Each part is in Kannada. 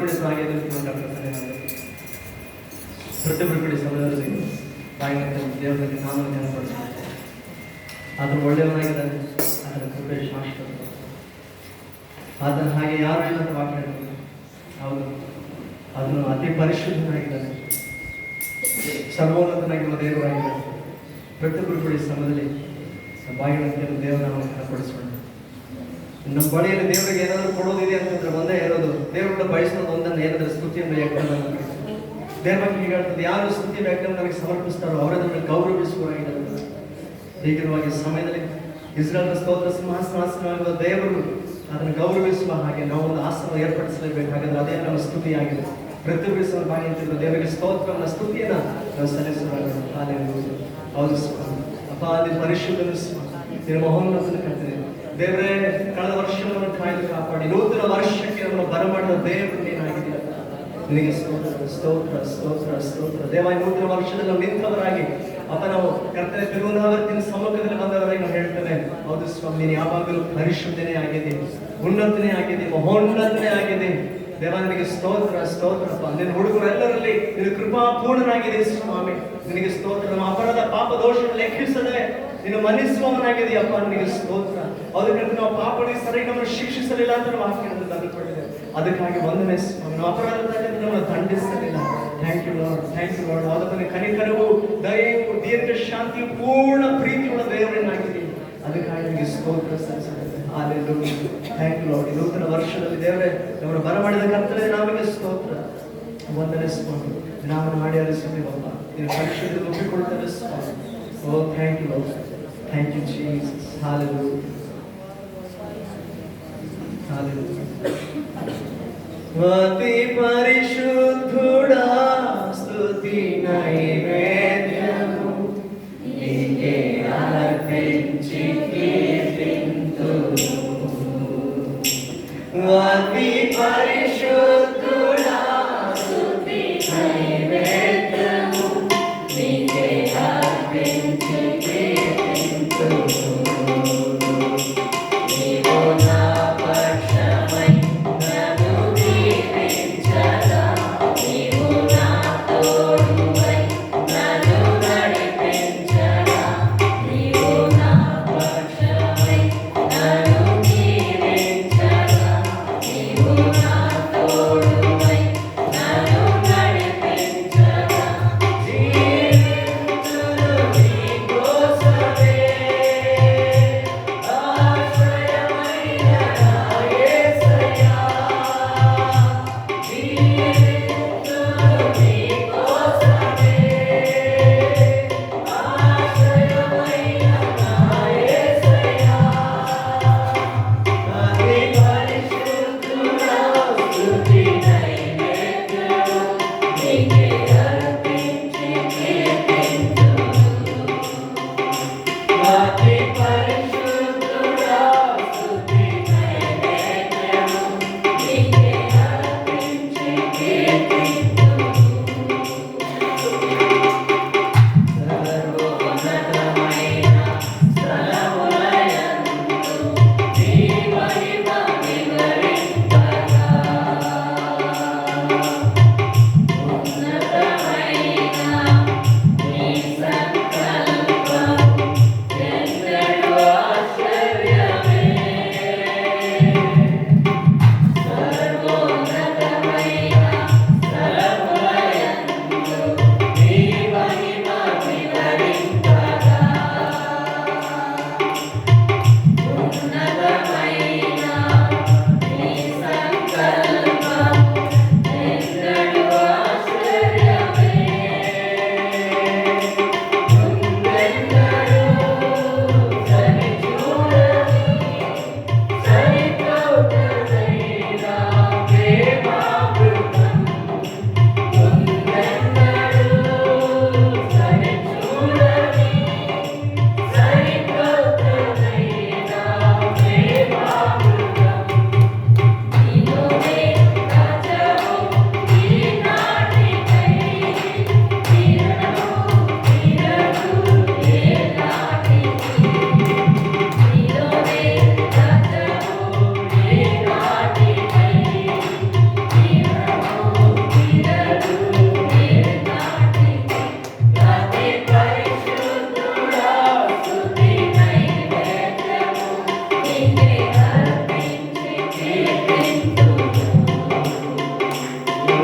ಬಲಪಡಿಸುವ ಹಾಗೆ ಪ್ರಾರ್ಥನೆ ಪ್ರತಿಯೊಬ್ಬರು ಕೂಡ ಸಮಯದಲ್ಲಿ ಬಾಯಿಗೆ ದೇವರಲ್ಲಿ ನಾಮವನ್ನು ಧ್ಯಾನಪಡಿಸುತ್ತಾರೆ. ಆದರೂ ಒಳ್ಳೆಯವನಾಗಿದ್ದಾನೆ, ಅದರ ಕೃಪೆ ಶಾಶ್ವತ. ಆತನ ಹಾಗೆ ಯಾರು ಇಲ್ಲ ಅಂತ ವಾಕ್ಯ ಹೇಳ್ತಾರೆ. ಹೌದು, ಅದನ್ನು ಅತಿ ಪರಿಶುದ್ಧನಾಗಿದ್ದಾನೆ, ಸರ್ವೋನ್ನತನಾಗಿರುವ ದೇವರಾಗಿದ್ದಾನೆ. ಪ್ರತಿಯೊಬ್ಬರು ಕೂಡ ಸಮಯದಲ್ಲಿ ಬಾಯಿಗೆ ದೇವರನ್ನು ಘನಪಡಿಸೋಣ. ನಮ್ಮ ಬಳಿಯಲ್ಲಿ ದೇವರಿಗೆ ಏನಾದರೂ ಕೊಡೋದಿದೆ ಅಂತಂದ್ರೆ ಒಂದೇ ಇರೋದು, ದೇವರಿಂದ ಬಯಸೋದು ಒಂದನ್ನು ಏನಾದರೂ ಸ್ತುತಿಯನ್ನು ವ್ಯಕ್ತವನ್ನು ದೇವರಿಗೆ ಹೀಗೆ ಹೇಳ್ತದೆ, ಯಾರು ಸ್ತುತಿ ವ್ಯಕ್ತವನ್ನು ನನಗೆ ಸಮರ್ಪಿಸ್ತಾರೋ ಅವರನ್ನು ಗೌರವಿಸುವರಾಗಿದ್ದಾರೆ. ಹೀಗಿರುವಾಗ ಸಮಯದಲ್ಲಿ ಇಸ್ರಾಯೇಲ್ ಸ್ತೋತ್ರ ಸಿಂಹಾಸನಾಸನವಾಗುವ ದೇವರು ಅದನ್ನು ಗೌರವಿಸುವ ಹಾಗೆ ನಾವು ಒಂದು ಆಸನ ಏರ್ಪಡಿಸಲೇಬೇಕು. ಹಾಗಾದ್ರೆ ಅದೇ ನಮ್ಮ ಸ್ತುತಿಯಾಗಿದೆ. ಪ್ರತಿಯೊಬ್ಬರು ಬಾಯಿ ಅಂತಿರುವ ದೇವರಿಗೆ ಸ್ತೋತ್ರವನ್ನು ಸ್ತುತಿಯನ್ನು ನಾವು ಸಲ್ಲಿಸುವಾಗ ಹೌದು ಅಪ್ಪ, ಅಲ್ಲಿ ಪರಿಶುದ್ಧನ ನಿನ್ನ ಮಹೋನ್ನತನ ಕರ್ತನೆ ದೇವರೇ, ಕಳೆದ ವರ್ಷವನ್ನು ಕಾಯ್ದು ಕಾಪಾಡಿ ನೂತನ ವರ್ಷಕ್ಕೆ ನಮ್ಮನ್ನು ಬರಮಾಡಿದ ದೇವರು ಏನಾಗಿದೆ ನಿನಗೆ ಸ್ತೋತ್ರ ಸ್ತೋತ್ರ ಸ್ತೋತ್ರ ಸ್ತೋತ್ರ. ದೇವ ನೂತನ ವರ್ಷದಲ್ಲಿ ನಾವು ನಿಂತವರಾಗಿ ಅಪ್ಪ, ನಾವು ಕರ್ತನೆ ತಿರುವನಾವರ್ತಿನ ಸಮ್ಮುಖದಲ್ಲಿ ಬಂದವರಾಗಿ ನಾವು ಹೇಳ್ತೇವೆ, ಹೌದು ಸ್ವಾಮಿ, ನೀನು ಯಾವಾಗಲೂ ಪರಿಶುದ್ಧನೇ ಆಗಿದೆ, ಉನ್ನತನೇ ಆಗಿದೆ, ಮಹೋನ್ನತನೇ ಆಗಿದೆ. ದೇವ ನಿನಗೆ ಸ್ತೋತ್ರ ಸ್ತೋತ್ರಪ್ಪ. ನಿನ್ನ ಹುಡುಗರೆಲ್ಲರಲ್ಲಿ ನಿನ್ನ ಕೃಪಾಪೂರ್ಣನಾಗಿದೆ ಸ್ವಾಮಿ, ನಿನಗೆ ಸ್ತೋತ್ರ. ನಮ್ಮ ಅಪರಾಧ ಪಾಪ ದೋಷ ಲೆಕ್ಕಿಸದೆ ನೀನು ಮನ್ನಿಸುವವನಾಗಿದೆಯಪ್ಪ, ನಿನಗೆ ಸ್ತೋತ್ರ. ಅದಕ್ಕಂತ ನಾವು ಪಾಪಗಳಿಗೆ ಸರಿ ನಮ್ಮನ್ನು ಶಿಕ್ಷಿಸಲಿಲ್ಲ ಅಂತ ನಾವು ವಾಕ್ಯವನ್ನು ತಂದುಕೊಂಡಿದೆ. ಅದಕ್ಕಾಗಿ ಒಂದನೇ ಸ್ವಾಮಿ, ನಾವು ಅಪರಾಧದಲ್ಲಿ ನಮ್ಮನ್ನು ದಂಡಿಸಲಿಲ್ಲ. Thank you lord, thank you lord. ಅದಕ್ಕೆ ಕನಿಕರವು ದಯವು ದೀರ್ಘ ಶಾಂತಿಯು ಪೂರ್ಣ ಪ್ರೀತಿಯುಳ್ಳ ದೇವರನ್ನಾಗಿದೆ. ಅದಕ್ಕಾಗಿ ನಿಮಗೆ ಸ್ತೋತ್ರ ಸಲ್ಲಿಸುತ್ತದೆ. Hallelujah, thank you lord. ನೂತನ ವರ್ಷದಲ್ಲಿ ದೇವರೇ ನಮ್ಮನ್ನು ಬರಮಾಡಿದ ಕರ್ತನೇ ನಾಮಕ್ಕೆ ಸ್ತೋತ್ರ. ವಂದನೆ ಸ್ವಾಮಿ, ನಾಮನ್ನು ಹಾಡಿ ಹರಿಸುತ್ತೇವಪ್ಪ, ನಿನ್ನ ಪರೀಕ್ಷೆಯಲ್ಲಿ ಒಪ್ಪಿಕೊಳ್ತೇವೆ ಸ್ವಾಮಿ. Oh thank you lord, thank you Jesus. Hallelujah, hallelujah. అతి పరిశుద్ధుడా స్తుతి నైవేద్యము నీకే అర్పించి కీర్తింతును. అతి పరిశుద్ధుడా స్తుతి నైవేద్యము నీకే అర్పించి కీర్తింతును.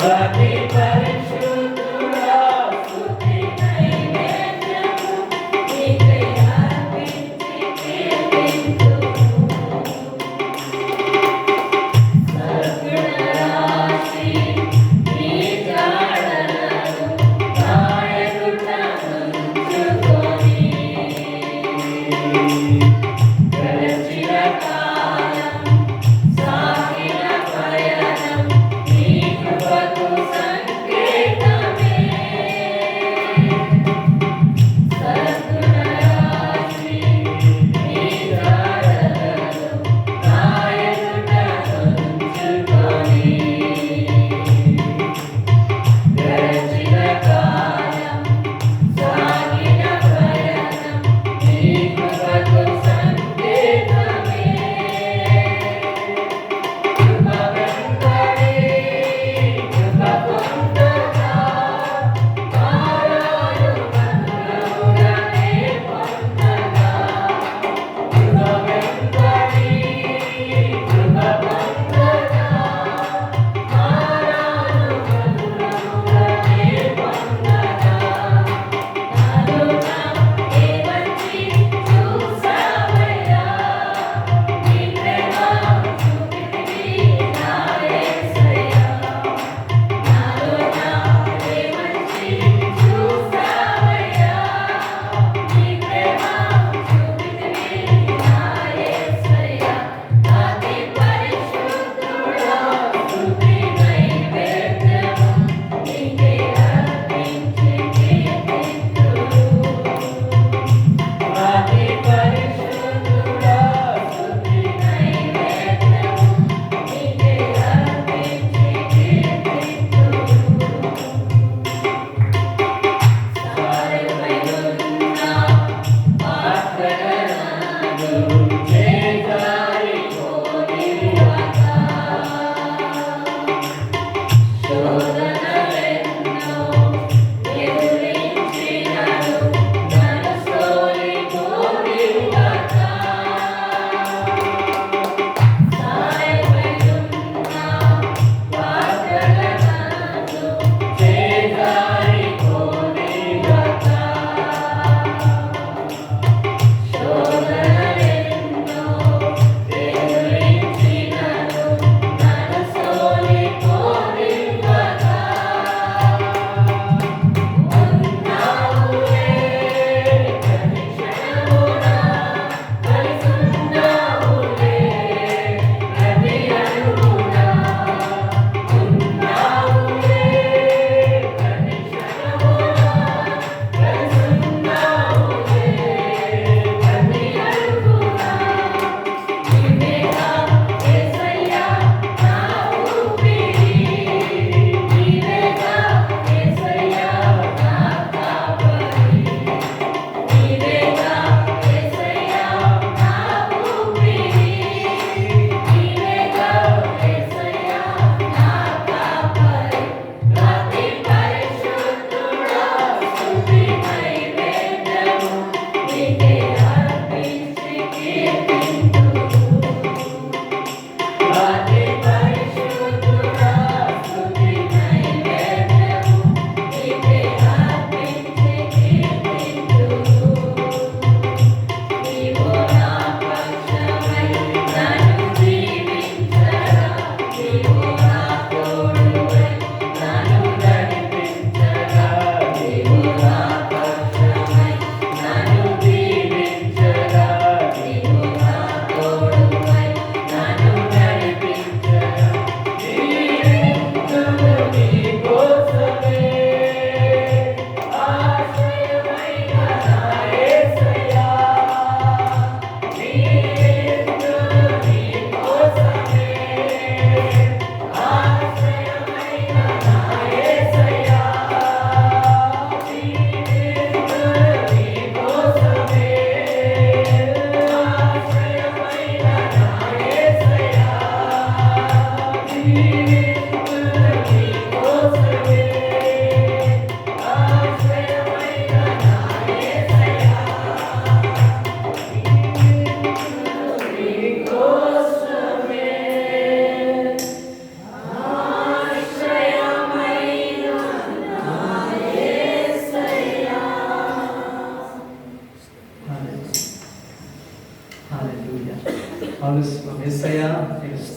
అతి పరిశుద్ధుడా స్తుతి నైవేద్యము నీకే అర్పించి కీర్తింతును. సద్గుణరాశి నీ జాడలను నా ఎదుట నుంచుకొని గడచిన కాలం సాగిన పయనం నీ కృపకు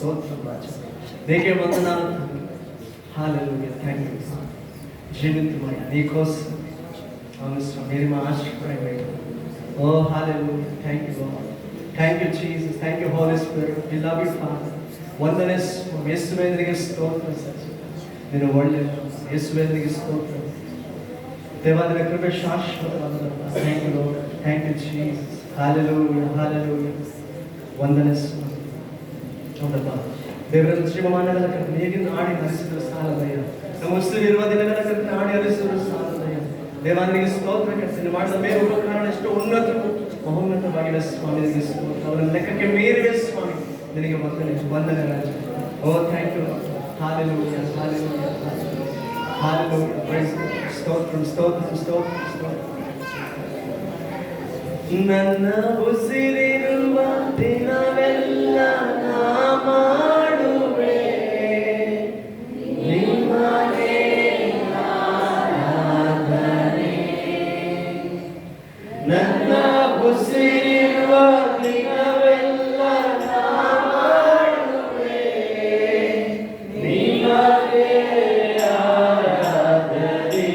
స్తోత్రం రాజా. నీకే వందనాలు. హల్లెలూయా. Thank you. జీవితమయ్యా నీకోసం అవసరం. మీరు మా ఆశ్రయమయ్యా. Oh hallelujah. Thank you lord. Thank you Jesus. Thank you holy spirit. We love you father. ವಂದನೆಸ್ವ ಯೇಸುವಿನಿಗೆ ಸ್ತೋತ್ರ ಸಜ್ಜ. ನೀನು ಒಳ್ಳೆಯವರು. ಯೇಸುವಿನಿಗೆ ಸ್ತೋತ್ರ. ದೇವಾದಿನ ಕೃಪೆ ಶಾಶ್ವತವಾದದ್ದು. Thank you lord. Thank you Jesus. Hallelujah. Hallelujah. ವಂದನೆಸ್ವ. ಹೌದಪ್ಪ ದೇವರ ಜೀವಮಾನಗಳ ಕರ್ತನೆ ಹೇಗಿನ ಆಡಿ ಹರಿಸಿದ್ರು ಸಾಲದಯ್ಯ. ನಮ್ಮ ಉಸಿರಿರುವ ದಿನಗಳ ಕರ್ತನೆ ಆಡಿ ಹರಿಸಿದ್ರು ಸಾಲದಯ್ಯ. ದೇವಾದಿನಿಗೆ ಸ್ತೋತ್ರ ಕರ್ತನೆ ಮಾಡಿದ ಮೇಲೆ ಉಪಕರಣ ಎಷ್ಟು ಉನ್ನತವು ಮಹೋನ್ನತವಾಗಿದೆ ಸ್ವಾಮಿ. ನಿನಗೆ ಸ್ತೋತ್ರ. ಅವರ ಲೆಕ್ಕಕ್ಕೆ ಮೀರಿವೆ ಸ್ವಾಮಿ. ನಿನಗೆ ವಂದನೆ ರಾಜ. Oh thank you. Hallelujah. Hallelujah. Hallelujah. Praise ಸ್ತೋತ್ರ ಸ್ತೋತ್ರ ಸ್ತೋತ್ರ ಸ್ತೋತ್ರ. ನನ್ನ ಉಸಿರಿರುವ ದಿನವೆಲ್ಲ ನಾ ಮಾಡುವೆ ನಿಮಗೆ ಆರಾಧನೆ. ನನ್ನ ಉಸಿರಿರುವ ದಿನವೆಲ್ಲ ನಾ ಮಾಡುವೆ ನಿಮಗೆ ಆರಾಧನೆ.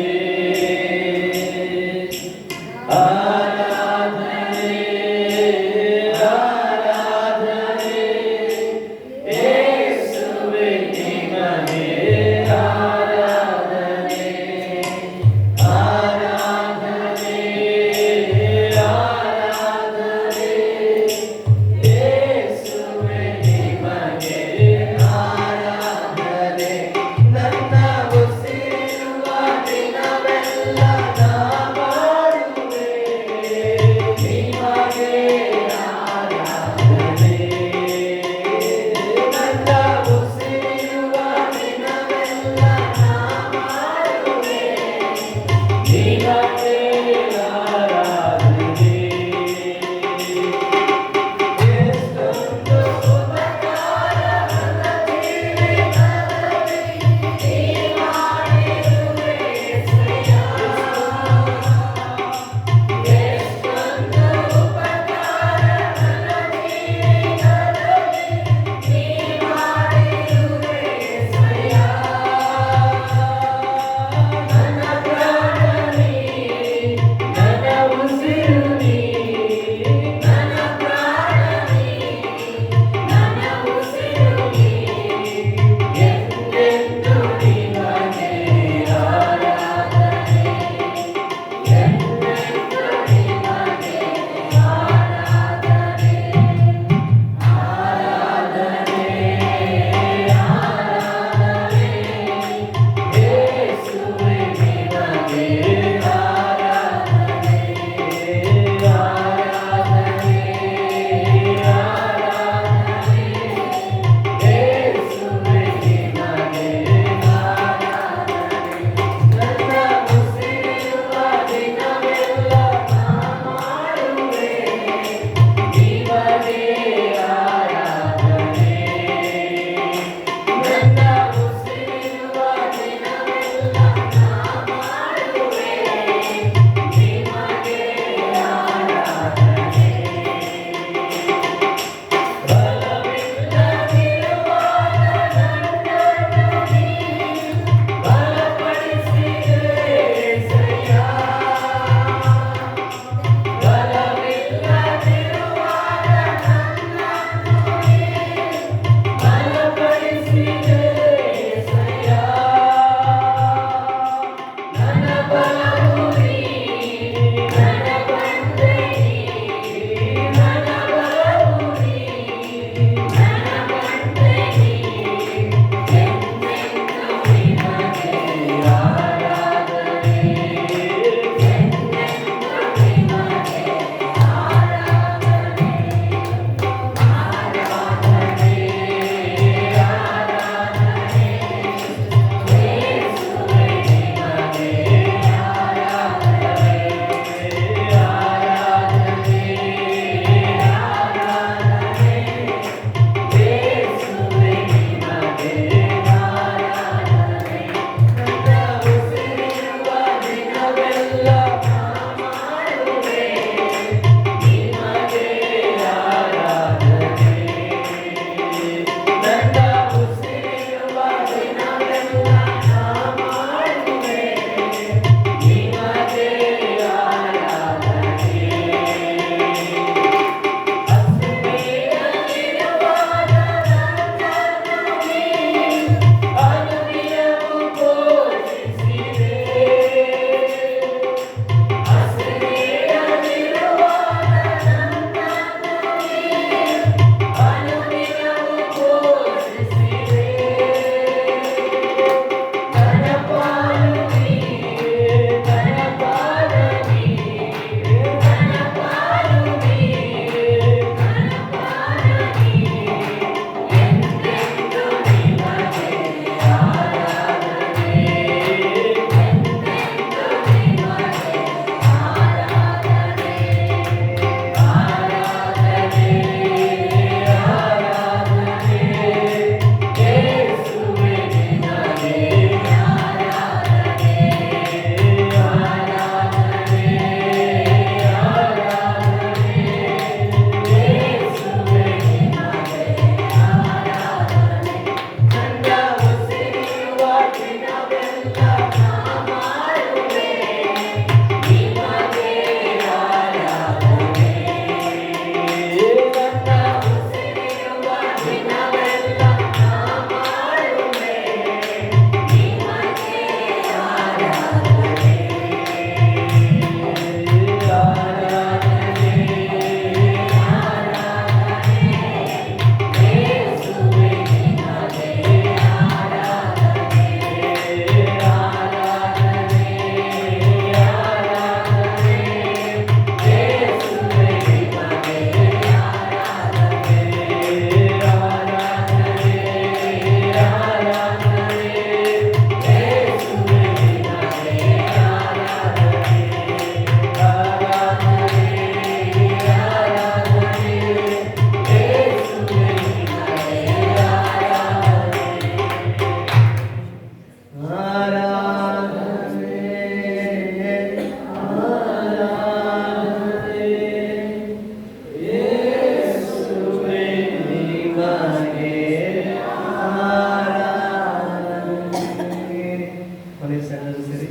ಬನ್ನಿ ಎಲ್ಲರೂ ಸೇರಿ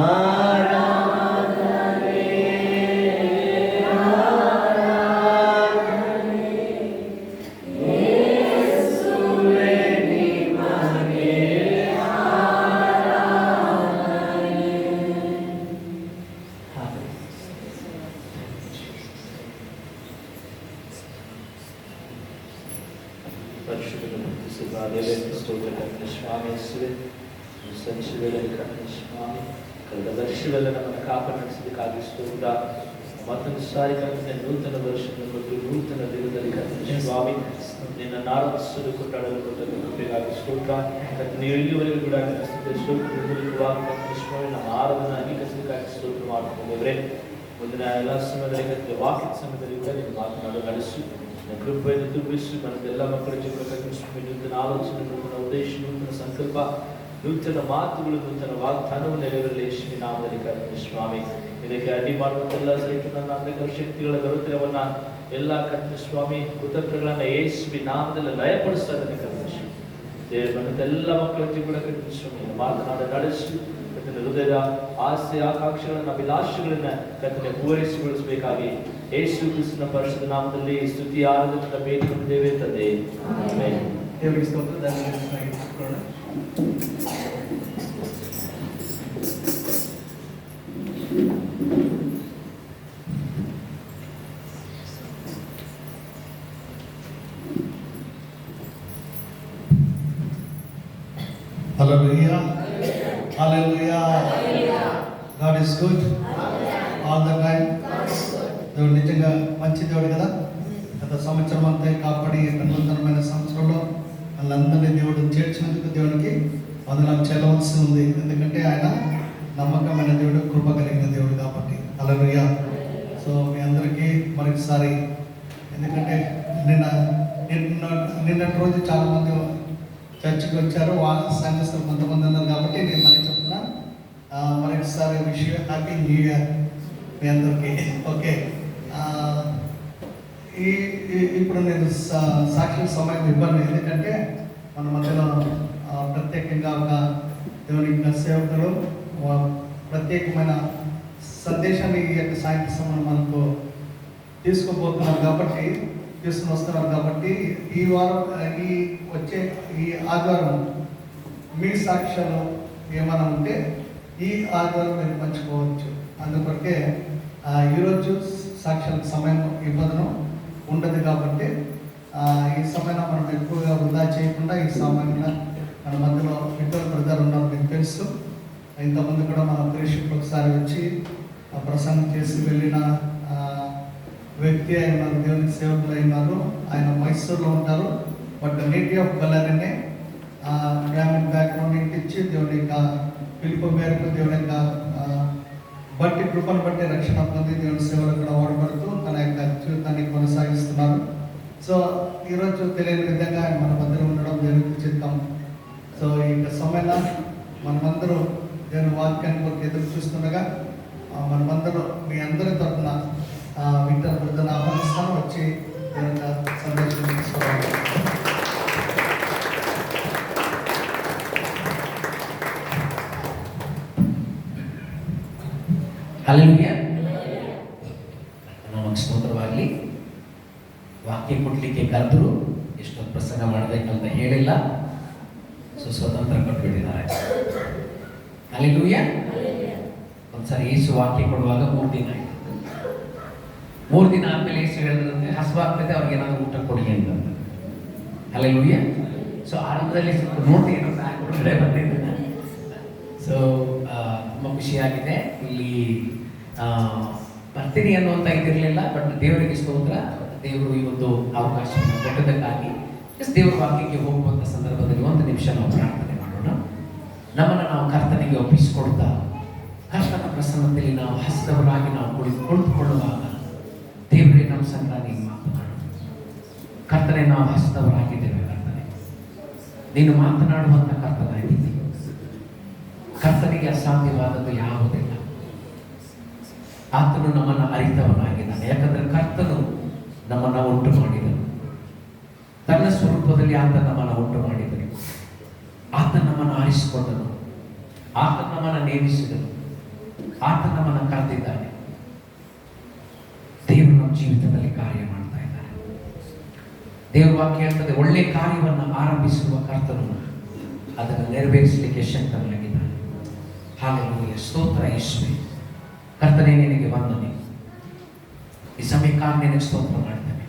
ಆರಾಧನೆ ಯೇಸುವೇ ನಿಮಗೆ పరిశుద్ధులను దేవేంద్ర స్తోత్ర కర్త స్వామి యేసువే ಸಂಶಯದಲ್ಲಿ ಕರ್ತ ಸ್ವಾಮಿ ಕಳೆದ ವರ್ಷವೆಲ್ಲ ನಮ್ಮನ್ನು ಕಾಪಾಡಿಸಿದ್ದಕ್ಕಾಗಿ ಸ್ತೋತ್ರ ಮತ್ತೊಂದು ಸಾರಿ ಕರ್ತನೆ ನೂತನ ವರ್ಷವನ್ನು ಕೊಟ್ಟು ನೂತನ ದಿನದಲ್ಲಿ ಕರ್ತನೆ ಸ್ವಾಮಿ ನಿನ್ನ ಆರಾಧಿಸಲು ಕೊಟ್ಟಾಡಲು ಕೊಟ್ಟದ್ದು ಕೃಪೆಗಾಗಿ ಸ್ತೋತ್ರ ಕರ್ತನೆ ಇಲ್ಲಿವರೆಗೂ ಕೂಡ ಕರ್ತನೆ ಸ್ವಾಮಿ ನಮ್ಮ ಆರಾಧನೆ ಅಂಗೀಕರಿಸಲಿಕ್ಕಾಗಿ ಸ್ತೋತ್ರ ಮಾಡ್ಕೊಂಡಿದ್ದೇವೆ ಮುಂದಿನ ಎಲ್ಲ ಸಮಯದಲ್ಲಿ ಕರ್ತನೆ ವಾಕ್ಯದ ಸಮಯದಲ್ಲಿ ಕೂಡ ನೀವು ಮಾತನಾಡಲು ನಡೆಸು ಕೃಪೆಯನ್ನು ತುಂಬಿಸಿ ಮನದೆಲ್ಲ ಮಕ್ಕಳ ಜೀವನಕ್ಕೆ ನೂತನ ಆಲೋಚನೆ ನೂತನ ಉದ್ದೇಶ ನೂತನ ಸಂಕಲ್ಪ ನೂತನ ಮಾತುಗಳು ನೂತನ ವಾಗ್ದಾನವು ನೆರವೇರಲಿ ಯೇಸುವಿನ ನಾಮದಲ್ಲಿ ಕರ್ತನೆ ಸ್ವಾಮಿ ಇದಕ್ಕೆ ಅಡ್ಡಿ ಮಾಡುವಂತೆಲ್ಲ ಸೈತಾನನ ಅಂಧಕಾರ ಶಕ್ತಿಗಳ ದೌರ್ಯವನ್ನು ಎಲ್ಲ ಕರ್ತನೆ ಸ್ವಾಮಿ ಕುತಂತ್ರಗಳನ್ನ ಯೇಸುವಿನ ನಾಮದಲ್ಲಿ ಲಯಪಡಿಸ್ತಾ ಇದ್ದಾನೆ ಕರ್ತನೆ ಸ್ವಾಮಿ ದೇವರನ್ನೆಲ್ಲ ಮಕ್ಕಳ ಜೀವನ ಕರ್ತನೆ ಸ್ವಾಮಿ ಮಾತನಾಡ ನಡೆಸಿ ಕರ್ತನೆ ಹೃದಯದ ಆಸೆ ಆಕಾಂಕ್ಷೆಗಳನ್ನ ಅಭಿಲಾಷೆಗಳನ್ನ ಕರ್ತನೆ ಪೂರೈಸಿಗೊಳಿಸಬೇಕಾಗಿ ಯೇಸು ಕ್ರಿಸ್ತನ ಪರಿಶುದ್ಧ ನಾಮದಲ್ಲಿ ಸ್ತುತಿ ಆರಾಧನೆ ಬೇಡಿಕೊಂಡಿದ್ದೇವೆ ತಂದೆ ಆಮೆನ್. ದೇವರಿಗೆ ಸ್ತೋತ್ರ. ಧನ್ಯವಾದಗಳಾಗಿ ಇಟ್ಕೊಳ್ಳೋಣ. Hallelujah. Hallelujah. God is good. All the time. దేవుడు నిజంగా మంచి దేవుడు కదా. గత సంవత్సరం అంతా కాపాడి నూతనమైన సంవత్సరంలో వాళ్ళందరినీ దేవుడు చేర్చినందుకు దేవుడికి వందనాలు చెల్లవలసి ఉంది. ఎందుకంటే ఆయన నమ్మకమైన దేవుడు, కృప కలిగిన దేవుడు కాబట్టి. హల్లెలూయా. సో మీ అందరికీ మరొకసారి, ఎందుకంటే నిన్నటి రోజు చాలామంది చర్చికి వచ్చారు, సంఘస్థులు కొంతమంది ఉన్నారు కాబట్టి నేను మళ్ళీ చెప్తున్నా. మరొకసారి wish you happy new year మీ అందరికీ. ఓకే, ఇప్పుడు నేను సాక్షి సమయం ఇవ్వను, ఎందుకంటే మన మధ్యలో ప్రత్యేకంగా ఒక దేవుని యొక్క సేవకులు ప్రత్యేకమైన సందేశాన్ని ఈ యొక్క సాయంత్రం సమయం మనకు తీసుకుపోతున్నారు కాబట్టి, తీసుకుని వస్తున్నారు కాబట్టి ఈ వారం వచ్చే ఈ ఆదివారం మీ సాక్ష్యాలు ఏమైనా ఉంటే ఈ ఆదివారం మీరు పంచుకోవచ్చు. అందుకొరకే ఈరోజు సాక్ష్యాలకు సమయం ఇవ్వదను ఉండదు కాబట్టి ఈ సమయంలో మనం ఎక్కువగా వృధా చేయకుండా ఈ సమయంలో మన మధ్యలో ఇద్దరు బ్రదర్ ఉన్నారు, మీకు తెలుసు. ఇంతకుముందు కూడా మన ప్రేక్షకులు ఒకసారి వచ్చి ప్రసంగం చేసి వెళ్ళిన వ్యక్తి అయి ఉన్నారు, దేవునికి సేవకులు అయి ఉన్నారు. ఆయన మైసూర్లో ఉంటారు, బట్ నేటివ్ ఆఫ్ బళ్ళారినే. గ్రామీణ బ్యాక్గ్రౌండ్ ఇచ్చి దేవుని యొక్క పిలుపు మేరకు దేవుని యొక్క బట్టి కృపను బట్టి రక్షణ పొంది దేవుని సేవలు కూడా ఓడబడుతూ తన యొక్క జీవితాన్ని కొనసాగిస్తున్నారు. సో ఈరోజు తెలియని విధంగా ఆయన మన మధ్యలో ఉండడం దేవునికి చిత్తం. సో ఈ యొక్క సమయంలో మనమందరూ దేవుని వాక్యాన్ని కొరకు ఎదురు చూస్తుండగా మనమందరూ మీ అందరి తరఫున వింటర్ వృద్ధను ఆహ్వానిస్తాను, వచ్చి దేవుని యొక్క సందేశం తీసుకోవాలి. ಹಲ್ಲೆಲೂಯಾ. ನಮಗೆ ಸ್ತೋತ್ರವಾಗಲಿ. ವಾಕ್ಯ ಕೊಡಲಿಕ್ಕೆ ಕರೆದರು, ಎಷ್ಟೊಂದು ಪ್ರಸಂಗ ಮಾಡಬೇಕಂತ ಹೇಳಿಲ್ಲ, ಸ್ವತಂತ್ರ ಕೊಟ್ಬಿಟ್ಟಿದ್ದಾರೆ. ಹಲ್ಲೆಲೂಯಾ. ಒಂದ್ಸರಿ ಯೇಸು ವಾಕ್ಯ ಕೊಡುವಾಗ 3 ದಿನ ಆಯಿತು. 3 ದಿನ ಆದಮೇಲೆ ಯೇಸು ಹೇಳಿದ್ರಂತೆ, ಹಸುವಾಗ್ತದೆ, ಅವ್ರಿಗೆ ಏನಾದರೂ ಊಟ ಕೊಡಿ ಅಂತ. ಹಲ್ಲೆಲೂಯಾ. ಸೊ ಆರಂಭದಲ್ಲಿ ಸ್ವಲ್ಪ ನೋಡಿ ಏನೋ ಹೊರಗಡೆ ಬಂದಿದ್ದೆ. ಸೊ ತುಂಬ ಖುಷಿಯಾಗಿದೆ. ಇಲ್ಲಿ ಬರ್ತೀನಿ ಅನ್ನುವಂಥ ಇದಿರಲಿಲ್ಲ, ಬಟ್ ದೇವರಿಗೆ ಸ್ತೋತ್ರ. ದೇವರು ಈ ಒಂದು ಅವಕಾಶವನ್ನು ಕೊಟ್ಟದಕ್ಕಾಗಿ ದೇವರ ವಾಕ್ಯಕ್ಕೆ ಹೋಗುವಂಥ ಸಂದರ್ಭದಲ್ಲಿ 1 ನಿಮಿಷ ನಾವು ಪ್ರಾರ್ಥನೆ ಮಾಡೋಣ. ನಮ್ಮನ್ನು ನಾವು ಕರ್ತನಿಗೆ ಒಪ್ಪಿಸಿಕೊಡ್ತಾ ಕರ್ತನ ಪ್ರಸನ್ನದಲ್ಲಿ ನಾವು ಹಸ್ತವರಾಗಿ ನಾವು ಕುಳಿತುಕೊಳ್ಳುವಾಗ ದೇವರೇ ನಮ್ಮ ಸಂಘ ನೀನು ಮಾತನಾಡು. ಕರ್ತನೆ, ನಾವು ಹಸ್ತವರಾಗಿದ್ದೇವೆ. ಕರ್ತನೆ, ನೀನು ಮಾತನಾಡುವಂಥ ಕರ್ತನಾಗಿದ್ದೀವಿ. ಕರ್ತನಿಗೆ ಅಸಾಧ್ಯವಾದದ್ದು ಯಾವುದಿಲ್ಲ. ಆತನು ನಮ್ಮನ್ನು ಅರಿತವನಾಗಿದ್ದಾನೆ. ಯಾಕಂದರೆ ಕರ್ತನು ನಮ್ಮನ್ನು ಉಂಟು ಮಾಡಿದನು, ತನ್ನ ಸ್ವರೂಪದಲ್ಲಿ ಆತ ನಮ್ಮನ್ನು ಉಂಟು ಮಾಡಿದನು. ಆತ ನಮ್ಮನ್ನು ಆರಿಸಿಕೊಂಡನು. ಆತ ನಮ್ಮನ್ನು ನೇಮಿಸಿದನು, ಆತ ನಮ್ಮನ್ನು ಕರೆದಿದ್ದಾನೆ. ದೇವರು ನಮ್ಮ ಜೀವಿತದಲ್ಲಿ ಕಾರ್ಯ ಮಾಡ್ತಾ ಇದ್ದಾರೆ. ದೇವರ ವಾಕ್ಯ ಹೇಳ್ತದೆ, ಒಳ್ಳೆ ಕಾರ್ಯವನ್ನು ಆರಂಭಿಸುವ ಕರ್ತನು ಅದನ್ನು ನೆರವೇರಿಸಲಿಕ್ಕೆ ಶಕ್ತನಾಗಿದ್ದಾನೆ. ಹಾಲೆಲೂಯ, ಸ್ತೋತ್ರ ಯೇಸುವೇ. ಕರ್ತನೇ, ನಿನಗೆ ವಂದನೆ. ಈ ಸಮಯಕ್ಕಾಗಿ ನಿನಗೆ ಸ್ತೋತ್ರ ಮಾಡ್ತೇನೆ.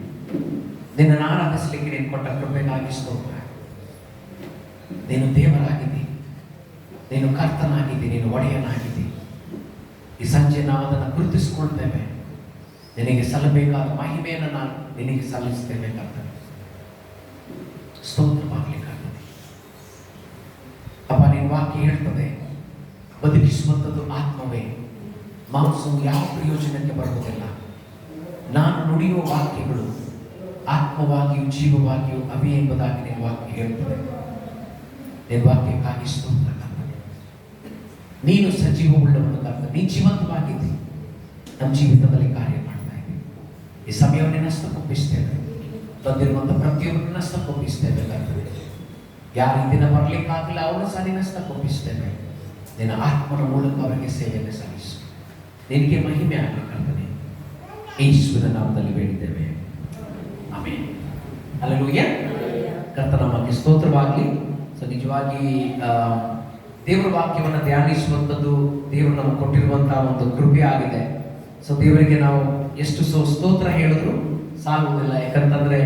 ನಿನ್ನನ್ನು ಆರಾಧಿಸಲಿಕ್ಕೆ ನೀನು ಕೊಟ್ಟ ಕೃಪೆಗಾಗಿ ಸ್ತೋತ್ರ. ನೀನು ದೇವರಾಗಿದ್ದಿ, ನೀನು ಕರ್ತನಾಗಿದ್ದಿ, ನೀನು ಒಡೆಯನಾಗಿದ್ದಿ. ಈ ಸಂಜೆ ನಾವು ಅದನ್ನು ಗುರುತಿಸಿಕೊಳ್ತೇವೆ. ನಿನಗೆ ಸಲ್ಲಬೇಕಾದ ಮಹಿಮೆಯನ್ನು ನಾನು ನಿನಗೆ ಸಲ್ಲಿಸ್ತೇವೆ ಕರ್ತನೆ. ಸ್ತೋತ್ರವಾಗಲಿ ಕರ್ತನೆ. ಅಪ್ಪ, ನಿನ್ನ ವಾಕ್ಯ ಹೇಳ್ತದೆ, ಬದುಕಿಸುವಂಥದ್ದು ಆತ್ಮವೇ, ಮಾಂಸವು ಯಾವ ಪ್ರಯೋಜನಕ್ಕೆ ಬರುವುದಿಲ್ಲ. ನಾನು ನುಡಿಯುವ ವಾಕ್ಯಗಳು ಆತ್ಮವಾಗಿಯೂ ಜೀವವಾಗಿಯೂ ಅವೇ ಎಂಬುದಾಗಿ ನಿನ್ನ ವಾಕ್ಯ ಹೇಳ್ತದೆ. ನಿನ್ನ ವಾಕ್ಯಕ್ಕಾಗಿ ಸ್ತೋತ್ರ ಕರ್ತನೆ. ನೀನು ಸಜೀವವುಳ್ಳವನು ಕರ್ತನೆ, ನೀನು ಜೀವಂತವಾಗಿದ್ದಿ, ನಮ್ಮ ಜೀವಿತದಲ್ಲಿ ಕಾರ್ಯ ಮಾಡ್ತಾ ಇದ್ದೀವಿ. ಈ ಸಮಯವನ್ನು ನಿನ್ನಷ್ಟಕ್ಕೊಪ್ಪಿಸ್ತೇವೆ. ಬಂದಿರುವಂಥ ಪ್ರತಿಯೊಬ್ಬರು ನಿನ್ನಷ್ಟಕ್ಕೊಪ್ಪಿಸ್ತೇವೆ ಕರ್ತನೆ. ಯಾರು ಈ ದಿನ ಬರಲಿಕ್ಕಾಗಲಿಲ್ಲ ಅವನು ಸಹ ನಿನ್ನಷ್ಟಕ್ಕೊಪ್ಪಿಸ್ತೇವೆ. ನಿನ್ನ ಆತ್ಮನ ಮೂಲಕ ಅವರಿಗೆ ಸೇವೆಯನ್ನು ಸಲ್ಲಿಸು. ನಿನಗೆ ಮಹಿಮೆ ಆಗಲಿ ಕರ್ತನೆ. ಯೇಸುವಿನ ನಾಮದಲ್ಲಿ ಬೇಡಿದ್ದೇವೆ, ಆಮೆನ್. ಹಲ್ಲೆಲೂಯಾ. ಕರ್ತನ ನಾಮಕ್ಕೆ ಸ್ತೋತ್ರವಾಗಲಿ. ಸೊ ನಿಜವಾಗಿ ದೇವರ ವಾಕ್ಯವನ್ನು ಧ್ಯಾನಿಸುವಂಥದ್ದು ದೇವರು ನಮಗೆ ಕೊಟ್ಟಿರುವಂತಹ ಒಂದು ಕೃಪೆ ಆಗಿದೆ. ಸೊ ದೇವರಿಗೆ ನಾವು ಎಷ್ಟು ಸ್ತೋತ್ರ ಹೇಳಿದ್ರು ಸಾಗುವುದಿಲ್ಲ. ಯಾಕಂತಂದ್ರೆ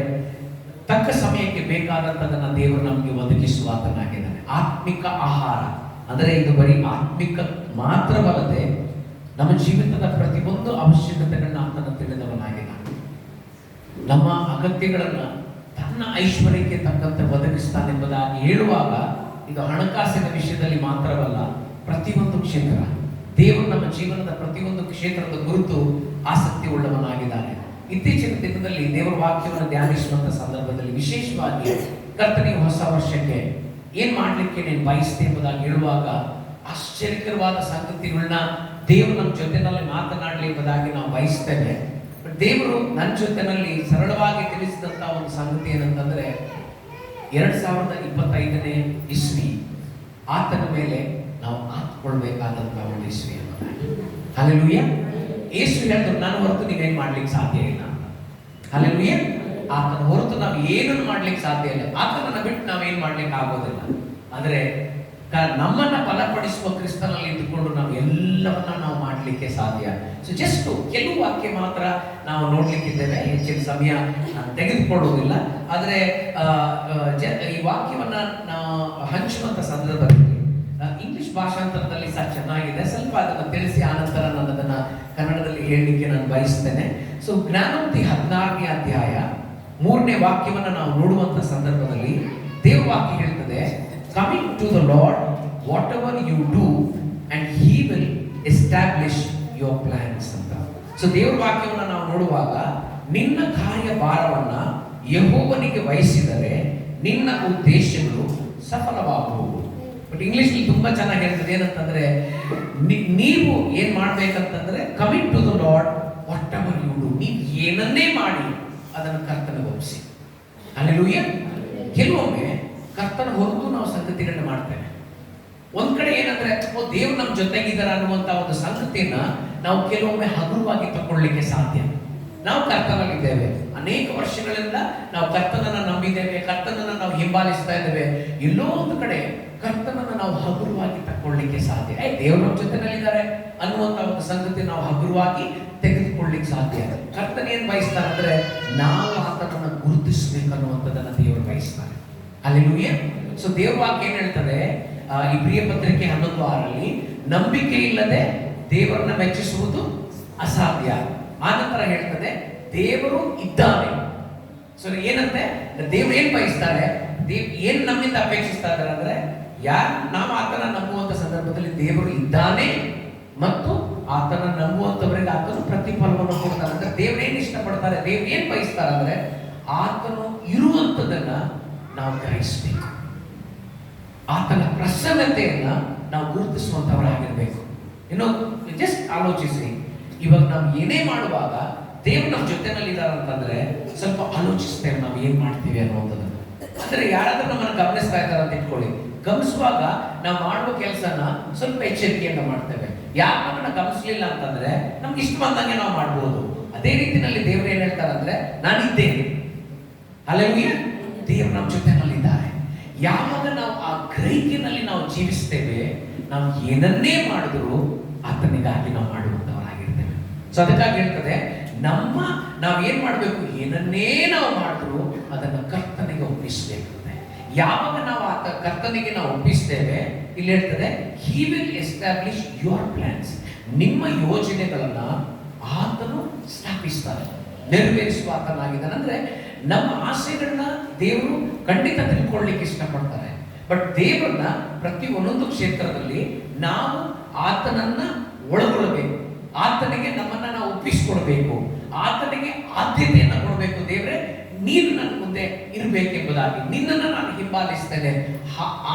ತಕ್ಕ ಸಮಯಕ್ಕೆ ಬೇಕಾದಂಥದನ್ನು ದೇವರು ನಮಗೆ ಒದಗಿಸುವ ಆತನಾಗಿದ್ದಾನೆ. ಆತ್ಮಿಕ ಆಹಾರ ಅಂದರೆ ಇದು ಬರೀ ಆತ್ಮಿಕ ಮಾತ್ರವಲ್ಲದೆ ನಮ್ಮ ಜೀವಿತದ ಪ್ರತಿಯೊಂದು ಅವಶ್ಯಕತೆಗಳನ್ನ ಆತನ ತಿಳಿದವನಾಗಿದ್ದಾನೆ. ನಮ್ಮ ಅಗತ್ಯಗಳನ್ನು ತನ್ನ ಐಶ್ವರ್ಯಕ್ಕೆ ತಕ್ಕಂತೆ ಒದಗಿಸ್ತಾನೆಂಬುದಾಗಿ ಹೇಳುವಾಗ ಇದು ಹಣಕಾಸಿನ ವಿಷಯದಲ್ಲಿ ಮಾತ್ರವಲ್ಲ, ಪ್ರತಿಯೊಂದು ಕ್ಷೇತ್ರ ದೇವರು ನಮ್ಮ ಜೀವನದ ಪ್ರತಿಯೊಂದು ಕ್ಷೇತ್ರದ ಕುರಿತು ಆಸಕ್ತಿ ಉಳ್ಳವನಾಗಿದ್ದಾನೆ. ಇತ್ತೀಚಿನ ದಿನದಲ್ಲಿ ದೇವರ ವಾಕ್ಯವನ್ನು ಧ್ಯಾನಿಸುವಂತ ಸಂದರ್ಭದಲ್ಲಿ ವಿಶೇಷವಾಗಿ ಕರ್ತನಿಗೆ ಹೊಸ ವರ್ಷಕ್ಕೆ ಏನ್ ಮಾಡ್ಲಿಕ್ಕೆ ನೀನು ಬಯಸ್ತೆ ಎಂಬುದಾಗಿ ಹೇಳುವಾಗ ಆಶ್ಚರ್ಯಕರವಾದ ಸಂಗತಿಗಳನ್ನ ದೇವರು ನಮ್ಮ ಜೊತೆನಲ್ಲಿ ಮಾತನಾಡಲಿ ಎಂಬುದಾಗಿ ನಾವು ಬಯಸ್ತೇವೆ. ದೇವರು ನನ್ನ ಜೊತೆನಲ್ಲಿ ಸರಳವಾಗಿ ತಿಳಿಸಿದಂತ ಒಂದು ಸಂಗತಿ ಏನಂತಂದ್ರೆ 2025ನೇ ಇಸ್ವಿ ಆತನ ಮೇಲೆ ನಾವು ಆತ್ಕೊಳ್ಬೇಕಾದಂತಹ ಒಂದು ಇಸ್ವಿ ಅನ್ನೋದಾಗಿ. ಹಲ್ಲೆಲೂಯಾ. ಯೇಸು ಹೇಳಿದ್ರು, ನಾನು ಹೊರತು ನೀವೇನ್ ಮಾಡ್ಲಿಕ್ಕೆ ಸಾಧ್ಯ ಇಲ್ಲ. ಹಲ್ಲೆಲೂಯಾ. ಆತನ ಹೊರತು ನಾವು ಏನನ್ನು ಮಾಡ್ಲಿಕ್ಕೆ ಸಾಧ್ಯ ಇಲ್ಲ. ಆತನನ್ನ ಬಿಟ್ಟು ನಾವೇನ್ ಮಾಡ್ಲಿಕ್ಕೆ ಆಗೋದಿಲ್ಲ. ಆದ್ರೆ ನಮ್ಮನ್ನ ಬಲಪಡಿಸುವ ಕ್ರಿಸ್ತನಲ್ಲಿ ಇದ್ದುಕೊಂಡು ನಾವು ಎಲ್ಲವನ್ನ ನಾವು ಮಾಡಲಿಕ್ಕೆ ಸಾಧ್ಯ. ಸೊ ಜಸ್ಟ್ ಕೆಲವು ವಾಕ್ಯ ಮಾತ್ರ ನಾವು ನೋಡ್ಲಿಕ್ಕಿದ್ದೇವೆ, ಹೆಚ್ಚಿನ ಸಮಯ ತೆಗೆದುಕೊಳ್ಳುವುದಿಲ್ಲ. ಆದರೆ ಈ ವಾಕ್ಯವನ್ನ ನಾವು ಹಂಚುವಂತ ಸಂದರ್ಭದಲ್ಲಿ ಇಂಗ್ಲಿಷ್ ಭಾಷಾಂತರದಲ್ಲಿ ಸಹ ಚೆನ್ನಾಗಿದೆ. ಸ್ವಲ್ಪ ಅದನ್ನು ತಿಳಿಸಿ ಆನಂತರ ನಾನು ಅದನ್ನ ಕನ್ನಡದಲ್ಲಿ ಹೇಳಲಿಕ್ಕೆ ನಾನು ಬಯಸ್ತೇನೆ. ಸೊ ಜ್ಞಾನೋಕ್ತಿ 16ನೇ ಅಧ್ಯಾಯ 3ನೇ ವಾಕ್ಯವನ್ನ ನಾವು ನೋಡುವಂತ ಸಂದರ್ಭದಲ್ಲಿ ದೇವ ವಾಕ್ಯ ಹೇಳ್ತದೆ, coming to the lord whatever you do and he will establish your plans ಅಂತ. ಸೊ ದೇವರ ವಾಕ್ಯವನ್ನು ನಾವು ನೋಡುವಾಗ ನಿನ್ನ ಕಾರ್ಯಭಾರವನ್ನ ಯೆಹೋವನಿಗೆ ವಹಿಸಿದರೆ ನಿನ್ನ ಉದ್ದೇಶಗಳು ಸಫಲವಾಗುವುದು. ಬಟ್ ಇಂಗ್ಲಿಷ್ ತುಂಬಾ ಚೆನ್ನಾಗಿ ಹೇಳ್ತದೆ ಏನಂತಂದ್ರೆ, ನೀವು ಏನ್ ಮಾಡ್ಬೇಕಂತಂದ್ರೆ coming to the lord whatever you do, ನೀವು ಏನನ್ನೇ ಮಾಡಿ ಅದನ್ನು ಕರ್ತನಿಗೆ ಒಪ್ಪಿಸಿ. ಹಲ್ಲೆಲೂಯಾ. ಕೆಲವೊಮ್ಮೆ ಕರ್ತನ ಹೊರತು ನಾವು ಸಂಗತಿಗಳನ್ನ ಮಾಡ್ತೇವೆ. ಒಂದ್ ಕಡೆ ಏನಂದ್ರೆ ದೇವ್ರು ನಮ್ಮ ಜೊತೆಗಿದ್ದಾರೆ ಅನ್ನುವಂತ ಒಂದು ಸಂಗತಿಯನ್ನ ನಾವು ಕೆಲವೊಮ್ಮೆ ಹಗುರವಾಗಿ ತಗೊಳ್ಳಿಕ್ಕೆ ಸಾಧ್ಯ. ನಾವು ಕರ್ತನಲ್ಲಿದ್ದೇವೆ, ಅನೇಕ ವರ್ಷಗಳಿಂದ ನಾವು ಕರ್ತನನ್ನ ನಂಬಿದ್ದೇವೆ, ಕರ್ತನನ್ನ ನಾವು ಹಿಂಬಾಲಿಸ್ತಾ ಇದ್ದೇವೆ. ಎಲ್ಲೋ ಒಂದು ಕಡೆ ಕರ್ತನನ್ನ ನಾವು ಹಗುರವಾಗಿ ತಗೊಳ್ಳಿಕ್ಕೆ ಸಾಧ್ಯ. ದೇವ್ರು ನಮ್ಮ ಜೊತೆನಲ್ಲಿದ್ದಾರೆ ಅನ್ನುವಂತ ಒಂದು ಸಂಗತಿ ನಾವು ಹಗುರವಾಗಿ ತೆಗೆದುಕೊಳ್ಳಿಕ್ಕೆ ಸಾಧ್ಯ. ಕರ್ತನ ಏನ್ ಬಯಸ್ತಾರೆ ಅಂದ್ರೆ ನಾವು ಆತನನ್ನ ಗುರುತಿಸಬೇಕನ್ನುವಂಥದ್ದನ್ನ ದೇವರು ಬಯಸ್ತಾರೆ. ಹಲ್ಲೆಲೂಯಾ. ಸೊ ದೇವ್ರ ವಾಕ್ಯ ಏನ್ ಹೇಳ್ತದೆ, ಇಬ್ರಿಯ ಪತ್ರಿಕೆ 11:6 ನಂಬಿಕೆ ಇಲ್ಲದೆ ದೇವರನ್ನ ಮೆಚ್ಚಿಸುವುದು ಅಸಾಧ್ಯ. ಆನಂತರ ಹೇಳ್ತದೆ ದೇವರು ಇದ್ದಾನೆ. ಸೊ ಏನಂತೆ, ದೇವರು ಏನ್ ಬಯಸ್ತಾರೆ, ಏನ್ ನಮ್ಮಿಂದ ಅಪೇಕ್ಷಿಸ್ತಾ ಇದ್ದಾರೆ ಅಂದ್ರೆ ನಾವು ಆತನ ನಂಬುವಂತ ಸಂದರ್ಭದಲ್ಲಿ ದೇವರು ಇದ್ದಾನೆ ಮತ್ತು ಆತನ ನಂಬುವಂತವರಿಗೆ ಆತನು ಪ್ರತಿಫಲವನ್ನು ಕೊಡ್ತಾರೆ. ಅಂದ್ರೆ ದೇವ್ರು ಏನ್ ಇಷ್ಟಪಡ್ತಾರೆ, ದೇವ್ರು ಏನ್ ಬಯಸ್ತಾರೆ ಅಂದ್ರೆ ಆತನು ಇರುವಂತದನ್ನ ನಾವು ಗ್ರಹಿಸಬೇಕು. ಆತನ ಪ್ರಸನ್ನತೆಯನ್ನ ನಾವು ಗುರುತಿಸುವಂತವರಾಗಿರ್ಬೇಕು. ಇನ್ನು ಜಸ್ಟ್ ಆಲೋಚಿಸಿ, ಇವಾಗ ನಾವು ಏನೇ ಮಾಡುವಾಗ ದೇವ್ರು ನಮ್ಮ ಜೊತೆನಲ್ಲಿದ್ದಾರೆ ಅಂತಂದ್ರೆ ಸ್ವಲ್ಪ ಆಲೋಚಿಸ್ತೇವೆ ನಾವು ಏನ್ ಮಾಡ್ತೀವಿ ಅನ್ನುವಂಥದ್ದನ್ನು. ಅಂದ್ರೆ ಯಾರಾದ್ರೂ ನಮ್ಮನ್ನು ಗಮನಿಸ್ತಾ ಇದ್ದಾರೆ ಅಂತ ಇಟ್ಕೊಳ್ಳಿ, ಗಮನಿಸುವಾಗ ನಾವು ಮಾಡುವ ಕೆಲಸನ ಸ್ವಲ್ಪ ಎಚ್ಚರಿಕೆಯಿಂದ ಮಾಡ್ತೇವೆ. ಯಾವಾಗ ನಾವು ಗಮನಿಸಲಿಲ್ಲ ಅಂತಂದ್ರೆ ನಮ್ಗೆ ಇಷ್ಟ ಬಂದಂಗೆ ನಾವು ಮಾಡ್ಬೋದು. ಅದೇ ರೀತಿಯಲ್ಲಿ ದೇವರು ಏನ್ ಹೇಳ್ತಾರೆ ಅಂದ್ರೆ, ನಾನಿದ್ದೇನೆ. ಹಲ್ಲೆಲೂಯಾ. ದೇವರು ನಮ್ಮ ಜೊತೆನಲ್ಲಿದ್ದಾರೆ. ಯಾವಾಗ ನಾವು ಆ ಗ್ರಹಿಕೆನಲ್ಲಿ ನಾವು ಜೀವಿಸ್ತೇವೆ, ನಾವು ಏನನ್ನೇ ಮಾಡಿದ್ರು ಆತನಿಗಾಗಿ ನಾವು ಮಾಡುವಂತವರಾಗಿರ್ತೇವೆ. ಸೊ ಅದಕ್ಕಾಗಿ ಹೇಳ್ತದೆ, ನಾವೇನ್ ಮಾಡ್ಬೇಕು, ಏನನ್ನೇ ನಾವು ಮಾಡಿದ್ರು ಅದನ್ನ ಕರ್ತನಿಗೆ ಒಪ್ಪಿಸಬೇಕಂತೆ. ಯಾವಾಗ ನಾವು ಕರ್ತನಿಗೆ ನಾವು ಒಪ್ಪಿಸ್ತೇವೆ, ಇಲ್ಲಿ ಹೇಳ್ತದೆ, he will establish your plans. ನಿಮ್ಮ ಯೋಜನೆಗಳನ್ನ ಆತನು ಸ್ಥಾಪಿಸ್ತಾರೆ, ನೆರವೇರಿಸುವ ಆತನಾಗಿದ್ದಾನೆ. ಅಂದ್ರೆ ನಮ್ಮ ಆಸೆಗಳನ್ನ ದೇವರು ಖಂಡಿತ ತಿಳ್ಕೊಳ್ಳಿಕ್ಕೆ ಇಷ್ಟಪಡ್ತಾರೆ. ಬಟ್ ದೇವರನ್ನ ಪ್ರತಿ ಒಂದೊಂದು ಕ್ಷೇತ್ರದಲ್ಲಿ ನಾವು ಆತನನ್ನ ಒಳಗೊಳ್ಳಬೇಕು, ಆತನಿಗೆ ನಮ್ಮನ್ನ ನಾವು ಒಪ್ಪಿಸಿಕೊಡ್ಬೇಕು, ಆತನಿಗೆ ಆದ್ಯತೆಯನ್ನು ಕೊಡಬೇಕು. ದೇವರೇ, ನೀನು ನನ್ನ ಮುಂದೆ ಇರಬೇಕೆಂಬುದಾಗಿ, ನಿನ್ನನ್ನು ನಾನು ಹಿಂಬಾಲಿಸ್ತೇನೆ.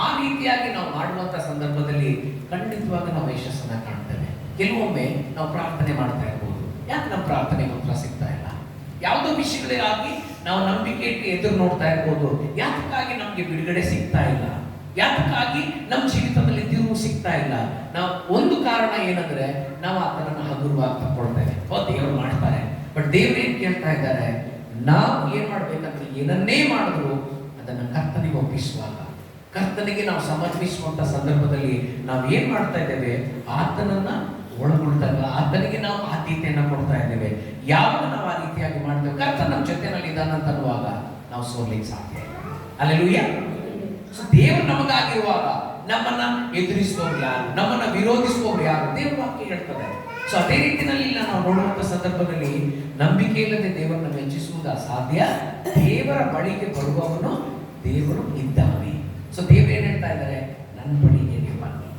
ಆ ರೀತಿಯಾಗಿ ನಾವು ಮಾಡುವಂತ ಸಂದರ್ಭದಲ್ಲಿ ಖಂಡಿತವಾಗಿ ನಾವು ಯಶಸ್ಸನ್ನ ಕಾಣ್ತೇವೆ. ಕೆಲವೊಮ್ಮೆ ನಾವು ಪ್ರಾರ್ಥನೆ ಮಾಡ್ತಾ ಇರ್ಬೋದು, ಯಾಕೆ ನಮ್ಮ ಪ್ರಾರ್ಥನೆಗೆ ಉತ್ತರ ಸಿಗ್ತಾ ಇಲ್ಲ? ಯಾವುದೋ ವಿಷಯಗಳಿಗಾಗಿ ನಾವು ನಂಬಿಕೆ ಇಟ್ಟು ಎದುರು ನೋಡ್ತಾ ಇರ್ಬೋದು, ಯಾತಕ್ಕಾಗಿ ನಮ್ಗೆ ಬಿಡುಗಡೆ ಸಿಗ್ತಾ ಇಲ್ಲ, ಯಾತಕ್ಕಾಗಿ ನಮ್ಮ ಜೀವಿತದಲ್ಲಿ ತಿರುವು ಸಿಗ್ತಾ ಇಲ್ಲ? ನಾವು ಒಂದು ಕಾರಣ ಏನಂದ್ರೆ, ನಾವು ಆತನನ್ನು ಹಗುರವಾಗಿ ತಗೊಳ್ತೇವೆ. ದೇವರು ಮಾಡ್ತಾರೆ. ಬಟ್ ದೇವ್ರು ಏನ್ ಕೇಳ್ತಾ ಇದ್ದಾರೆ, ನಾವು ಏನ್ ಮಾಡ್ಬೇಕಂದ್ರೆ, ಏನನ್ನೇ ಮಾಡಿದ್ರು ಅದನ್ನ ಕರ್ತನಿಗೆ ಒಪ್ಪಿಸುವಾಗ, ಕರ್ತನಿಗೆ ನಾವು ಸಮರ್ಪಿಸುವಂತ ಸಂದರ್ಭದಲ್ಲಿ ನಾವು ಏನ್ ಮಾಡ್ತಾ ಇದ್ದೇವೆ, ಆತನನ್ನ ಒಳಗೊಳ್ತಾ ಇಲ್ಲ, ಆತನಿಗೆ ನಾವು ಆದ್ಯತೆಯನ್ನ ಕೊಡ್ತಾ ಇದ್ದೇವೆ. ಯಾವಾಗ ನಾವು ಆ ರೀತಿಯಾಗಿ ಮಾಡ್ತೇವೆ, ಕರ್ತ ನಮ್ಮ ಜೊತೆನಲ್ಲಿ ಇದ್ದಾನೆ ಅಂತ ಅನ್ನುವಾಗ ನಾವು ಸೋರ್ಲಿಕ್ಕೆ ಸಾಧ್ಯ ಇಲ್ಲ. ಹಲ್ಲೆಲೂಯಾ. ದೇವರು ನಮಗಾಗಿರುವಾಗ ನಮ್ಮನ್ನ ಎದುರಿಸುವವರು ಯಾರು, ನಮ್ಮನ್ನ ವಿರೋಧಿಸುವವರು ಯಾರು? ದೇವರ ವಾಕ್ಯ ಹೇಳ್ತದೆ. ಸೊ ಅದೇ ರೀತಿಯಲ್ಲಿ ನಾವು ನೋಡುವಂತ ಸಂದರ್ಭದಲ್ಲಿ ನಂಬಿಕೆ ಇಲ್ಲದೆ ದೇವರನ್ನು ಮೆಚ್ಚಿಸುವುದು ಅಸಾಧ್ಯ. ದೇವರ ಬಳಿಗೆ ಬರುವವನು ದೇವರು ಇದ್ದಾನೆ. ಸೊ ದೇವರು ಏನ್ ಹೇಳ್ತಾ ಇದ್ದಾರೆ, ನನ್ನ ಬಳಿಗೆ ನೀವು ಬನ್ನಿ.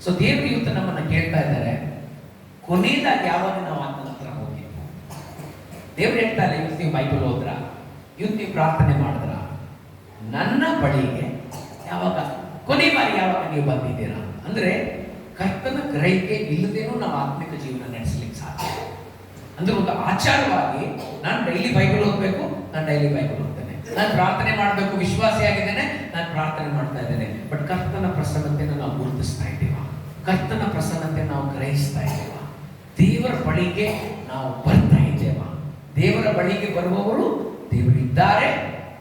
ಸೊ ದೇವರು ಇವತ್ತು ನಮ್ಮನ್ನ ಕೇಳ್ತಾ ಇದ್ದಾರೆ, ಕೊನೆಯದಾಗಿ ಯಾವಾಗ ನಾವು ಆತನ ಹತ್ರ ಹೋಗ್ಬೇಕು? ದೇವ್ರು ಹೇಳ್ತಾರೆ, ಇವತ್ತು ನೀವು ಬೈಬಲ್ ಹೋದ್ರ, ಇವತ್ತು ನೀವು ಪ್ರಾರ್ಥನೆ ಮಾಡಿದ್ರ, ನನ್ನ ಬಳಿಗೆ ಯಾವಾಗ, ಕೊನೆ ಬಾರಿ ಯಾವಾಗ ನೀವು ಬಂದಿದ್ದೀರಾ? ಅಂದ್ರೆ ಕರ್ತನ ಗ್ರಹಿಕೆ ಇಲ್ಲದೇನೂ ನಾವು ಆತ್ಮಿಕ ಜೀವನ ನಡೆಸಲಿಕ್ಕೆ ಸಾಧ್ಯ. ಅಂದ್ರೆ ಒಂದು ಆಚಾರವಾಗಿ ನಾನು ಡೈಲಿ ಬೈಬಲ್ ಓದಬೇಕು, ನಾನು ಡೈಲಿ ಬೈಬಲ್ ಓದ್ತೇನೆ, ನಾನು ಪ್ರಾರ್ಥನೆ ಮಾಡಬೇಕು, ವಿಶ್ವಾಸಿಯಾಗಿದ್ದೇನೆ, ನಾನು ಪ್ರಾರ್ಥನೆ ಮಾಡ್ತಾ ಇದ್ದೇನೆ. ಬಟ್ ಕರ್ತನ ಪ್ರಸನ್ನತೆಯನ್ನು ನಾವು ಗುರುತಿಸ್ತಾ ಇದ್ದೀವ? ಕರ್ತನ ಪ್ರಸನ್ನತೆ ನಾವು ಗ್ರಹಿಸ್ತಾ ಇದ್ದೇವ? ದೇವರ ಬಳಿಗೆ ನಾವು ಬರ್ತಾ ಇದ್ದೇವ? ದೇವರ ಬಳಿಗೆ ಬರುವವರು ದೇವರಿದ್ದಾರೆ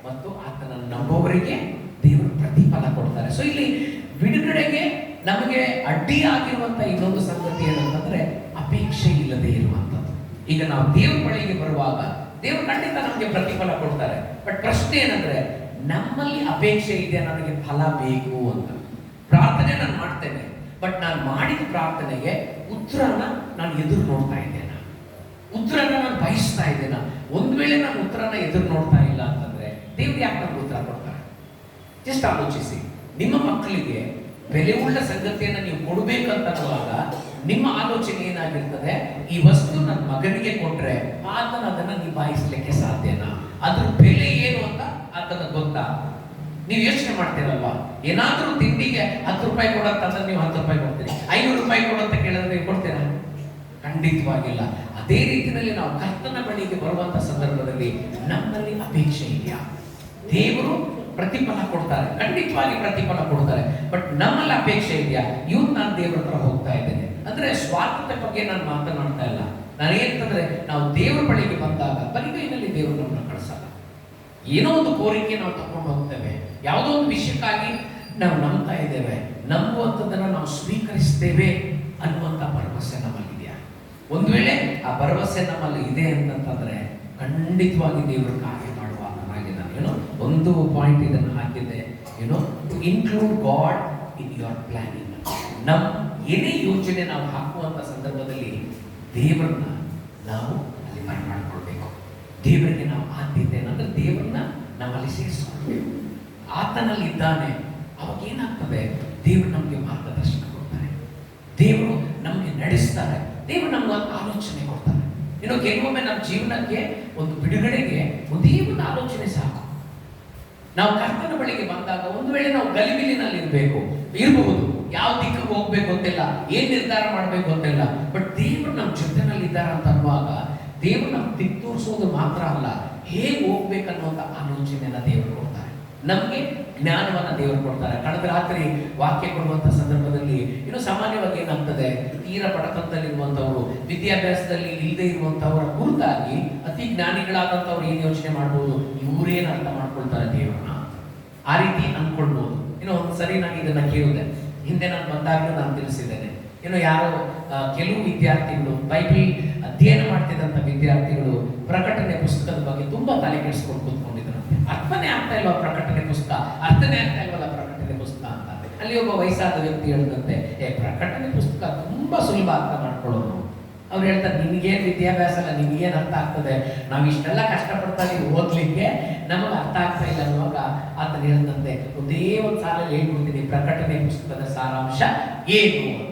ಮತ್ತು ಆತನನ್ನು ನಂಬುವವರಿಗೆ ದೇವರು ಪ್ರತಿಫಲ ಕೊಡ್ತಾರೆ. ಸೊ ಇಲ್ಲಿ ಬಿಡುಗಡೆಗೆ ನಮಗೆ ಅಡ್ಡಿಯಾಗಿರುವಂತ ಇನ್ನೊಂದು ಸಂಗತಿ ಏನಂತಂದ್ರೆ, ಅಪೇಕ್ಷೆ ಇಲ್ಲದೆ ಇರುವಂತದ್ದು. ಈಗ ನಾವು ದೇವರ ಬಳಿಗೆ ಬರುವಾಗ ದೇವರು ಖಂಡಿತ ನಮಗೆ ಪ್ರತಿಫಲ ಕೊಡ್ತಾರೆ. ಬಟ್ ಪ್ರಶ್ನೆ ಏನಂದ್ರೆ, ನಮ್ಮಲ್ಲಿ ಅಪೇಕ್ಷೆ ಇದೆ, ನನಗೆ ಫಲ ಬೇಕು ಅಂತ. ಪ್ರಾರ್ಥನೆ ನಾನು ಮಾಡ್ತೇನೆ, ಬಟ್ ನಾನು ಮಾಡಿದ ಪ್ರಾರ್ಥನೆಗೆ ಉತ್ತರನ ನಾನು ಎದುರು ನೋಡ್ತಾ ಇದ್ದೇನೆ, ಉತ್ತರನ ನಾನು ಬಯಸ್ತಾ ಇದ್ದೇನೆ. ಒಂದ್ ವೇಳೆ ನಾನು ಉತ್ತರನ ಎದುರು ನೋಡ್ತಾ ಇಲ್ಲ ಅಂತಂದ್ರೆ ದೇವ್ರು ಯಾಕೆ ನಮ್ಗೆ ಉತ್ತರ ಕೊಡ್ತಾರೆ? ಜಸ್ಟ್ ಆಲೋಚಿಸಿ. ನಿಮ್ಮ ಮಕ್ಕಳಿಗೆ ಬೆಲೆ ಉಳ್ಳ ಸಂಗತಿಯನ್ನು ನೀವು ಕೊಡಬೇಕಂತ ಅನ್ನುವಾಗ ನಿಮ್ಮ ಆಲೋಚನೆ ಏನಾಗಿರ್ತದೆ, ಈ ವಸ್ತು ನನ್ನ ಮಗನಿಗೆ ಕೊಟ್ರೆ ಆತನ ಅದನ್ನ ನಿಭಾಯಿಸಲಿಕ್ಕೆ ಸಾಧ್ಯನಾ? ಅದ್ರ ಬೆಲೆ ಏನು ಅಂತ ಆತನ ಗೊತ್ತಾ? ನೀವು ಯೋಚನೆ ಮಾಡ್ತೀರಲ್ವಾ? ಏನಾದ್ರೂ ತಿಂಡಿಗೆ 10 ರೂಪಾಯಿ ಕೊಡತ್ತಂದ್ರೆ ನೀವು 10 ರೂಪಾಯಿ ಕೊಡ್ತೀರಿ, 500 ರೂಪಾಯಿ ಕೊಡಂತ ಕೇಳಿದ್ರೆ ನೀವು ಕೊಡ್ತೀರಾ? ಖಂಡಿತವಾಗಿಲ್ಲ. ಅದೇ ರೀತಿಯಲ್ಲಿ ನಾವು ಕರ್ತನ ಬಳಿಗೆ ಬರುವಂತ ಸಂದರ್ಭದಲ್ಲಿ ನಮ್ಮಲ್ಲಿ ಅಪೇಕ್ಷೆ ಇದೆಯಾ? ದೇವರು ಪ್ರತಿಫಲ ಕೊಡ್ತಾರೆ, ಖಂಡಿತವಾಗಿ ಪ್ರತಿಫಲ ಕೊಡ್ತಾರೆ. ಬಟ್ ನಮ್ಮಲ್ಲಿ ಅಪೇಕ್ಷೆ ಇದೆಯಾ? ಇವತ್ತು ನಾನು ದೇವರ ಹತ್ರ ಹೋಗ್ತಾ ಇದ್ದೇನೆ ಅಂದ್ರೆ ಸ್ವಾರ್ಥತೆ ಬಗ್ಗೆ ನಾನು ಮಾತನಾಡ್ತಾ ಇಲ್ಲ. ನಾನು ಏನಂತಂದ್ರೆ, ನಾವು ದೇವರ ಬಳಿಗೆ ಬಂದಾಗ ಬರಿಗೈನಲ್ಲಿ ದೇವರು ನಮ್ಮನ್ನ ಕಳಿಸಲ್ಲ. ಏನೋ ಒಂದು ಕೋರಿಕೆ ನಾವು ತಗೊಂಡು ಹೋಗ್ತೇವೆ, ಯಾವುದೋ ಒಂದು ವಿಷಯಕ್ಕಾಗಿ ನಾವು ನಂಬ್ತಾ ಇದ್ದೇವೆ, ನಂಬುವಂಥದ್ದನ್ನು ನಾವು ಸ್ವೀಕರಿಸ್ತೇವೆ ಅನ್ನುವಂಥ ಭರವಸೆ ನಮ್ಮಲ್ಲಿದೆಯಾ? ಒಂದು ವೇಳೆ ಆ ಭರವಸೆ ನಮ್ಮಲ್ಲಿ ಇದೆ ಅಂತಂತಂದ್ರೆ ಖಂಡಿತವಾಗಿ ದೇವರು ಕಾರ್ಯ ಮಾಡುವ ಆತನಾಗಿದ್ದಾನೆ. ಏನೋ ಒಂದು ಪಾಯಿಂಟ್ ಇದನ್ನು ಹಾಕಿದ್ದೆ, ಏನೋ to include God in your planning. ನಮ್ಮ ಏನೇ ಯೋಜನೆ ನಾವು ಹಾಕುವಂಥ ಸಂದರ್ಭದಲ್ಲಿ ದೇವರನ್ನ ನಾವು ಅಲ್ಲಿ ಮಾಡ್ಕೊಳ್ಬೇಕು. ದೇವರಿಗೆ ನಾವು ಆದ್ಯತೆ ಏನಂದ್ರೆ ದೇವರನ್ನ ನಾವಲ್ಲಿ ಸೇರಿಸ್ಕೊಳ್ಬೇಕು. ಆತನಲ್ಲಿ ಇದ್ದಾನೆ, ಅವಾಗ ಏನಾಗ್ತದೆ, ದೇವರು ನಮಗೆ ಮಾರ್ಗದರ್ಶನ ಕೊಡ್ತಾರೆ, ದೇವರು ನಮಗೆ ನಡೆಸ್ತಾರೆ, ದೇವರು ನಮ್ಗೆ ಒಂದು ಆಲೋಚನೆ ಕೊಡ್ತಾರೆ. ಏನೋ ಕೆಲವೊಮ್ಮೆ ನಮ್ಮ ಜೀವನಕ್ಕೆ ಒಂದು ಬಿಡುಗಡೆಗೆ ಒಂದೇ ಒಂದು ಆಲೋಚನೆ ಸಾಕು. ನಾವು ಕರ್ತನ ಬಳಿಗೆ ಬಂದಾಗ ಒಂದು ವೇಳೆ ನಾವು ಗಲಿಬಿಲಿನಲ್ಲಿ ಇರಬಹುದು, ಯಾವ ದಿಕ್ಕಿಗೆ ಹೋಗ್ಬೇಕು ಗೊತ್ತಿಲ್ಲ, ಏನ್ ನಿರ್ಧಾರ ಮಾಡ್ಬೇಕು ಗೊತ್ತಿಲ್ಲ. ಬಟ್ ದೇವರು ನಮ್ಮ ಜೊತೆನಲ್ಲಿ ಇದ್ದಾರೆ ಅಂತ ಅನ್ನುವಾಗ ದೇವರು ನಮ್ಗೆ ದಿಕ್ಕು ತೋರಿಸೋದು ಮಾತ್ರ ಅಲ್ಲ, ಹೇಗೆ ಹೋಗ್ಬೇಕನ್ನುವಂತ ಆಲೋಚನೆಯನ್ನ ದೇವರು ಕೊಡ್ತಾರೆ. ನಮಗೆ ಜ್ಞಾನವನ್ನು ದೇವರು ಕೊಡ್ತಾರೆ. ಕಳೆದ ರಾತ್ರಿ ವಾಕ್ಯ ಕೊಡುವಂಥ ಸಂದರ್ಭದಲ್ಲಿ ಇನ್ನು ಸಾಮಾನ್ಯವಾಗಿ ಏನಾಗ್ತದೆ, ತೀರ ಬಡತನದಲ್ಲಿರುವಂಥವರು, ವಿದ್ಯಾಭ್ಯಾಸದಲ್ಲಿ ಇಲ್ಲದೆ ಇರುವಂಥವರ ಕುರಿತಾಗಿ ಅತಿ ಜ್ಞಾನಿಗಳಾದಂಥವ್ರು ಏನು ಯೋಚನೆ ಮಾಡ್ಬೋದು, ಇವರೇನು ಅರ್ಥ ಮಾಡ್ಕೊಳ್ತಾರೆ ದೇವರನ್ನ, ಆ ರೀತಿ ಅಂದ್ಕೊಳ್ಬೋದು. ಇನ್ನು ಒಂದು ಸರಿ ನಾನು ಇದನ್ನ ಕೇಳಿದೆ, ಹಿಂದೆ ನಾನು ಬಂದಾಗಲೂ ನಾನು ತಿಳಿಸಿದ್ದೇನೆ. ಇನ್ನು ಯಾರೋ ಕೆಲವು ವಿದ್ಯಾರ್ಥಿಗಳು, ಬೈಬಲ್ ಅಧ್ಯಯನ ಮಾಡ್ತಿದ್ದಂಥ ವಿದ್ಯಾರ್ಥಿಗಳು ಪ್ರಕಟಣೆ ಪುಸ್ತಕದ ಬಗ್ಗೆ ತುಂಬಾ ತಲೆ ಕೆಡಿಸ್ಕೊಂಡು ಕೂತ್ಕೊಂಡಿದ್ರು. ಅರ್ಥನೇ ಆಗ್ತಾ ಇಲ್ವಾ ಪ್ರಕಟಣೆ ಪುಸ್ತಕ, ಅರ್ಥನೇ ಆಗ್ತಾ ಇಲ್ವಲ್ಲ ಪ್ರಕಟಣೆ ಪುಸ್ತಕ ಅಂತ. ಅಲ್ಲಿ ಒಬ್ಬ ವಯಸ್ಸಾದ ವ್ಯಕ್ತಿ ಹೇಳಿದಂತೆ, ಪ್ರಕಟಣೆ ಪುಸ್ತಕ ತುಂಬಾ ಸುಲಭ ಅರ್ಥ ಮಾಡ್ಕೊಳ್ಳೋದು. ಅವ್ರು ಹೇಳ್ತಾರೆ, ನಿಮಗೇನು ವಿದ್ಯಾಭ್ಯಾಸ ಇಲ್ಲ, ನಿಮಗೇನು ಅರ್ಥ ಆಗ್ತದೆ, ನಾವು ಇಷ್ಟೆಲ್ಲ ಕಷ್ಟಪಡ್ತಾ ಇದೀವಿ ಓದ್ಲಿಕ್ಕೆ, ನಮಗೆ ಅರ್ಥ ಆಗ್ತಾ ಇಲ್ಲ ಅನ್ನುವಾಗ ಆತನ ಹೇಳಿದಂತೆ, ಒಂದೇ ಒಂದು ಸಾಲಲ್ಲಿ ಹೇಳ್ಬಿಡ್ತೀನಿ, ಪ್ರಕಟಣೆ ಪುಸ್ತಕದ ಸಾರಾಂಶ ಏನು ಅಂತ.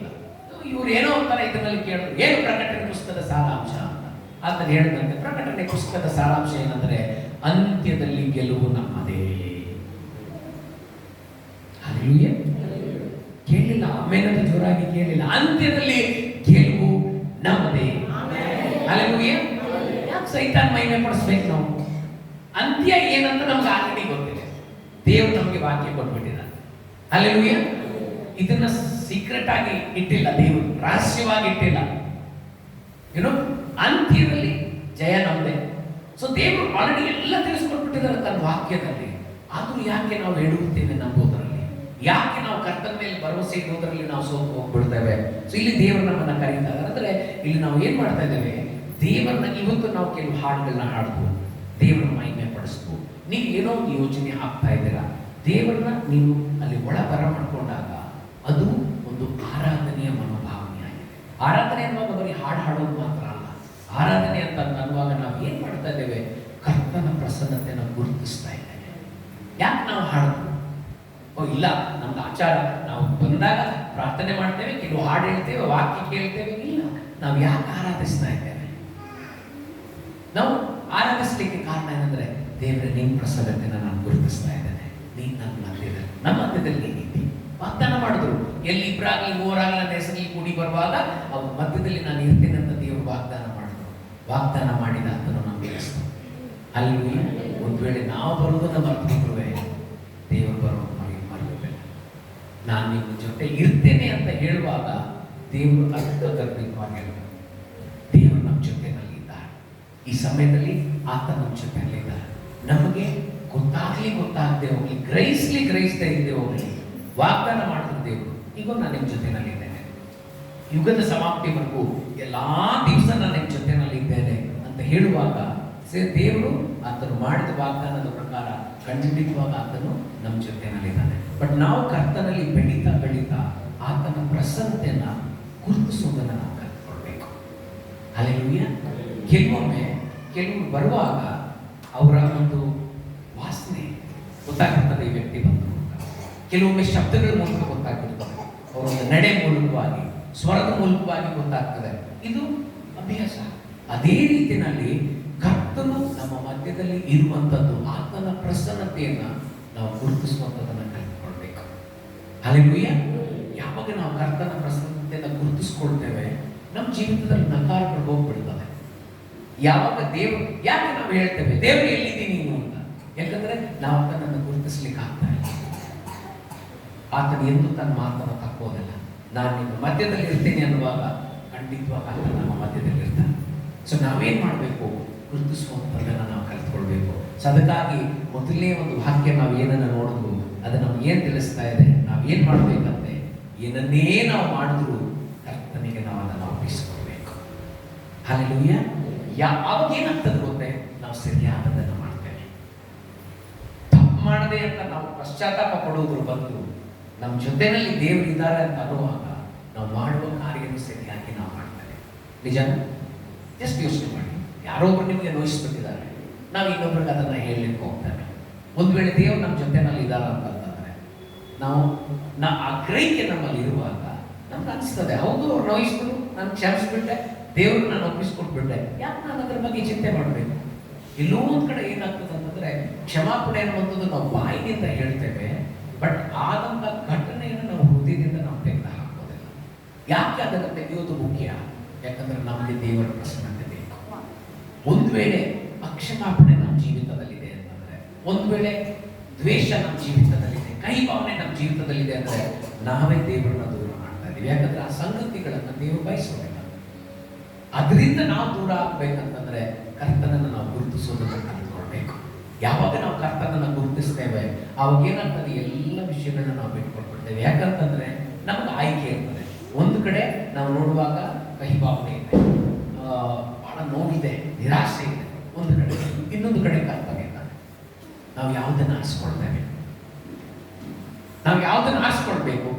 ಇವ್ರು ಏನೋ ಒಂಥರ ಇದರಲ್ಲಿ ಕೇಳಿದ್ರು, ಏನು ಪ್ರಕಟಣೆ ಪುಸ್ತಕದ ಸಾರಾಂಶ ಅಂತ. ಆತನ ಹೇಳಿದಂತೆ, ಪ್ರಕಟಣೆ ಪುಸ್ತಕದ ಸಾರಾಂಶ ಏನಂದ್ರೆ, ಅಂತ್ಯದಲ್ಲಿ ಗೆಲುವು ನಮ್ಮದೇ. ಹಲ್ಲೆಲೂಯಾ. ಕೇಳಿಲ್ಲ, ಆಮೇಲೆ ಜೋರಾಗಿ ಕೇಳಿಲ್ಲ, ಅಂತ್ಯದಲ್ಲಿ ಗೆಲುವು ನಮ್ಮದೇ. ಹಲ್ಲೆಲೂಯಾ. ಯಾಕೆ ಸೈತಾನ್ ಮಹಿಮೆ ಪಡಿಸ್ಬೇಕು ನಾವು? ಅಂತ್ಯ ಏನಂತ ನಮ್ಗೆ ಆಲ್ರೆಡಿ ಗೊತ್ತಿದೆ, ದೇವರು ನಮಗೆ ವಾಕ್ಯ ಕೊಟ್ಬಿಟ್ಟಿದ್ದಾರೆ. ಹಲ್ಲೆಲೂಯಾ. ಇದನ್ನ ಸೀಕ್ರೆಟ್ ಆಗಿ ಇಟ್ಟಿಲ್ಲ ದೇವರು, ರಹಸ್ಯವಾಗಿ ಇಟ್ಟಿಲ್ಲ. ಏನು, ಅಂತ್ಯದಲ್ಲಿ ಜಯ ನಮ್ಮದೇ. ಸೊ ದೇವರು ಆಲ್ರೆಡಿ ಎಲ್ಲ ತಿಳಿಸ್ಕೊಟ್ಬಿಟ್ಟಿದ್ದಾರೆ ತನ್ನ ವಾಕ್ಯದಲ್ಲಿ. ಆದ್ರೂ ಯಾಕೆ ನಾವು ಎಡುತ್ತೇವೆ ನಂಬೋದ್ರಲ್ಲಿ, ಯಾಕೆ ನಾವು ಕರ್ತನ ಮೇಲೆ ಭರವಸೆ ಇಡೋದ್ರಲ್ಲಿ ನಾವು ಸೋತು ಹೋಗ್ಬಿಡ್ತೇವೆ? ಸೊ ಇಲ್ಲಿ ದೇವರು ನಮ್ಮನ್ನ ಕರೀತಾರೆ. ಅಂದ್ರೆ ಇಲ್ಲಿ ನಾವು ಏನ್ ಮಾಡ್ತಾ ಇದ್ದೇವೆ, ದೇವರನ್ನ ಇವತ್ತು ನಾವು ಕೆಲವು ಹಾಡುಗಳನ್ನ ಹಾಡ್ಬೋದು, ದೇವರನ್ನ ಮಹಿಮೆ ಪಡಿಸ್ಬೋದು. ನೀವು ಏನೋ ಒಂದು ಯೋಚನೆ ಆಗ್ತಾ ಇದ್ದೀರಾ, ದೇವರನ್ನ ನೀವು ಅಲ್ಲಿ ಒಳ ಬರ ಮಾಡ್ಕೊಂಡಾಗ ಅದು ಒಂದು ಆರಾಧನೆಯ ಮನೋಭಾವನೆಯಾಗಿದೆ. ಆರಾಧನೆ ಅನ್ನುವಾಗ ಬರೀ ಹಾಡು ಹಾಡೋದು ಮಾತ್ರ ಅಲ್ಲ. ಆರಾಧನೆ ಅಂತ ಅನ್ನುವಾಗ ನಾವು ಏನ್ ಮಾಡ್ತಾ ಇದ್ದೇವೆ, ಕರ್ತನ ಪ್ರಸನ್ನತೆಯನ್ನು ಗುರುತಿಸ್ತಾ ಇದ್ದೇವೆ. ಯಾಕೆ ನಾವು ಹಾಡೋದು? ಇಲ್ಲ, ನಮ್ದು ಆಚಾರ, ನಾವು ಬಂದಾಗ ಪ್ರಾರ್ಥನೆ ಮಾಡ್ತೇವೆ, ಕೆಲವು ಹಾಡು ಹೇಳ್ತೇವೆ, ವಾಕ್ಯ ಕೇಳ್ತೇವೆ. ಇಲ್ಲ, ನಾವು ಯಾಕೆ ಆರಾಧಿಸ್ತಾ ಇದ್ದೇವೆ? ನಾವು ಆರಾಧಿಸ್ಲಿಕ್ಕೆ ಕಾರಣ ಏನಂದ್ರೆ, ದೇವರ ನಿನ್ನ ಪ್ರಸನ್ನತೆಯನ್ನು ನಾನು ಗುರುತಿಸ್ತಾ ಇದ್ದೇನೆ, ನೀನು ನನ್ನ ಮಧ್ಯದಲ್ಲಿ, ನಮ್ಮ ಮಧ್ಯದಲ್ಲಿ ನೀನಿದ್ದಿ. ವಾಗ್ದಾನ ಮಾಡಿದ್ರು, ಎಲ್ಲಿ ಇಬ್ಬರಾಗ್ಲಿ ಮೂವರಾಗ್ಲಿ ನನ್ನ ಹೆಸರಲ್ಲಿ ಕೂಡಿ ಬರುವಾಗ ಅವ್ರ ಮಧ್ಯದಲ್ಲಿ ನಾನು ಇರ್ತೇನೆ ಅಂತ ದೇವರು ವಾಗ್ದಾನ ಮಾಡಿದ್ರು. ವಾಗ್ದಾನ ಮಾಡಿದ ಆತನು ನಮಗೆ ಅಲ್ಲಿ ಒಂದು ವೇಳೆ ನಾವು ಬರುವುದನ್ನು ಮರ್ತಿರುವೆ, ದೇವರು ಬರೋದು ನಮಗೆ ಮರೆಯಬೇಡ. ನಾನು ನಿಮ್ಮ ಜೊತೆ ಇರ್ತೇನೆ ಅಂತ ಹೇಳುವಾಗ ದೇವರು ಅರ್ಥಗರ್ಭಿತವಾಗಿ ದೇವರು ನಮ್ಮ ಜೊತೆನಲ್ಲಿ ಇದ್ದಾರೆ. ಈ ಸಮಯದಲ್ಲಿ ಆತ ನಮ್ಮ ಜೊತೆಯಲ್ಲಿದ್ದಾರೆ. ನಮಗೆ ಗೊತ್ತಾಗದೆ ಹೋಗ್ಲಿ, ಗ್ರಹಿಸದೇ ಇದ್ದೇ ಹೋಗ್ಲಿ, ವಾಗ್ದಾನ ಮಾಡಿದ ದೇವರು, ಈಗ ನಾನು ನಿಮ್ಮ ಜೊತೆನಲ್ಲಿದ್ದೇನೆ, ಯುಗದ ಸಮಾಪ್ತಿವರೆಗೂ ಎಲ್ಲಾ ದಿವಸ ನಾನು ನಿಮ್ಮ ಜೊತೆನಲ್ಲಿದ್ದೇನೆ ಅಂತ ಹೇಳುವಾಗ ದೇವರು ಆತನು ಮಾಡಿದ ವಾಗ್ದಾನದ ಪ್ರಕಾರ ಖಂಡಿತವಾಗ ಆತನು ನಮ್ಮ ಜೊತೆನಲ್ಲಿದ್ದಾನೆ. ಬಟ್ ನಾವು ಕರ್ತನಲ್ಲಿ ಬೆಳೀತಾ ಆತನ ಪ್ರಸನ್ನತೆಯನ್ನ ಗುರುತಿಸುವುದನ್ನು ನಾವು ಕಲ್ತ್ಕೊಳ್ಬೇಕು. ಹಲ್ಲೆಲೂಯಾ. ಕೆಲವರು ಬರುವಾಗ ಅವರ ಒಂದು ವಾಸನೆ ಗೊತ್ತಾಗ್ತದೆ, ಈ ವ್ಯಕ್ತಿ ಬಂದರು. ಕೆಲವೊಮ್ಮೆ ಶಬ್ದಗಳ ಮೂಲಕ ಗೊತ್ತಾಗ್ತಿರ್ತದೆ, ಅವರ ಒಂದು ನಡೆ ಮೂಲಕವಾಗಿ, ಸ್ವರದ ಮೂಲಕವಾಗಿ ಗೊತ್ತಾಗ್ತದೆ. ಇದು ಅಭ್ಯಾಸ. ಅದೇ ರೀತಿಯಲ್ಲಿ ಕರ್ತನು ನಮ್ಮ ಮಧ್ಯದಲ್ಲಿ ಇರುವಂಥದ್ದು, ಆತನ ಪ್ರಸನ್ನತೆಯನ್ನ ನಾವು ಗುರುತಿಸುವಂಥದ್ದನ್ನು ಕಲಿತ್ಕೊಳ್ಬೇಕು. ಹಲ್ಲೆಲೂಯಾ. ಯಾವಾಗ ನಾವು ಕರ್ತನ ಪ್ರಸನ್ನತೆಯನ್ನು ಗುರುತಿಸ್ಕೊಳ್ತೇವೆ, ನಮ್ಮ ಜೀವಿತದಲ್ಲಿ ನಕಾರಗಳು ಹೋಗ್ಬಿಡ್ತವೆ. ಯಾವಾಗ ದೇವರು, ಯಾಕೆ ನಾವು ಹೇಳ್ತೇವೆ ದೇವರು ಎಲ್ಲಿದ್ದೀನಿ ನೀನು ಅಂತ? ಯಾಕಂದ್ರೆ ನಾವು ಆತನನ್ನು ಗುರುತಿಸ್ಲಿಕ್ಕೆ ಆಗ್ತಾ ಇಲ್ಲ. ಆತನು ಎಂದು ತನ್ನ ಮಾತನ್ನು ತಪ್ಪೋದಿಲ್ಲ. ನಾನು ನಿಮ್ಮ ಮಧ್ಯದಲ್ಲಿ ಇರ್ತೇನೆ ಅನ್ನುವಾಗ ಖಂಡಿತವಾಗ ಆತ ನಮ್ಮ ಮಧ್ಯದಲ್ಲಿ ಇರ್ತಾನೆ. ಸೊ ನಾವೇನ್ ಮಾಡಬೇಕು, ಗುರುತಿಸುವಂಥದ್ದನ್ನು ನಾವು ಕಲಿತ್ಕೊಳ್ಬೇಕು. ಸೊ ಅದಕ್ಕಾಗಿ ಮೊದಲನೇ ಒಂದು ವಾಕ್ಯ ನಾವು ಏನನ್ನ ನೋಡಿದ್ರು ಅದು ನಮ್ಗೆ ಏನ್ ತಿಳಿಸ್ತಾ ಇದೆ, ನಾವೇನ್ ಮಾಡ್ಬೇಕಂತೆ, ಏನನ್ನೇ ನಾವು ಮಾಡಿದ್ರು ಕರ್ತನಿಗೆ ನಾವು ಅದನ್ನು ಒಪ್ಪಿಸಿಕೊಳ್ಬೇಕು. ಹಲ್ಲೆಲೂಯಾ. ಅವಾಗ ಏನಾಗ್ತದೆ ಗೊತ್ತೇ, ನಾವು ಸರಿಯಾದದನ್ನು ಮಾಡ್ತೇವೆ. ತಪ್ಪು ಮಾಡದೆ ಅಂತ ನಾವು ಪಶ್ಚಾತ್ತಾಪ ಪಡುವುದ್ರ ಬದಲು ನಮ್ಮ ಜೊತೆನಲ್ಲಿ ದೇವರು ಇದ್ದಾರೆ ಅಂತ ಅನ್ನುವಾಗ ನಾವು ಮಾಡುವ ಕಾರ್ಯವನ್ನು ಸರಿಯಾಗಿ ನಾವು ಮಾಡ್ತೇವೆ. ನಿಜ? ಜಸ್ಟ್ ಯೋಚನೆ ಮಾಡಿ, ಯಾರೊಬ್ರು ನಿಮಗೆ ನೋಯಿಸ್ಬಿಟ್ಟಿದ್ದಾರೆ, ನಾವು ಇನ್ನೊಬ್ರಿಗೆ ಅದನ್ನು ಹೇಳಲಿಕ್ಕೆ ಹೋಗ್ತೇವೆ. ಒಂದು ವೇಳೆ ದೇವರು ನಮ್ಮ ಜೊತೆನಲ್ಲಿ ಇದ್ದಾರೆ ಅಂತಂದ್ರೆ ನಾವು ಆ ಗ್ರಹಿಕೆ ನಮ್ಮಲ್ಲಿ ಇರುವಾಗ ನಮ್ಗೆ ಅನಿಸ್ತದೆ, ಹೌದು ಅವ್ರು ನೋಯಿಸಿದ್ರು, ನಾನು ಕ್ಷಮಿಸ್ಬಿಟ್ಟೆ, ದೇವ್ರು ನಾನು ಒಪ್ಪಿಸ್ಕೊಟ್ಬಿಟ್ಟೆ, ಯಾಕೆ ನಾನು ಅದ್ರ ಬಗ್ಗೆ ಚಿಂತೆ ಮಾಡಬೇಕು? ಎಲ್ಲೋ ಒಂದು ಕಡೆ ಏನಾಗ್ತದೆ ಅಂತಂದ್ರೆ, ಕ್ಷಮಾಪಣೆ ಅನ್ನುವಂಥದ್ದು ನಾವು ಬಾಯಿನಿಂದ ಹೇಳ್ತೇವೆ, ಬಟ್ ಆದಂಥ ಘಟನೆಯನ್ನು ನಾವು ಹೃದಯದಿಂದ ನಾವು ತೆಗೆದು ಹಾಕೋದಿಲ್ಲ. ಯಾಕೆ ಅದನ್ನು ತೆಗೆಯೋದು ಮುಖ್ಯ? ಯಾಕಂದ್ರೆ ನಮಗೆ ದೇವರ ಪ್ರಸನ್ನತೆ ಬೇಕು. ಒಂದು ವೇಳೆ ಅಕ್ಷಮಾಪಣೆ ನಮ್ಮ ಜೀವಿತದಲ್ಲಿದೆ ಅಂತಂದ್ರೆ, ಒಂದು ವೇಳೆ ದ್ವೇಷ ನಮ್ಮ ಜೀವಿತದಲ್ಲಿದೆ, ಕಹಿ ಭಾವನೆ ನಮ್ಮ ಜೀವಿತದಲ್ಲಿದೆ ಅಂದರೆ ನಾವೇ ದೇವರನ್ನ ದೂರ ಮಾಡ್ತಾ ಇದ್ದೀವಿ. ಯಾಕಂದ್ರೆ ಆ ಸಂಗತಿಗಳನ್ನು ದೇವರು ಬಯಸೋದಿಲ್ಲ. ಅದರಿಂದ ನಾವು ದೂರ ಆಗ್ಬೇಕಂತಂದ್ರೆ ಕರ್ತನನ್ನು ನಾವು ಗುರುತಿಸೋದನ್ನು ಕಲಿತ್ಕೊಳ್ಬೇಕು. ಯಾವಾಗ ನಾವು ಕರ್ತನನ್ನು ಗುರುತಿಸ್ತೇವೆ ಆವಾಗ ಏನಾಗ್ತದೆ, ಎಲ್ಲ ವಿಷಯಗಳನ್ನ ನಾವು ಬಿಟ್ಕೊಳ್ಬಿಡ್ತೇವೆ. ಯಾಕಂತಂದ್ರೆ ನಮ್ಗೆ ಆಯ್ಕೆ ಇರ್ತದೆ. ಒಂದು ಕಡೆ ನಾವು ನೋಡುವಾಗ ಕಹಿ ಭಾವನೆ ಇದೆ, ಬಹಳ ನೋವಿದೆ, ನಿರಾಶೆ ಇದೆ ಒಂದು ಕಡೆ, ಇನ್ನೊಂದು ಕಡೆ ಕರ್ತವ್ಯ ಇದ್ದಾನೆ. ನಾವು ಯಾವುದನ್ನು ಆರಿಸ್ಕೊಳ್ತೇವೆ? ನಾವು ಯಾವುದನ್ನು ಆರಿಸ್ಕೊಳ್ಬೇಕು?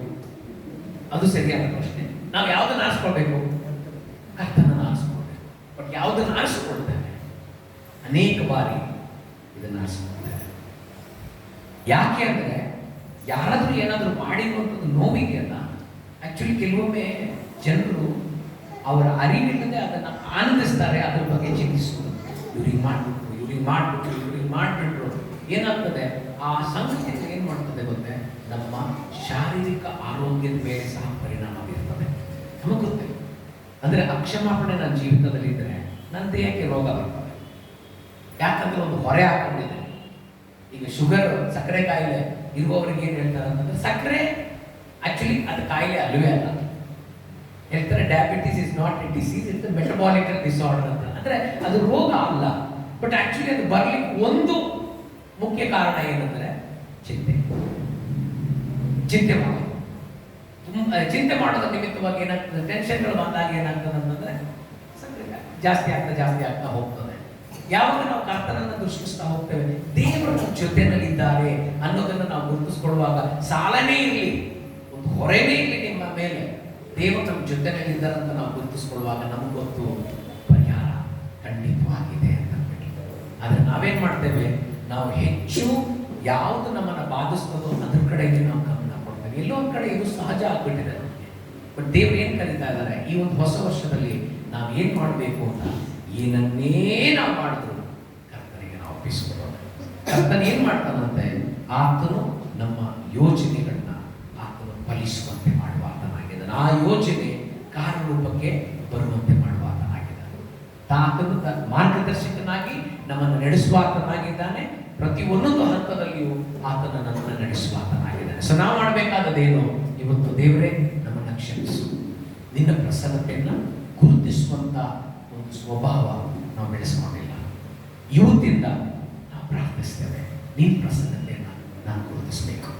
ಅದು ಸರಿಯಾದ ಪ್ರಶ್ನೆ. ನಾವು ಯಾವುದನ್ನು ಆರಿಸ್ಕೊಳ್ಬೇಕು? ಕರ್ತನನ್ನು ಆರಿಸ್ಕೊಳ್ಬೇಕು. ಬಟ್ ಯಾವುದನ್ನು ಆರಿಸ್ಕೊಳ್ತೇವೆ? ಅನೇಕ ಬಾರಿ ಇದನ್ನು ಆರಿಸ್ಕೊಳ್ತೇವೆ. ಯಾಕೆ ಅಂದರೆ ಯಾರಾದರೂ ಏನಾದರೂ ಮಾಡಿರುವಂಥದ್ದು ನೋವಿದೆಯಲ್ಲ, ಆ್ಯಕ್ಚುಲಿ ಕೆಲವೊಮ್ಮೆ ಜನರು ಅವರ ಅರಿವಿಲ್ಲದೆ ಅದನ್ನು ಆನಂದಿಸ್ತಾರೆ, ಅದ್ರ ಬಗ್ಗೆ ಚಿಂತಿಸುವುದು. ಇವ್ರಿಗೆ ಮಾಡಿಬಿಟ್ರು ಏನಾಗ್ತದೆ, ಆ ಸಂಗತಿ ಏನು ಮಾಡ್ತದೆ ಗೊತ್ತೇ, ನಮ್ಮ ಶಾರೀರಿಕ ಆರೋಗ್ಯದ ಮೇಲೆ ಸಹ ಪರಿಣಾಮ ಬೀರ್ತದೆ. ನಮಗೆ ಗೊತ್ತೇ, ಅಂದರೆ ಅಕ್ಷಮಾಪಣೆ ನನ್ನ ಜೀವಿತದಲ್ಲಿ ಇದ್ದರೆ ನನ್ನ ದೇಹಕ್ಕೆ ರೋಗ ಬರ್ತದೆ. ಯಾಕಂದ್ರೆ ಒಂದು ಹೊರೆ ಹಾಕೊಂಡಿದೆ. ಈಗ ಶುಗರ್, ಸಕ್ಕರೆ ಕಾಯಿಲೆ ಇರುವವರಿಗೆ ಏನು ಹೇಳ್ತಾರೆ ಅಂತಂದ್ರೆ, ಸಕ್ಕರೆ ಆಕ್ಚುಲಿ ಅದು ಕಾಯಿಲೆ ಅಲ್ಲವೇ ಅಲ್ಲ. ಹೇಳ್ತಾರೆ diabetes is not a disease, it's metabolical disorder ಅಂತ. ಅಂದ್ರೆ ಅದು ರೋಗ ಅಲ್ಲ, ಬಟ್ ಆಕ್ಚುಲಿ ಅದು ಬರ್ಲಿಕ್ಕೆ ಒಂದು ಮುಖ್ಯ ಕಾರಣ ಏನಂದ್ರೆ ಚಿಂತೆ ಮಾಡೋದು. ಚಿಂತೆ ಮಾಡೋದ್ರ ನಿಮಿತ್ತವಾಗಿ ಏನಾಗ್ತದೆ, ಟೆನ್ಷನ್ಗಳು ಬಂದಾಗ ಏನಾಗ್ತದೆ ಅಂತಂದ್ರೆ ಸಕ್ಕರೆ ಜಾಸ್ತಿ ಆಗ್ತಾ ಹೋಗ್ತದೆ. ಯಾವಾಗ ನಾವು ಕರ್ತನನ್ನು ದೃಷ್ಟಿಸ್ತಾ ಹೋಗ್ತೇವೆ, ದೇವರು ನಮ್ಮ ಜೊತೆನಲ್ಲಿದ್ದಾರೆ ಅನ್ನೋದನ್ನು ನಾವು ಗುರುತಿಸ್ಕೊಳ್ಳುವಾಗ, ಸಾಲನೇ ಇರಲಿ, ಒಂದು ಹೊರೆನೇ ಇರಲಿ ನಿಮ್ಮ ಮೇಲೆ, ದೇವರು ನಮ್ಮ ಜೊತೆನಲ್ಲಿದ್ದಾರೆ ಅಂತ ನಾವು ಗುರುತಿಸ್ಕೊಳ್ಳುವಾಗ ನಮಗೆ ಗೊತ್ತು ಪರಿಹಾರ ಖಂಡಿತವಾಗಿದೆ ಅಂತ. ಆದರೆ ನಾವೇನ್ ಮಾಡ್ತೇವೆ, ನಾವು ಹೆಚ್ಚು ಯಾವುದು ನಮ್ಮನ್ನು ಬಾಧಿಸ್ತದೋ ಅದ್ರ ಕಡೆಗೆ ನಾವು ಗಮನ ಕೊಡ್ತೇವೆ. ಎಲ್ಲೋ ಒಂದು ಕಡೆ ಇದು ಸಹಜ ಆಗ್ಬಿಟ್ಟಿದೆ ನಮಗೆ. ಬಟ್ ದೇವರು ಏನು ಕರೀತಾ ಇದ್ದಾರೆ, ಈ ಒಂದು ಹೊಸ ವರ್ಷದಲ್ಲಿ ನಾವು ಏನು ಮಾಡಬೇಕು ಅಂತ, ಏನನ್ನೇ ನಾವು ಮಾಡಿದ್ರು ಕರ್ತನಿಗೆ ನಾವು ಒಪ್ಪಿಸಿಕೊಡೋಣ. ಕರ್ತನ ಏನು ಮಾಡ್ತಾನಂತೆ, ಆತನು ನಮ್ಮ ಯೋಚನೆಗಳನ್ನ ಆತನು ಫಲಿಸುವಂತೆ ಮಾಡುವ ಆತನಾಗಿದ್ದಾನೆ. ಆ ಯೋಚನೆ ಕಾರ್ಯರೂಪಕ್ಕೆ ಬರುವಂತೆ ಮಾಡುವ ಆತನಾಗಿದ್ದಾನೆ. ಆತನು ಮಾರ್ಗದರ್ಶಕನಾಗಿ ನಮ್ಮನ್ನು ನಡೆಸುವ ಆತನಾಗಿದ್ದಾನೆ. ಪ್ರತಿ ಒಂದೊಂದು ಹಂತದಲ್ಲಿಯೂ ಆತನ ನಮ್ಮನ್ನು ನಡೆಸುವ ಆತನಾಗಿದ್ದಾನೆ. ಸೊ ನಾವು ಮಾಡಬೇಕಾದದೇನು, ಇವತ್ತು ದೇವರೇ ನಮ್ಮನ್ನು ಕ್ಷಮಿಸು, ನಿನ್ನ ಪ್ರಸನ್ನತೆಯನ್ನು ಗುರುತಿಸುವಂತ ಒಂದು ಸ್ವಭಾವ ನಾವು ಬೆಳೆಸ್ಕೊಂಡಿಲ್ಲ. ಇವತ್ತಿಂದ ನಾವು ಪ್ರಾರ್ಥಿಸ್ತೇವೆ, ನಿನ್ನ ಪ್ರಸನ್ನತೆಯನ್ನು ನಾನು ಗುರುತಿಸಬೇಕು.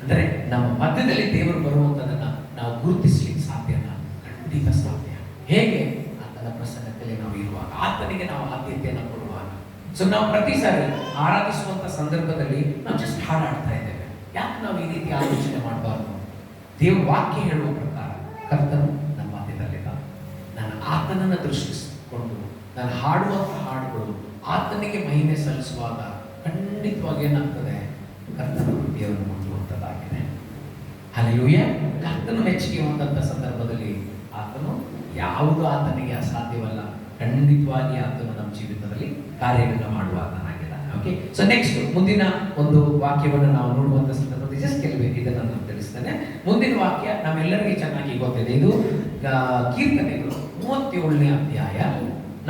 ಅಂದರೆ ನಮ್ಮ ಮಧ್ಯದಲ್ಲಿ ದೇವರು ಬರುವಂಥದ್ದನ್ನು ನಾವು ಗುರುತಿಸ್ಲಿಕ್ಕೆ ಸಾಧ್ಯನ? ಖಂಡಿತ ಸಾಧ್ಯ. ಹೇಗೆ? ಆತನ ಪ್ರಸನ್ನತೆಯಲ್ಲಿ ನಾವು ಇರುವಾಗ, ಆತನಿಗೆ ನಾವು ಆದ್ಯತೆಯನ್ನು ಕೊಡುವಾಗ. ಸೊ ನಾವು ಪ್ರತಿ ಸಾರಿ ಆರಾಧಿಸುವಂಥ ಸಂದರ್ಭದಲ್ಲಿ ನಾವು ಜಸ್ಟ್ ಹಾಡಾಡ್ತಾ ಇದ್ದೇವೆ. ಯಾಕೆ ನಾವು ಈ ರೀತಿ ಆಲೋಚನೆ ಮಾಡಬಾರ್ದು? ದೇವ್ರ ವಾಕ್ಯ ಹೇಳುವ ಪ್ರಕಾರ ಕರ್ತನು ನಮ್ಮ ಮಧ್ಯದಲ್ಲಿದ್ದ, ನಾನು ಆತನನ್ನು ದೃಷ್ಟಿಸಿಕೊಂಡು ನಾನು ಹಾಡುವಂಥ ಹಾಡುಗಳು ಆತನಿಗೆ ಮಹಿಮೆ ಸಲ್ಲಿಸುವಾಗ ಖಂಡಿತವಾಗಿ ಏನಾಗ್ತದೆ, ಕರ್ತನ ದೇವರು ಮುಟ್ಟುವಂಥದ್ದಾಗಿದೆ. ಹಲ್ಲೆಲೂಯ. ಕರ್ತನು ಮೆಚ್ಚುಗೆ ಹೊಂದಂಥ ಸಂದರ್ಭದಲ್ಲಿ ಆತನು ಯಾವುದು ಆತನಿಗೆ ಅಸಾಧ್ಯವಲ್ಲ. ಖಂಡಿತವಾಗಿ ಆತನು ನಮ್ಮ ಜೀವಿತದಲ್ಲಿ ಕಾರ್ಯಗಳನ್ನ ಮಾಡುವ ಆತನಾಗಿದ್ದಾನೆ. ಓಕೆ, ಸೊ ನೆಕ್ಸ್ಟ್ ಮುಂದಿನ ಒಂದು ವಾಕ್ಯವನ್ನು ನಾವು ನೋಡುವಂಥ ಸಂದರ್ಭದಲ್ಲಿ ಜಸ್ಟ್ ಕೆಲಬೇಕು ಇದನ್ನು ನಾನು ತಿಳಿಸ್ತೇನೆ. ಮುಂದಿನ ವಾಕ್ಯ ನಮ್ಮೆಲ್ಲರಿಗೆ ಚೆನ್ನಾಗಿ ಗೊತ್ತಿದೆ. ಇದು ಕೀರ್ತನೆಗಳು 37ನೇ ಅಧ್ಯಾಯ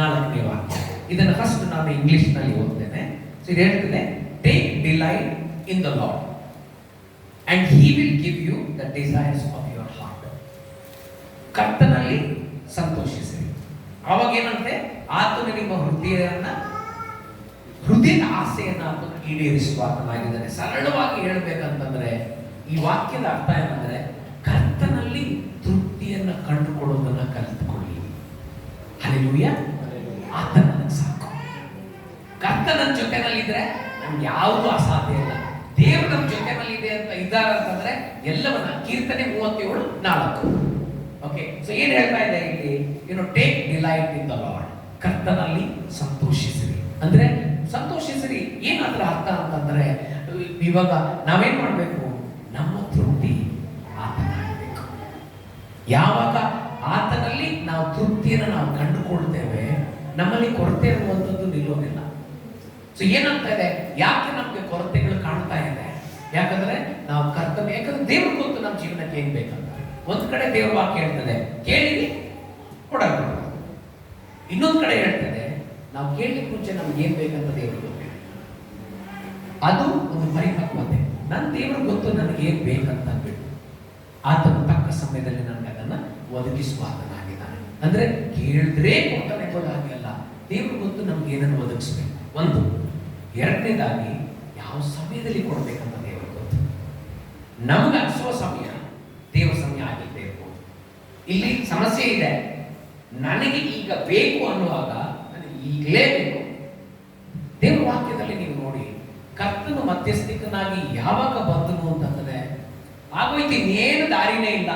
4ನೇ ವಾಕ್ಯ. ಇದನ್ನು ಫಸ್ಟ್ ನಾನು ಇಂಗ್ಲಿಷ್ನಲ್ಲಿ ಓದ್ತೇನೆ. ಸೊ ಇದು ಹೇಳ್ತದೆ, take delight in the Lord and he will give you the desires of your heart. ಕರ್ತನಲ್ಲಿ ಸಂತೋಷಿಸಿರಿ. ಅವಾಗ ಏನಂತೆ, ಆತನು ನಿಮ್ಮ ಹೃದಯದ ಆಸೆಯನ್ನು ಆತನು ಈಡೇರಿಸುವ ಆತನಾಗಿದ್ದಾನೆ. ಸರಳವಾಗಿ ಹೇಳ್ಬೇಕಂತಂದ್ರೆ ಈ ವಾಕ್ಯದ ಅರ್ಥ ಏನಂದ್ರೆ, ಕರ್ತನಲ್ಲಿ ತೃಪ್ತಿಯನ್ನು ಕಂಡುಕೊಳ್ಳೋದನ್ನ ಕಲಿತುಕೊಳ್ಳಿ. ಹಲ್ಲೆಲೂಯ. ಆತನ ಸಾಕು. ಕರ್ತನ ಜೊತೆನಲ್ಲಿದ್ರೆ ನಮ್ಗೆ ಯಾವುದು ಅಸಾಧ್ಯ ಇಲ್ಲ. ದೇವರು ನಮ್ಮ ಜೊತೆನಲ್ಲಿದೆ ಅಂತ ಇದ್ದಾರೆ ಅಂತಂದ್ರೆ ಎಲ್ಲವನ್ನ, ಕೀರ್ತನೆ 37:4. ಓಕೆ, ಸೊ ಏನ್ ಹೇಳ್ತಾ ಇದೆ ಇಲ್ಲಿ, take delight in the lord, ಕರ್ತನಲ್ಲಿ ಸಂತೋಷಿಸಿರಿ. ಅಂದ್ರೆ ಸಂತೋಷಿಸಿರಿ ಏನಾದ್ರೂ ಅರ್ಥ ಅಂತಂದ್ರೆ, ಇವಾಗ ನಾವೇನ್ ಮಾಡ್ಬೇಕು, ನಮ್ಮ ತೃಪ್ತಿ ಆತನಾಗಬೇಕು. ಯಾವಾಗ ಆತನಲ್ಲಿ ನಾವು ತೃಪ್ತಿಯನ್ನು ನಾವು ಕಂಡುಕೊಳ್ತೇವೆ, ನಮ್ಮಲ್ಲಿ ಕೊರತೆ ಇರುವಂಥದ್ದು ನಿಲ್ಲೋದಿಲ್ಲ. ಸೊ ಏನಾಗ್ತಾ ಇದೆ, ಯಾಕೆ ನಮ್ಗೆ ಕೊರತೆಗಳು ಕಾಣ್ತಾ ಇದೆ? ಯಾಕಂದ್ರೆ ನಾವು ಯಾಕಂದ್ರೆ ದೇವ್ರಿಗೆ ಗೊತ್ತು ನಮ್ಮ ಜೀವನಕ್ಕೆ ಏನ್ ಬೇಕಂತ. ಒಂದ್ ಕಡೆ ದೇವ್ರ ವಾಕ್ಯ ಹೇಳ್ತದೆ, ಕೇಳಿರಿ ಕೊಡಲ್ಪಡ. ಇನ್ನೊಂದ್ ಕಡೆ ಹೇಳ್ತದೆ, ನಾವು ಕೇಳಲಿಕ್ಕೆ ಮುಂಚೆ ನಮ್ಗೆ ಏನ್ ಬೇಕಂತ ದೇವ್ರಿಗೆ ಗೊತ್ತಿದೆ. ಅದು ಒಂದು ಒಂದು ಪರಿಪಕ್ವತೆ. ನನ್ನ ದೇವ್ರಿಗೆ ಗೊತ್ತು ನನಗೆ ಏನು ಬೇಕಂತ ಅಂದ್ಬಿಟ್ಟು ಆತನು ತಕ್ಕ ಸಮಯದಲ್ಲಿ ನನಗೆ ಅದನ್ನು ಒದಗಿಸುವ ಆತನಾಗಿದ್ದಾನೆ. ಅಂದರೆ ಕೇಳಿದ್ರೆ ಕೊಡ್ತಾನೆ ಎಂಬುದಾಗಿ ಅಲ್ಲ, ದೇವ್ರಿಗೆ ಗೊತ್ತು ನಮ್ಗೆ ಏನನ್ನು ಒದಗಿಸ್ಬೇಕು. ಒಂದು. ಎರಡನೇದಾಗಿ ಯಾವ ಸಮಯದಲ್ಲಿ ಕೊಡಬೇಕಂತ ದೇವ್ರಿಗೆ ಗೊತ್ತು. ನಮ್ಗೆ ಅನಿಸುವ ಸಮಯ ದೇವರ ಸಮಯ ಆಗಿದ್ದೇ ಇರ್ಬೋದು. ಇಲ್ಲಿ ಸಮಸ್ಯೆ ಇದೆ, ನನಗೆ ಈಗ ಬೇಕು ಅನ್ನುವಾಗ ನನಗೆ ಈಗಲೇ ಬೇಕು. ದೇವರ ವಾಕ್ಯದಲ್ಲಿ ನೀವು ನೋಡಿ, ಕರ್ತನು ಮಧ್ಯಸ್ಥಿಕನಾಗಿ ಯಾವಾಗ ಬಂದನು ಅಂತಂದ್ರೆ ಆಗೋಯ್ತು, ಇನ್ನೇನು ದಾರಿನೇ ಇಲ್ಲ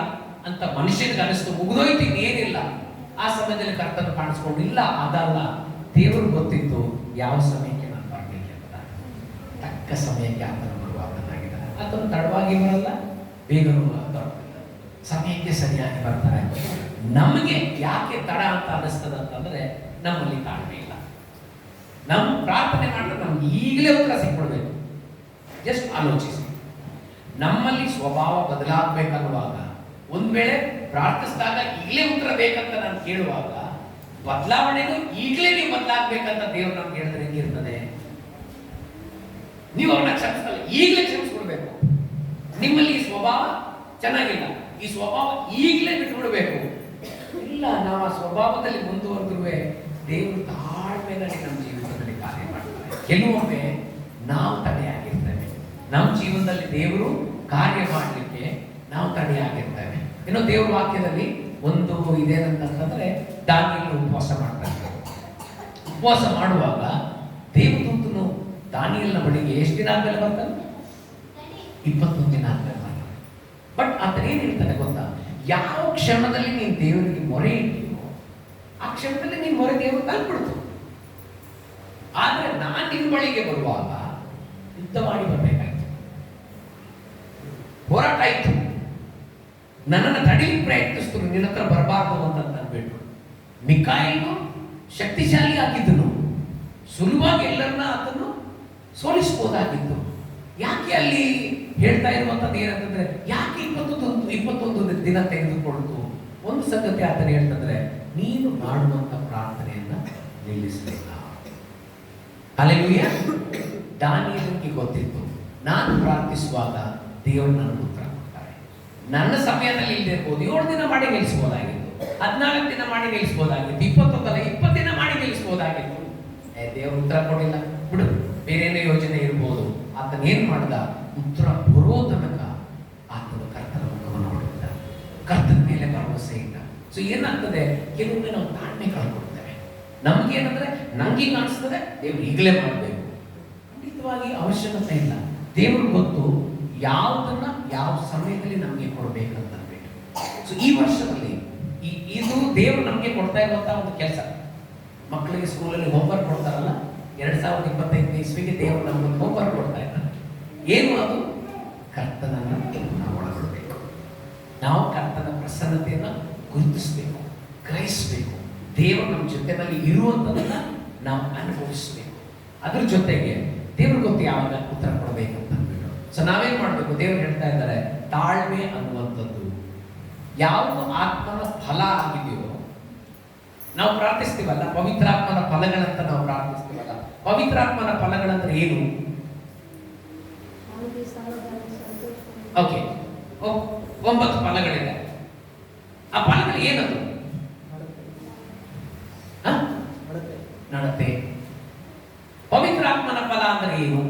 ಅಂತ ಮನುಷ್ಯನಿಗೆ ಅನಿಸ್ತು, ಮುಗಿದೋಯ್ತು, ಇನ್ನೇನಿಲ್ಲ. ಆ ಸಮಯದಲ್ಲಿ ಕರ್ತನು ಕಾಣಿಸ್ಕೊಂಡಿಲ್ಲ. ಅದಲ್ಲ, ದೇವರು ಗೊತ್ತಿತ್ತು ಯಾವ ಸಮಯಕ್ಕೆ ನಾನು ಬರಬೇಕೆಂಬುದ. ತಕ್ಕ ಸಮಯಕ್ಕೆ ಆತನು ಬರುವಾಗನಾಗಿದ್ದಾನೆ. ಆತನು ತಡವಾಗಿ ಬರಲ್ಲ, ಬೇಗನೂ ಬರಲ್ಲ, ಸಮಯಕ್ಕೆ ಸರಿಯಾಗಿ ಬರ್ತಾರೆ. ನಮಗೆ ಯಾಕೆ ತಡ ಅಂತ ಅನಿಸ್ತದ ಅಂತಂದ್ರೆ ನಮ್ಮಲ್ಲಿ ತಾಳ್ಮೆ ಇಲ್ಲ. ನಮ್ಮ ಪ್ರಾರ್ಥನೆ ಮಾಡಿದ್ರೆ ನಮ್ಗೆ ಈಗಲೇ ಉತ್ತರ ಸಿಕ್ಕೊಡ್ಬೇಕು. ಜಸ್ಟ್ ಆಲೋಚಿಸಿ, ನಮ್ಮಲ್ಲಿ ಸ್ವಭಾವ ಬದಲಾಗಬೇಕನ್ನುವಾಗ, ಒಂದ್ ವೇಳೆ ಪ್ರಾರ್ಥಿಸಿದಾಗ ಈಗಲೇ ಉತ್ತರ ಬೇಕಂತ ನಾನು ಕೇಳುವಾಗ, ಬದಲಾವಣೆನೂ ಈಗಲೇ ನೀವು ಬದಲಾಗಬೇಕಂತ ದೇವರು ನಮ್ಗೆ ಹೇಳಿದ್ರೆ ಹೆಂಗಿರ್ತದೆ? ನೀವು ಅವ್ರನ್ನ ಕ್ಷಮಿಸಲ್ಲ, ಈಗಲೇ ಕ್ಷಮಿಸ್ಕೊಡ್ಬೇಕು. ನಿಮ್ಮಲ್ಲಿ ಈ ಸ್ವಭಾವ ಚೆನ್ನಾಗಿಲ್ಲ, ಈ ಸ್ವಭಾವ ಈಗಲೇ ಬಿಟ್ಬಿಡ್ಬೇಕು. ಇಲ್ಲ, ನಾವು ಆ ಸ್ವಭಾವದಲ್ಲಿ ಮುಂದುವರೆದ್ರುವೆ ದೇವರು ತಾಳ್ಮೆಯಲ್ಲಿ ನಮ್ಮ ಜೀವಿತದಲ್ಲಿ ಕಾರ್ಯ ಮಾಡ್ತಾರೆ. ಕೆಲವೊಮ್ಮೆ ನಾವು ತಡೆಯಾಗಿರ್ತೇವೆ, ನಮ್ಮ ಜೀವನದಲ್ಲಿ ದೇವರು ಕಾರ್ಯ ಮಾಡಲಿಕ್ಕೆ ನಾವು ತಡೆಯಾಗಿರ್ತೇವೆ. ಇನ್ನು ದೇವ್ರ ವಾಕ್ಯದಲ್ಲಿ ಒಂದು ಇದೇನಂತಂದ್ರೆ, ದಾನಿಯೇಲನು ಉಪವಾಸ ಮಾಡ್ತಾರೆ. ಉಪವಾಸ ಮಾಡುವಾಗ ದೇವದೂತನು ದಾನಿಯೇಲನ ಬಳಿಗೆ ಎಷ್ಟು ದಿನ ಆದ್ಮೇಲೆ ಬರ್ತಾನೆ? 21 ದಿನ ಆದ್ಮೇಲೆ ಬರ್ತಾನೆ. ಬಟ್ ಆತ ಏನ್ ಹೇಳ್ತಾನೆ ಗೊತ್ತಾ? ಯಾವ ಕ್ಷಣದಲ್ಲಿ ನೀನು ದೇವರಿಗೆ ಮೊರೆ ಇಟ್ಟಿಯೋ ಆ ಕ್ಷಣದಲ್ಲಿ ನೀನು ಮೊರೆ ದೇವರು ತಲುಪಿಡ್ತು. ಆದ್ರೆ ನಾನು ನಿನ್ನ ಬಳಿಗೆ ಬರುವಾಗ ಯುದ್ಧ ಮಾಡಿ ಬರ್ಬೇಕಾಯ್ತು, ಹೋರಾಟ ಆಯ್ತು, ನನ್ನನ್ನು ತಡೀಲಿಕ್ಕೆ ಪ್ರಯತ್ನಿಸಿದ್ರು, ನಿನ್ನ ಹತ್ರ ಬರಬಾರ್ದು ಅಂತ ಅಂದ್ಬಿಟ್ಟು. ಮಿಕಾಯಿಲು ಶಕ್ತಿಶಾಲಿ ಆಗಿದ್ದನು, ಸುಲಭವಾಗಿ ಎಲ್ಲರನ್ನ ಆತನು ಸೋಲಿಸಬಹುದಾಗಿತ್ತು. ಯಾಕೆ ಅಲ್ಲಿ ಹೇಳ್ತಾ ಇರುವಂತದ್ದು ಏನಂತಂದ್ರೆ, ಯಾಕೆ 21 ದಿನ ತೆಗೆದುಕೊಳ್ತು? ಒಂದು ಸಂಗತಿ ಆತನ ಹೇಳ್ತಂದ್ರೆ, ನೀನು ಮಾಡುವಂತ ಪ್ರಾರ್ಥನೆಯನ್ನ ನಿಲ್ಲಿಸಲಿಲ್ಲ. ಹಲ್ಲೆಲೂಯಾ. ದಾನಿಯೇಲನಿಗೆ ಗೊತ್ತಿತ್ತು, ನಾನು ಪ್ರಾರ್ಥಿಸುವಾಗ ದೇವರು ನನಗೆ ಉತ್ತರ ಕೊಡ್ತಾರೆ. ನನ್ನ ಸಮಯದಲ್ಲಿ ಇಲ್ಲದೆ ಇರ್ಬೋದು, 7 ದಿನ ಮಾಡಿ ನಿಲ್ಲಿಸಬಹುದಾಗಿತ್ತು, 14 ದಿನ ಮಾಡಿ ನಿಲ್ಲಿಸಬಹುದಾಗಿತ್ತು, 20 ದಿನ ಮಾಡಿ ನಿಲ್ಲಿಸಬಹುದಾಗಿತ್ತು. ದೇವರು ಉತ್ತರ ಕೊಡಿಲ್ಲ ಬಿಡು, ಬೇರೇನೇ ಯೋಜನೆ ಇರ್ಬೋದು. ಆತನ ಏನ್ ಮಾಡ್ದ? ಉತ್ತರ ಬರೋ ತನಕ ಆತನ ಕರ್ತನ ಮುಖವನ್ನು ನೋಡಿದ್ದ, ಕರ್ತನ ಮೇಲೆ ಭರವಸೆ ಇದ್ದ. ಸೊ ಏನಾಗ್ತದೆ, ಕೆಲವೊಮ್ಮೆ ನಾವು ತಾಳ್ಮೆ ಕಳ್ಕೊಡ್ತೇವೆ. ನಮ್ಗೇನಂದ್ರೆ, ನಂಗೆ ಕಾಣಿಸ್ತದೆ ದೇವ್ರು ಈಗಲೇ ಮಾಡಬೇಕು, ಖಂಡಿತವಾಗಿ ಅವಶ್ಯಕತೆ ಇಲ್ಲ. ದೇವ್ರಿಗೆ ಗೊತ್ತು ಯಾವುದನ್ನ ಯಾವ ಸಮಯದಲ್ಲಿ ನಮಗೆ ಕೊಡಬೇಕಂತ ಅಂದ್ಬಿಟ್ಟು. ಸೊ ಈ ವರ್ಷದಲ್ಲಿ ಇದು ದೇವರು ನಮಗೆ ಕೊಡ್ತಾ ಇರುವಂತಹ ಒಂದು ಕೆಲಸ. ಮಕ್ಕಳಿಗೆ ಸ್ಕೂಲಲ್ಲಿ ಹೋಮ್ವರ್ಕ್ ಕೊಡ್ತಾರಲ್ಲ, 2025 ಇಸ್ವಿಗೆ ದೇವರು ನಮ್ಗೊಂದು ಹೋಮ್ವರ್ಕ್ ಕೊಡ್ತಾ ಇದ್ದಾರೆ. ಏನು ಅದು? ಕರ್ತನನ್ನ ನಾವು ಒಳಗೊಳ್ಬೇಕು, ನಾವು ಕರ್ತನ ಪ್ರಸನ್ನತೆಯನ್ನ ಗುರುತಿಸಬೇಕು, ಗ್ರಹಿಸಬೇಕು, ದೇವರು ನಮ್ಮ ಜೊತೆಯಲ್ಲಿ ಇರುವಂಥದ್ದನ್ನ ನಾವು ಅನುಭವಿಸಬೇಕು. ಅದ್ರ ಜೊತೆಗೆ ದೇವ್ರ ಗೊತ್ತು ಯಾವಾಗ ಉತ್ತರ ಕೊಡಬೇಕಂತ ಅಂದ್ಬಿಟ್ಟು. ಸೊ ನಾವೇನ್ ಮಾಡ್ಬೇಕು? ದೇವ್ರು ಹೇಳ್ತಾ ಇದ್ದಾರೆ, ತಾಳ್ಮೆ ಅನ್ನುವಂಥದ್ದು ಯಾವುದು ಆತ್ಮನ ಫಲ ಆಗಿದೆಯೋ, ನಾವು ಪ್ರಾರ್ಥಿಸ್ತೀವಲ್ಲ, ಪವಿತ್ರಾತ್ಮನ ಫಲಗಳಂತ ನಾವು ಪ್ರಾರ್ಥಿಸ್ತೀವಲ್ಲ. ಪವಿತ್ರಾತ್ಮನ ಫಲಗಳಂದ್ರೆ ಏನು? ಓಕೆ, 9 ಫಲಗಳಿದೆ. ಆ ಫಲಗಳು ಏನದು? ನಡತೆ. ಪವಿತ್ರಾತ್ಮನ ಫಲ ಅಂದ್ರೆ ಏನು?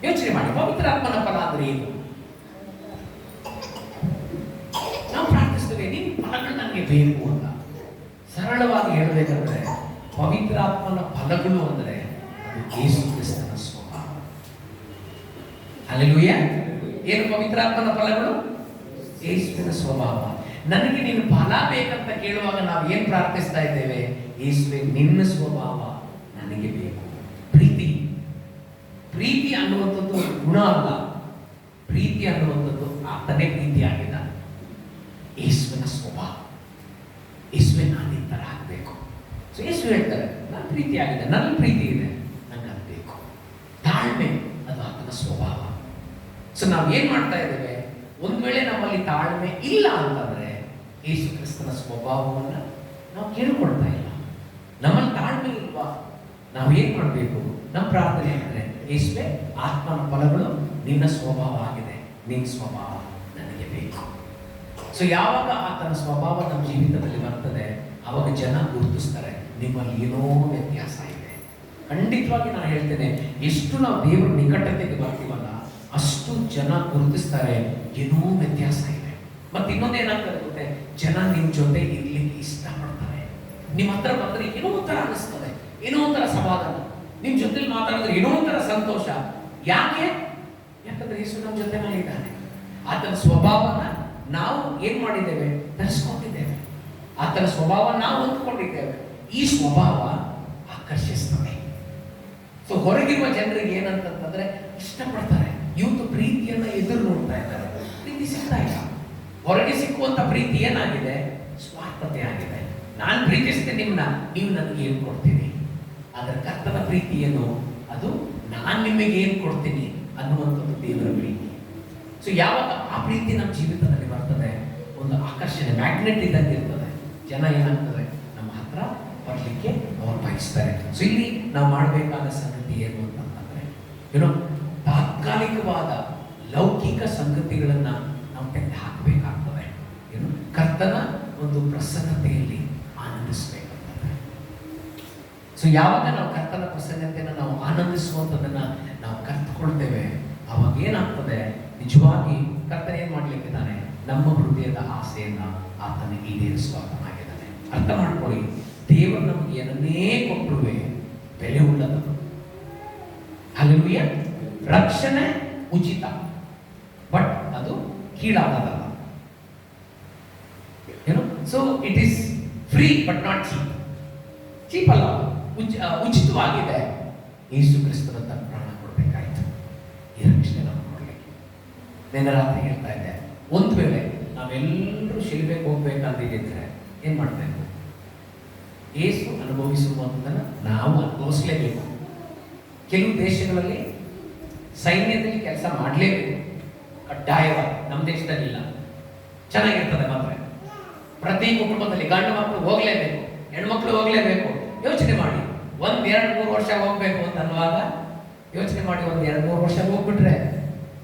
ಯೋಚನೆ ಮಾಡಿ, ಪವಿತ್ರಾತ್ಮನ ಫಲ ಅಂದ್ರೆ ಏನು? ನಾವು ಪ್ರಾರ್ಥಿಸ್ತೇವೆ, ನಿನ್ನ ಫಲಗಳು ನನಗೆ ಬೇಕು ಅಂತ. ಸರಳವಾಗಿ ಹೇಳಬೇಕಂದ್ರೆ, ಪವಿತ್ರಾತ್ಮನ ಫಲಗಳು ಅಂದ್ರೆ ಅದು ಯೇಸು ಕ್ರಿಸ್ತನ ಸ್ವಭಾವ. ಹಲ್ಲೆಲೂಯಾ. ಏನು ಪವಿತ್ರಾತ್ಮನ ಫಲಗಳು? ಯೇಸುವಿನ ಸ್ವಭಾವ. ನನಗೆ ನೀನು ಫಲ ಬೇಕಂತ ಕೇಳುವಾಗ ನಾವು ಏನ್ ಪ್ರಾರ್ಥಿಸ್ತಾ ಇದ್ದೇವೆ? ಯೇಸುವೆ, ನಿನ್ನ ಸ್ವಭಾವ ನನಗೆ ಬೇಕು. ಪ್ರೀತಿ. ಪ್ರೀತಿ ಅನ್ನುವಂಥದ್ದು ಗುಣ ಅಲ್ಲ, ಪ್ರೀತಿ ಅನ್ನುವಂಥದ್ದು ಆತನೇ ಪ್ರೀತಿಯಾಗಿದ್ದಾನೆ. ಯೇಸುವಿನ ಸ್ವಭಾವ, ಯೇಸುವೆ ನಾನು ಈ ಥರ ಆಗಬೇಕು. ಸೊ ಯೇಸು ಹೇಳ್ತಾರೆ, ನಾನು ಪ್ರೀತಿಯಾಗಿದೆ, ನನ್ನ ಪ್ರೀತಿ ಇದೆ, ನಂಗೆ ಅದು ಬೇಕು. ತಾಳ್ಮೆ ಅದು ಆತನ ಸ್ವಭಾವ. ಸೊ ನಾವು ಏನ್ ಮಾಡ್ತಾ ಇದ್ದೇವೆ? ಒಂದ್ ವೇಳೆ ನಮ್ಮಲ್ಲಿ ತಾಳ್ಮೆ ಇಲ್ಲ ಅಂತಂದ್ರೆ ಯೇಸು ಕ್ರಿಸ್ತನ ಸ್ವಭಾವವನ್ನ ನಾವು ಕೇಳ್ಕೊಳ್ತಾ ಇಲ್ಲ. ನಮ್ಮಲ್ಲಿ ತಾಳ್ಮೆ ಇಲ್ವಾ? ನಾವು ಏನ್ ಮಾಡಬೇಕು? ನಮ್ಮ ಪ್ರಾರ್ಥನೆ ಅಂದರೆ ಯೇಸುವೆ, ಆತ್ಮನ ಫಲಗಳು ನಿನ್ನ ಸ್ವಭಾವ ಆಗಿದೆ, ನಿನ್ನ ಸ್ವಭಾವ ನನಗೆ ಬೇಕು. ಸೊ ಯಾವಾಗ ಆತನ ಸ್ವಭಾವ ನಮ್ಮ ಜೀವಿತದಲ್ಲಿ ಬರ್ತದೆ, ಅವಾಗ ಜನ ಗುರುತಿಸ್ತಾರೆ ನಿಮ್ಮಲ್ಲಿ ಏನೋ ವ್ಯತ್ಯಾಸ ಇದೆ. ಖಂಡಿತವಾಗಿ ನಾನು ಹೇಳ್ತೇನೆ, ಎಷ್ಟು ನಾವು ದೇವರ ನಿಕಟತೆಗೆ ಬರ್ತೀವಲ್ಲ ಅಷ್ಟು ಜನ ಗುರುತಿಸ್ತಾರೆ ಏನೋ ವ್ಯತ್ಯಾಸ ಇದೆ. ಮತ್ತೆ ಇನ್ನೊಂದು ಏನಾಗ್ತದೆ ಗೊತ್ತೇ, ಜನ ನಿಮ್ಮ ಜೊತೆ ಇರ್ಲಿಕ್ಕೆ ಇಷ್ಟಪಡ್ತಾರೆ. ನಿಮ್ಮ ಹತ್ರ ಬಂದ್ರೆ ಏನೋ ಒಂಥರ ಅನಿಸ್ತದೆ, ಏನೋ ಒಂಥರ ಸಮಾಧಾನ, ನಿಮ್ಮ ಜೊತೆಲಿ ಮಾತಾಡಿದ್ರೆ ಏನೋ ಒಂಥರ ಸಂತೋಷ. ಯಾಕಂದ್ರೆ ಯೇಸು ನಮ್ಮ ಜೊತೆ ಇದ್ದಾನೆ. ಆತನ ಸ್ವಭಾವನ ನಾವು ಏನ್ ಮಾಡಿದ್ದೇವೆ? ಧರಿಸ್ಕೊಂಡಿದ್ದೇವೆ. ಆತನ ಸ್ವಭಾವ ನಾವು ಹೊಂದ್ಕೊಂಡಿದ್ದೇವೆ. ಈ ಸ್ವಭಾವ ಆಕರ್ಷಿಸ್ತದೆ. ಸೊ ಹೊರಗಿರುವ ಜನರಿಗೆ ಏನಂತಂದ್ರೆ ಇಷ್ಟಪಡ್ತಾರೆ. ಇವತ್ತು ಪ್ರೀತಿಯನ್ನ ಎದುರು ನೋಡ್ತಾ ಇದ್ದಾರೆ, ಪ್ರೀತಿ ಸಿಗ್ತಾ ಇಲ್ಲ. ಹೊರಗೆ ಸಿಕ್ಕುವಂತ ಪ್ರೀತಿ ಏನಾಗಿದೆ? ಸ್ವಾರ್ಥತೆ ಆಗಿದೆ. ನಾನು ಪ್ರೀತಿಸ್ತೀನಿ ನಿಮ್ಮನ್ನ, ನೀವು ನನಗೆ ಏನು ಕೊಡ್ತೀನಿ. ಅದರ ಕರ್ತನ ಪ್ರೀತಿ ಏನು? ಅದು ನಾನು ನಿಮಗೆ ಏನು ಕೊಡ್ತೀನಿ ಅನ್ನುವಂಥದ್ದು ದೇವರ ಪ್ರೀತಿ. ಸೊ ಯಾವಾಗ ಆ ಪ್ರೀತಿ ನಮ್ಮ ಜೀವಿತದಲ್ಲಿ ಬರ್ತದೆ, ಒಂದು ಆಕರ್ಷಣೆ, ಮ್ಯಾಗ್ನೆಟ್ ಇದ್ದಂಗೆ ಇರ್ತದೆ. ಜನ ಏನಾಗ್ತದೆ, ನಮ್ಮ ಹತ್ರ ಬರಲಿಕ್ಕೆ ಅವ್ರು ಬಯಸ್ತಾರೆ. ಸೊ ಇಲ್ಲಿ ನಾವು ಮಾಡಬೇಕಾದ ಸಂಗತಿ ಏನು ಅಂತಂದ್ರೆ, ಏನೋ ತಾತ್ಕಾಲಿಕವಾದ ಲೌಕಿಕ ಸಂಗತಿಗಳನ್ನ ನಾವು ತೆಗೆದು ಹಾಕಬೇಕಾಗ್ತದೆ. ಏನು? ಕರ್ತನ ಒಂದು ಪ್ರಸನ್ನತೆಯಲ್ಲಿ ಆನಂದಿಸಬೇಕಾಗ್ತದೆ. ಸೊ ಯಾವಾಗ ನಾವು ಕರ್ತನ ಪ್ರಸನ್ನತೆಯನ್ನು ನಾವು ಆನಂದಿಸುವಂಥದ್ದನ್ನ ನಾವು ಕರ್ತುಕೊಳ್ತೇವೆ, ಅವಾಗ ಏನಾಗ್ತದೆ, ನಿಜವಾಗಿ ಕರ್ತನ ಏನ್ ಮಾಡ್ಲಿಕ್ಕಿದ್ದಾನೆ? ನಮ್ಮ ಹೃದಯದ ಆಸೆಯನ್ನ ಆತನ ಈಡೇರಿಸುವಾತನಾಗಿದ್ದಾನೆ. ಅರ್ಥ ಮಾಡ್ಕೊಳ್ಳಿ, ದೇವರು ನಮ್ಗೆ ಏನನ್ನೇ ಕೊಟ್ಟರು ಬೆಲೆ ಉಳ್ಳದದು. ಹಲ್ಲೆಲೂಯಾ. ರಕ್ಷಣೆ ಉಚಿತ, ಬಟ್ ಅದು ಕೀಳಾದದಲ್ಲ. ಏನು? So it is free but not cheap. Cheap ಅಲ್ಲ, ಉಚಿತವಾಗಿದೆ. ಯೇಸು ಕ್ರಿಸ್ತನಂತ ಪ್ರಾಣ ಕೊಡಬೇಕಾಯ್ತು ಈ ರಕ್ಷಣೆ ನಾವು ಕೊಡಲಿಕ್ಕೆ. ನಿನ್ನೆ ರಾತ್ರಿ ಹೇಳ್ತಾ ಇದ್ದೆ, ಒಂದು ವೇಳೆ ನಾವೆಲ್ಲರೂ ಶಿಲ್ಬೆಗೆ ಹೋಗ್ಬೇಕಂತಿದ್ರೆ ಏನ್ ಮಾಡ್ಬೇಕು? ಯೇಸು ಅನುಭವಿಸುವಂಥದ್ದನ್ನು ನಾವು ಅನುಭವಿಸಲೇಬೇಕು. ಕೆಲವು ದೇಶಗಳಲ್ಲಿ ಸೈನ್ಯದಲ್ಲಿ ಕೆಲಸ ಮಾಡಲೇಬೇಕು, ಕಡ್ಡಾಯವಾಗಿ. ನಮ್ಮ ದೇಶದಲ್ಲಿ ಇಲ್ಲ. ಚೆನ್ನಾಗಿರ್ತದೆ ಮಾತ್ರ. ಪ್ರತಿ ಕುಟುಂಬದಲ್ಲಿ ಗಂಡು ಮಕ್ಕಳು ಹೋಗ್ಲೇಬೇಕು, ಹೆಣ್ಮಕ್ಳು ಹೋಗ್ಲೇಬೇಕು. ಯೋಚನೆ ಮಾಡಿ, 1-2-3 ವರ್ಷ ಹೋಗ್ಬೇಕು ಅಂತ ಅನ್ನುವಾಗ ಯೋಚನೆ ಮಾಡಿ, 1-2-3 ವರ್ಷ ಹೋಗ್ಬಿಟ್ರೆ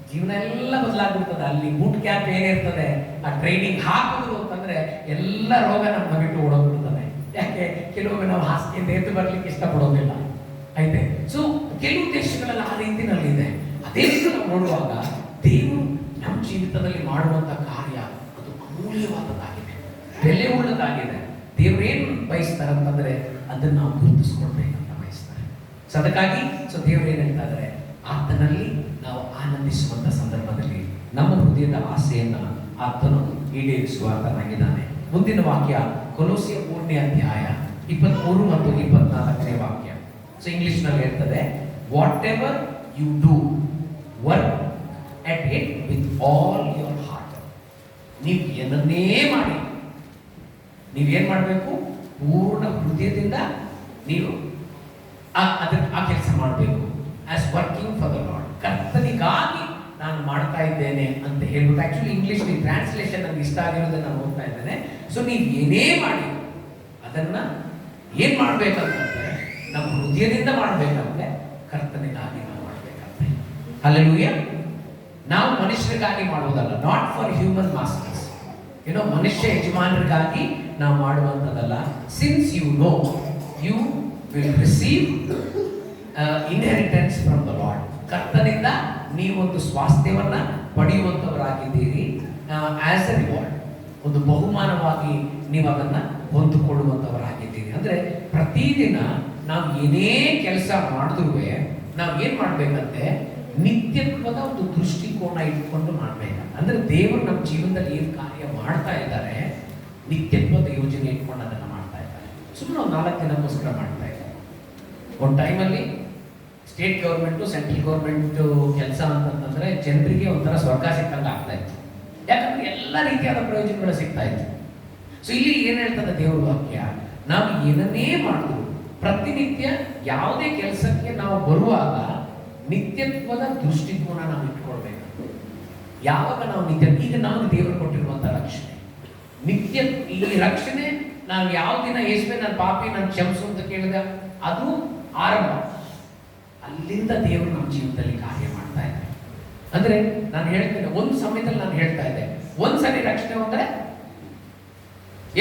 ಜೀವನ ಎಲ್ಲ ಬದಲಾಗ್ಬಿಡ್ತದೆ. ಅಲ್ಲಿ ಬೂಟ್ ಕ್ಯಾಂಪ್ ಏನಿರ್ತದೆ, ಆ ಟ್ರೈನಿಂಗ್ ಹಾಕಿದ್ರು ಅಂತಂದ್ರೆ ಎಲ್ಲ ರೋಗ ನಮ್ಮ ಬಿಟ್ಟು ಓಡೋಗ್ಬಿಡ್ತದೆ. ಯಾಕೆ? ಕೆಲವೊಮ್ಮೆ ನಾವು ಹಾಸಿಗೆಯಿಂದ ಎದ್ದು ಬರ್ಲಿಕ್ಕೆ ಇಷ್ಟಪಡೋದಿಲ್ಲ. ಆಯ್ತೆ. ಸೊ ಕೆಲವು ದೇಶಗಳೆಲ್ಲ ಆ ರೀತಿನಲ್ಲಿ ಇದೆ. ಅದೇ ರೀತಿ ನಾವು ನೋಡುವಾಗ ದೇವರು ನಮ್ಮ ಜೀವಿತದಲ್ಲಿ ಮಾಡುವಂತ ಕಾರ್ಯ ಅದು ಅಮೂಲ್ಯವಾದದ್ದಾಗಿದೆ, ಬೆಲೆ ಉಳ್ಳದಾಗಿದೆ. ದೇವ್ರು ಏನು ಬಯಸ್ತಾರೆ ಅಂತಂದ್ರೆ ಅದನ್ನ ನಾವು ಗುರುತಿಸ್ಕೊಳ್ಬೇಕಂತ ಬಯಸ್ತಾರೆ. ಸೊ ಅದಕ್ಕಾಗಿ ದೇವ್ರು ಏನ್ ಹೇಳ್ತಾ ಇದ್ದಾರೆ, ಆತನಲ್ಲಿ ನಾವು ಆನಂದಿಸುವಂತ ಸಂದರ್ಭದಲ್ಲಿ ನಮ್ಮ ಹೃದಯದ ಆಸೆಯನ್ನ ಆತನು ಈಡೇರಿಸುವಾತನಾಗಿದ್ದಾನೆ. ಮುಂದಿನ ವಾಕ್ಯ ಕೊಲೋಸಿಯ 3ನೇ ಅಧ್ಯಾಯ 23 ಮತ್ತು 24ನೇ ವಾಕ್ಯ. ಸೊ ಇಂಗ್ಲಿಷ್ ನಲ್ಲಿ ಹೇಳ್ತದೆ, whatever you do work at it with all your heart. ನೀವು ಏನನ್ನೇ ಮಾಡಿ, ನೀವೇನ್ ಮಾಡಬೇಕು? ಪೂರ್ಣ ಹೃದಯದಿಂದ ನೀವು ಆ ಕೆಲಸ ಮಾಡಬೇಕು. As working for the lord, ಕರ್ತನಿಗಾಗಿ ನಾನು ಮಾಡ್ತಾ ಇದ್ದೇನೆ ಅಂತ ಹೇಳ್ಬಿಟ್ಟು. ಆಕ್ಚುಲಿ ಇಂಗ್ಲಿಷ್ ಟ್ರಾನ್ಸ್ಲೇಷನ್ ನನಗೆ ಇಷ್ಟ ಆಗಿರೋದನ್ನ ನಾನು ಓದ್ತಾ ಇದ್ದೇನೆ. ಸೊ ನೀವು ಏನೇ ಮಾಡಿ ಅದನ್ನ ಏನ್ ಮಾಡ್ಬೇಕಂತಂದ್ರೆ ನಮ್ಮ ಹೃದಯದಿಂದ ಮಾಡ್ಬೇಕಂದ್ರೆ ಕರ್ತನಿಗಾಗಿ ನಾವು ಮಾಡ್ಬೇಕಂತೆ. ಹಲ್ಲೆಲೂಯಾ. ನಾವು ಮನುಷ್ಯರಿಗಾಗಿ ಮಾಡುವುದಲ್ಲ, ನಾಟ್ ಫಾರ್ ಹ್ಯೂಮನ್ ಮಾಸ್ಟರ್ಸ್. ಏನೋ ಮನುಷ್ಯ ಯಜಮಾನರಿಗಾಗಿ ನಾವು ಮಾಡುವಂಥದ್ದಲ್ಲ. Since you know you will receive inheritance from the lord. ಕರ್ತನಿಂದ ನೀವೊಂದು ಸ್ವಾಸ್ಥ್ಯವನ್ನ ಪಡೆಯುವಂಥವರಾಗಿದ್ದೀರಿ. ಆಸ್ ಎ ರಿವಾರ್ಡ್, ಒಂದು ಬಹುಮಾನವಾಗಿ ನೀವು ಅದನ್ನ ಹೊಂದಿಕೊಳ್ಳುವಂಥವರಾಗಿದ್ದೀರಿ. ಅಂದ್ರೆ ಪ್ರತಿದಿನ ನಾವು ಏನೇ ಕೆಲಸ ಮಾಡಿದ್ರೂ ನಾವು ಏನ್ ಮಾಡ್ಬೇಕಂತೆ, ನಿತ್ಯತ್ವದ ಒಂದು ದೃಷ್ಟಿಕೋನ ಇಟ್ಕೊಂಡು ಮಾಡ್ಬೇಕಂತ. ಅಂದ್ರೆ ದೇವರು ನಮ್ಮ ಜೀವನದಲ್ಲಿ ಏನು ಕಾರ್ಯ ಮಾಡ್ತಾ ಇದ್ದಾರೆ, ನಿತ್ಯತ್ವದ ಯೋಜನೆ ಇಟ್ಕೊಂಡು ಅದನ್ನ ಮಾಡ್ತಾ ಇದ್ದಾರೆ. ಸುಮ್ಮನೆ ಒಂದು 4 ದಿನಕ್ಕೋಸ್ಕರ ಮಾಡ್ತಾ ಇದ್ದಾರೆ. ಒಂದು ಟೈಮಲ್ಲಿ ಸ್ಟೇಟ್ ಗೌರ್ಮೆಂಟು ಸೆಂಟ್ರಲ್ ಗೌರ್ಮೆಂಟ್ ಕೆಲಸ ಅಂತಂದ್ರೆ ಜನರಿಗೆ ಒಂಥರ ಸ್ವರ್ಗ ಸಿಕ್ಕಂಗೆ ಆಗ್ತಾ ಇತ್ತು. ಯಾಕಂದ್ರೆ ಎಲ್ಲ ರೀತಿಯಾದ ಪ್ರಯೋಜನಗಳು ಸಿಗ್ತಾ ಇತ್ತು. ಸೊ ಇಲ್ಲಿ ಏನ್ ಹೇಳ್ತದೆ ದೇವರ ವಾಕ್ಯ, ನಾವು ಏನನ್ನೇ ಮಾಡಿದ್ರು ಪ್ರತಿನಿತ್ಯ ಯಾವುದೇ ಕೆಲಸಕ್ಕೆ ನಾವು ಬರುವಾಗ ನಿತ್ಯತ್ವದ ದೃಷ್ಟಿಕೋನ ನಾವು ಇಟ್ಕೊಳ್ಬೇಕು. ಯಾವಾಗ ನಾವು ಈಗ ನಮಗೆ ದೇವರು ಕೊಟ್ಟಿರುವಂತ ರಕ್ಷಣೆ ನಿತ್ಯ, ಈ ರಕ್ಷಣೆ ನಾವು ಯಾವ ದಿನ ಯೇಸುವೆ ನನ್ನ ಪಾಪಿ ನಾನು ಕ್ಷಮಿಸು ಅಂತ ಕೇಳಿದ ಅದು ಆರಂಭ. ಅಲ್ಲಿಂದ ದೇವರು ನಮ್ಮ ಜೀವನದಲ್ಲಿ ಕಾರ್ಯ ಮಾಡ್ತಾ ಇದ್ದಾರೆ. ಅಂದ್ರೆ ನಾನು ಹೇಳ್ತೇನೆ, ಒಂದು ಸಮಯದಲ್ಲಿ ನಾನು ಹೇಳ್ತಾ ಇದ್ದೆ, ಒಂದ್ಸರಿ ರಕ್ಷಣೆ ಹೊಂದ್ರೆ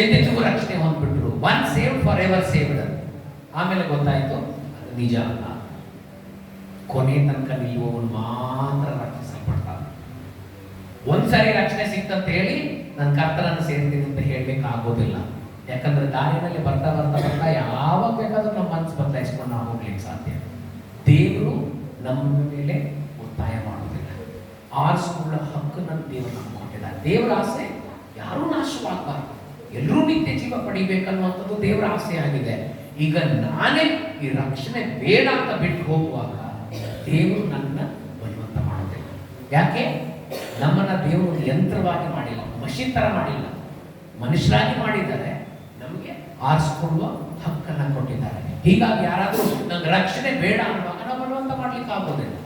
ಎಂದೆಂದಿಗೂ ರಕ್ಷಣೆ ಹೊಂದ್ಬಿಟ್ರು, once saved forever saved. ಆಮೇಲೆ ಗೊತ್ತಾಯ್ತು ಅದು ನಿಜ ಅಲ್ಲ. ಕೊನೆ ತನಕ ನಿಲ್ಲುವವನು ಮಾತ್ರ ರಕ್ಷಿಸಲ್ಪಡ್ತಾನೆ. ಒಂದ್ಸರಿ ರಕ್ಷಣೆ ಸಿಕ್ತಂತ ಹೇಳಿ ನನ್ನ ಕರ್ತನನ್ನು ಸೇರ್ತೀನಿ ಅಂತ ಹೇಳ್ಬೇಕಾಗೋದಿಲ್ಲ. ಯಾಕಂದ್ರೆ ದಾರಿನಲ್ಲಿ ಬರ್ತಾ ಬರ್ತಾ ಬರ್ತಾ ಯಾವಾಗ ಬೇಕಾದ್ರೂ ನಮ್ಮ ಮನಸ್ಸು ಬದಲಾಯಿಸ್ಕೊಂಡು ನಾವು ಹೋಗ್ಲಿಕ್ಕೆ ಸಾಧ್ಯ. ದೇವರು ನಮ್ಮ ಮೇಲೆ ಒತ್ತಾಯ ಮಾಡೋದಿಲ್ಲ. ಆರಿಸಿಕೊಳ್ಳೋ ಹಕ್ಕನ್ನು ದೇವರು ನಮ್ಗೆ ಕೊಟ್ಟಿದ್ದಾರೆ. ದೇವರ ಆಸೆ ಯಾರೂ ನಾಶವಾಗಬಾರ್ದು, ಎಲ್ಲರೂ ನಿತ್ಯ ಜೀವ ಪಡಿಬೇಕನ್ನುವಂಥದ್ದು ದೇವರ ಆಸೆ ಆಗಿದೆ. ಈಗ ನಾನೇ ಈ ರಕ್ಷಣೆ ಬೇಡ ಅಂತ ಬಿಟ್ಟು ಹೋಗುವಾಗ ದೇವರು ನನ್ನ ಬಲವಂತ ಮಾಡೋದಿಲ್ಲ. ಯಾಕೆ? ನಮ್ಮನ್ನ ದೇವರು ಯಂತ್ರವಾಗಿ ಮಾಡಿಲ್ಲ, ಮಷಿನ್ ತರ ಮಾಡಿಲ್ಲ, ಮನುಷ್ಯರಾಗಿ ಮಾಡಿದ್ದಾರೆ. ನಮಗೆ ಆರಿಸಿಕೊಳ್ಳುವ ಹಕ್ಕನ್ನ ಕೊಟ್ಟಿದ್ದಾರೆ. ಹೀಗಾಗಿ ಯಾರಾದರೂ ನಂಗೆ ರಕ್ಷಣೆ ಬೇಡ ಅನ್ನುವಾಗ ನಾವು ಬಲವಂತ ಮಾಡ್ಲಿಕ್ಕೆ ಆಗೋದಿಲ್ಲ.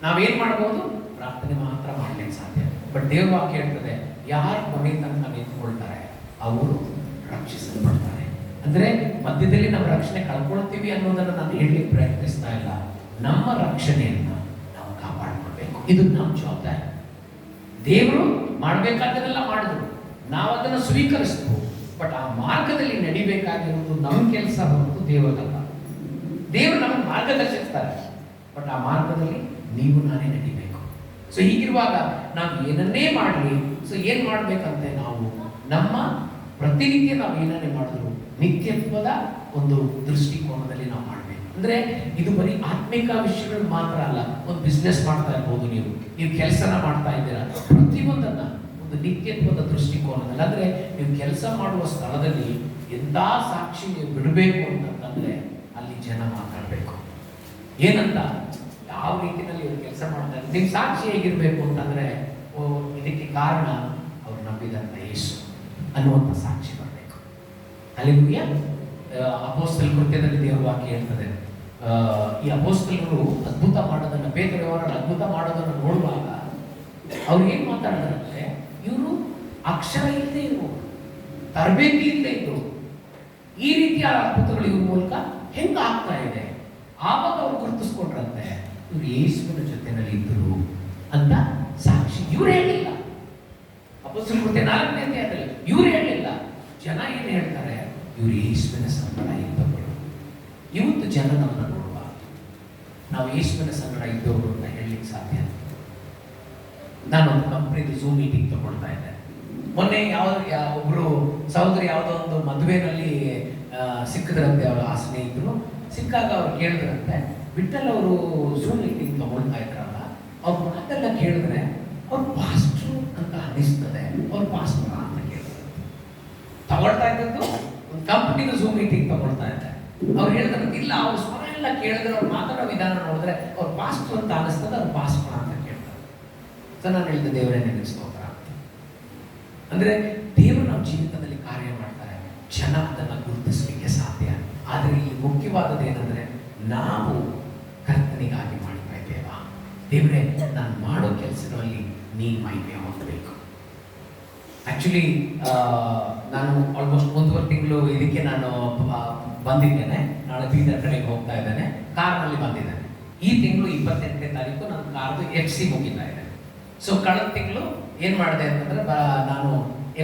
ನಾವೇನ್ ಮಾಡ್ಬೋದು? ಪ್ರಾರ್ಥನೆ ಮಾತ್ರ ಮಾಡ್ಲಿಕ್ಕೆ ಸಾಧ್ಯ. ಬಟ್ ದೇವ್ರ ವಾಕ್ಯ ಹೇಳ್ತದೆ, ಯಾರು ಕೊನೆ ತನಕ ನಿಂತ್ಕೊಳ್ತಾರೆ ಅವರು ರಕ್ಷಿಸಲ್ಪಡ್ತಾರೆ. ಅಂದ್ರೆ ಮಧ್ಯದಲ್ಲಿ ನಾವು ರಕ್ಷಣೆ ಕಳ್ಕೊಳ್ತೀವಿ ಅನ್ನೋದನ್ನ ನಾನು ಹೇಳಲಿಕ್ಕೆ ಪ್ರಯತ್ನಿಸ್ತಾ ಇಲ್ಲ. ನಮ್ಮ ರಕ್ಷಣೆಯನ್ನ ನಾವು ಕಾಪಾಡಿಕೊಳ್ಬೇಕು. ಇದು ನಮ್ಮ ಜವಾಬ್ದಾರಿ. ದೇವರು ಮಾಡಬೇಕಾದನ್ನೆಲ್ಲ ಮಾಡಿದ್ರು, ನಾವು ಅದನ್ನು ಸ್ವೀಕರಿಸ್ತೀವಿ. ಬಟ್ ಆ ಮಾರ್ಗದಲ್ಲಿ ನಡಿಬೇಕಾಗಿರುವುದು ನಮ್ಮ ಕೆಲಸ ಹೊರತು ದೇವರಲ್ಲ. ದೇವರು ನಮಗೆ ಮಾರ್ಗದರ್ಶಿಸ್ತಾರೆ, ಬಟ್ ಆ ಮಾರ್ಗದಲ್ಲಿ ನೀವು ನಾನೇ ನಡಿಬೇಕು. ಸೊ ಹೀಗಿರುವಾಗ ನಾವು ಏನನ್ನೇ ಮಾಡಲಿ, ಸೊ ಏನ್ ಮಾಡ್ಬೇಕಂತೆ, ನಾವು ನಮ್ಮ ಪ್ರತಿನಿತ್ಯ ನಾವು ಏನನ್ನೇ ಮಾಡಿದ್ರು ನಿತ್ಯತ್ವದ ಒಂದು ದೃಷ್ಟಿಕೋನದಲ್ಲಿ ನಾವು ಮಾಡಬೇಕು. ಅಂದ್ರೆ ಇದು ಬರೀ ಆತ್ಮಿಕ ವಿಷಯಗಳು ಮಾತ್ರ ಅಲ್ಲ. ಒಂದು ಬಿಸ್ನೆಸ್ ಮಾಡ್ತಾ ಇರ್ಬೋದು, ನೀವು ಕೆಲಸನ ಮಾಡ್ತಾ ಇದ್ದೀರಾ, ಪ್ರತಿಯೊಂದನ್ನ ಒಂದು ನಿತ್ಯತ್ವದ ದೃಷ್ಟಿಕೋನದಲ್ಲಿ. ಅಂದ್ರೆ ನೀವು ಕೆಲಸ ಮಾಡುವ ಸ್ಥಳದಲ್ಲಿ ಎಂಥ ಸಾಕ್ಷಿ ನೀವು ಬಿಡಬೇಕು ಅಂತಂದ್ರೆ ಅಲ್ಲಿ ಜನ ಮಾತಾಡಬೇಕು. ಏನಂತ, ಯಾವ ರೀತಿಯಲ್ಲಿ ಇವ್ರು ಕೆಲಸ ಮಾಡ್ತಾರೆ, ನಿಮ್ ಸಾಕ್ಷಿ ಹೇಗಿರ್ಬೇಕು ಅಂತಂದ್ರೆ, ಇದಕ್ಕೆ ಕಾರಣ ಅವ್ರು ನಂಬಿದಂತ ಯೇಸು ಅನ್ನುವಂಥ ಸಾಕ್ಷಿ ಬರಬೇಕು. ಹಲ್ಲೆಲೂಯಾ. ಅಪೊಸ್ತಲ ಕೃತ್ಯದಲ್ಲಿ ದೇವರ ವಾಕ್ಯ ಹೇಳ್ತದೆ, ಈ ಅಪೊಸ್ತಲರು ಅದ್ಭುತ ಮಾಡೋದನ್ನ, ಪೇತ್ರಯವರನ್ನು ಅದ್ಭುತ ಮಾಡೋದನ್ನು ನೋಡುವಾಗ ಅವ್ರು ಏನ್ ಮಾತಾಡಿದ್ರಂದ್ರೆ, ಇವರು ಅಕ್ಷರ ಇಲ್ಲದೆ ಇರು, ತರಬೇತಿ ಇಲ್ಲದೆ ಇದ್ರು, ಈ ರೀತಿಯ ಅದ್ಭುತಗಳು ಇವ್ರ ಮೂಲಕ ಹೆಂಗ ಆಗ್ತಾ ಇದೆ. ಆವಾಗ ಅವ್ರು ಗುರುತಿಸ್ಕೊಂಡ್ರಂತೆ ಇವ್ರು ಯೇಸುವಿನ ಜೊತೆನಲ್ಲಿ ಇದ್ದರು ಅಂತ ಸಾಕ್ಷಿ. ಇವ್ರು ಹೇಳಿಲ್ಲ. ಅಪೊಸ್ತಲ ಕೃತ್ಯ 4ನೇ ಅಧ್ಯಾಯದಲ್ಲಿ ಇವ್ರು ಹೇಳಿಲ್ಲ. ಜನ ಏನ್ ಹೇಳ್ತಾರೆ, ಇವ್ರು ಯೇಸುವಿನ ಸಂಗಡ ಇದ್ದವರು. ಇವತ್ತು ಜನ ನಮ್ಮನ್ನ ನೋಡುವ, ನಾವು ಯೇಸುವಿನ ಸಂಗಡ ಇದ್ದವರು ಅಂತ ಹೇಳಲಿಕ್ಕೆ ಸಾಧ್ಯ. ನಾನೊಂದು ಕಂಪ್ನಿದು ಝೂಮ್ ಮೀಟಿಂಗ್ ತಗೊಳ್ತಾ ಇದ್ದೆ. ಮೊನ್ನೆ ಒಬ್ರು ಸಹೋದರಿ ಯಾವುದೋ ಒಂದು ಮದುವೆನಲ್ಲಿ ಸಿಕ್ಕಿದ್ರಂತೆ. ಅವರ ಆ ಸ್ನೇಹಿತರು ಸಿಕ್ಕಾಗ ಅವ್ರು ಕೇಳಿದ್ರಂತೆ, ವಿಠಲ್ ಅವರು ಝೂಮ್ ಮೀಟಿಂಗ್ ತಗೊಳ್ತಾ ಇದ್ರಲ್ಲ, ಅವ್ರ ಮಾತೆಲ್ಲ ಕೇಳಿದ್ರೆ ಅವ್ರು ಪಾಸ್ಟ್ರು ಅಂತ ಅನಿಸ್ತದೆ, ಅವ್ರು ಪಾಸ್ಟ್ರ ಅಂತ ಕೇಳಿದ್ರು. ತಗೊಳ್ತಾ ಇದ್ದದ್ದು ಒಂದು ಕಂಪ್ನಿದು ಝೂಮ್ ಮೀಟಿಂಗ್ ತಗೊಳ್ತಾ ಇದ್ದೆ. ಅವ್ರು ಹೇಳಿದ್ರಂತೆ, ಇಲ್ಲ ಅವ್ರ ಸ್ವರ ಎಲ್ಲ ಕೇಳಿದ್ರೆ, ಅವ್ರು ಮಾತಾಡೋ ವಿಧಾನ ನೋಡಿದ್ರೆ ಅವ್ರು ಪಾಸ್ಟ್ರು ಅಂತ ಅನಿಸ್ತದೆ, ಅವ್ರು ಪಾಸ್ಟ್ರ ಅಂತ ಕೇಳ್ತಾರೆ. ಸೊ ನಾನು ಹೇಳಿದೆ, ದೇವರೇ ನಿನಗೆ ಸ್ತೋತ್ರ ಅಂತ. ಅಂದ್ರೆ ದೇವರು ನಮ್ಮ ಜೀವಿತದಲ್ಲಿ ಕಾರ್ಯ ಮಾಡ್ತಾರೆ, ಜನ ಅದನ್ನು ಗುರುತಿಸಲಿಕ್ಕೆ ಸಾಧ್ಯ. ಆದರೆ ಇಲ್ಲಿ ಮುಖ್ಯವಾದದ್ದು ಏನಂದ್ರೆ, ನಾವು ಕರ್ತನಿಗಾಗಿ ಮಾಡ್ತಾ ಇದ್ದೇವಾ? ದೇವರೇ, ನಾನು ಮಾಡೋ ಕೆಲಸಗಳಲ್ಲಿ ನೀನು ಮಹಿಮೆ ಹೊಂದಬೇಕು. ಆಕ್ಚುಲಿ ನಾನು ಆಲ್ಮೋಸ್ಟ್ 1.5 ತಿಂಗಳು ಇದಕ್ಕೆ ನಾನು ಬಂದಿದ್ದೇನೆ. ನಾಳೆ ಬೀದರ್ ಕಡೆಗೆ ಹೋಗ್ತಾ ಇದ್ದೇನೆ, ಕಾರ್ನಲ್ಲಿ ಬಂದಿದ್ದೇನೆ. ಈ ತಿಂಗಳು 28ನೇ ತಾರೀಕು ನನ್ನ ಕಾರ್ದು FC ಮುಗಿತಾ ಇದೆ. ಸೊ ಕಳೆದ ತಿಂಗಳು ಏನ್ ಮಾಡಿದೆ ಅಂತಂದ್ರೆ, ನಾನು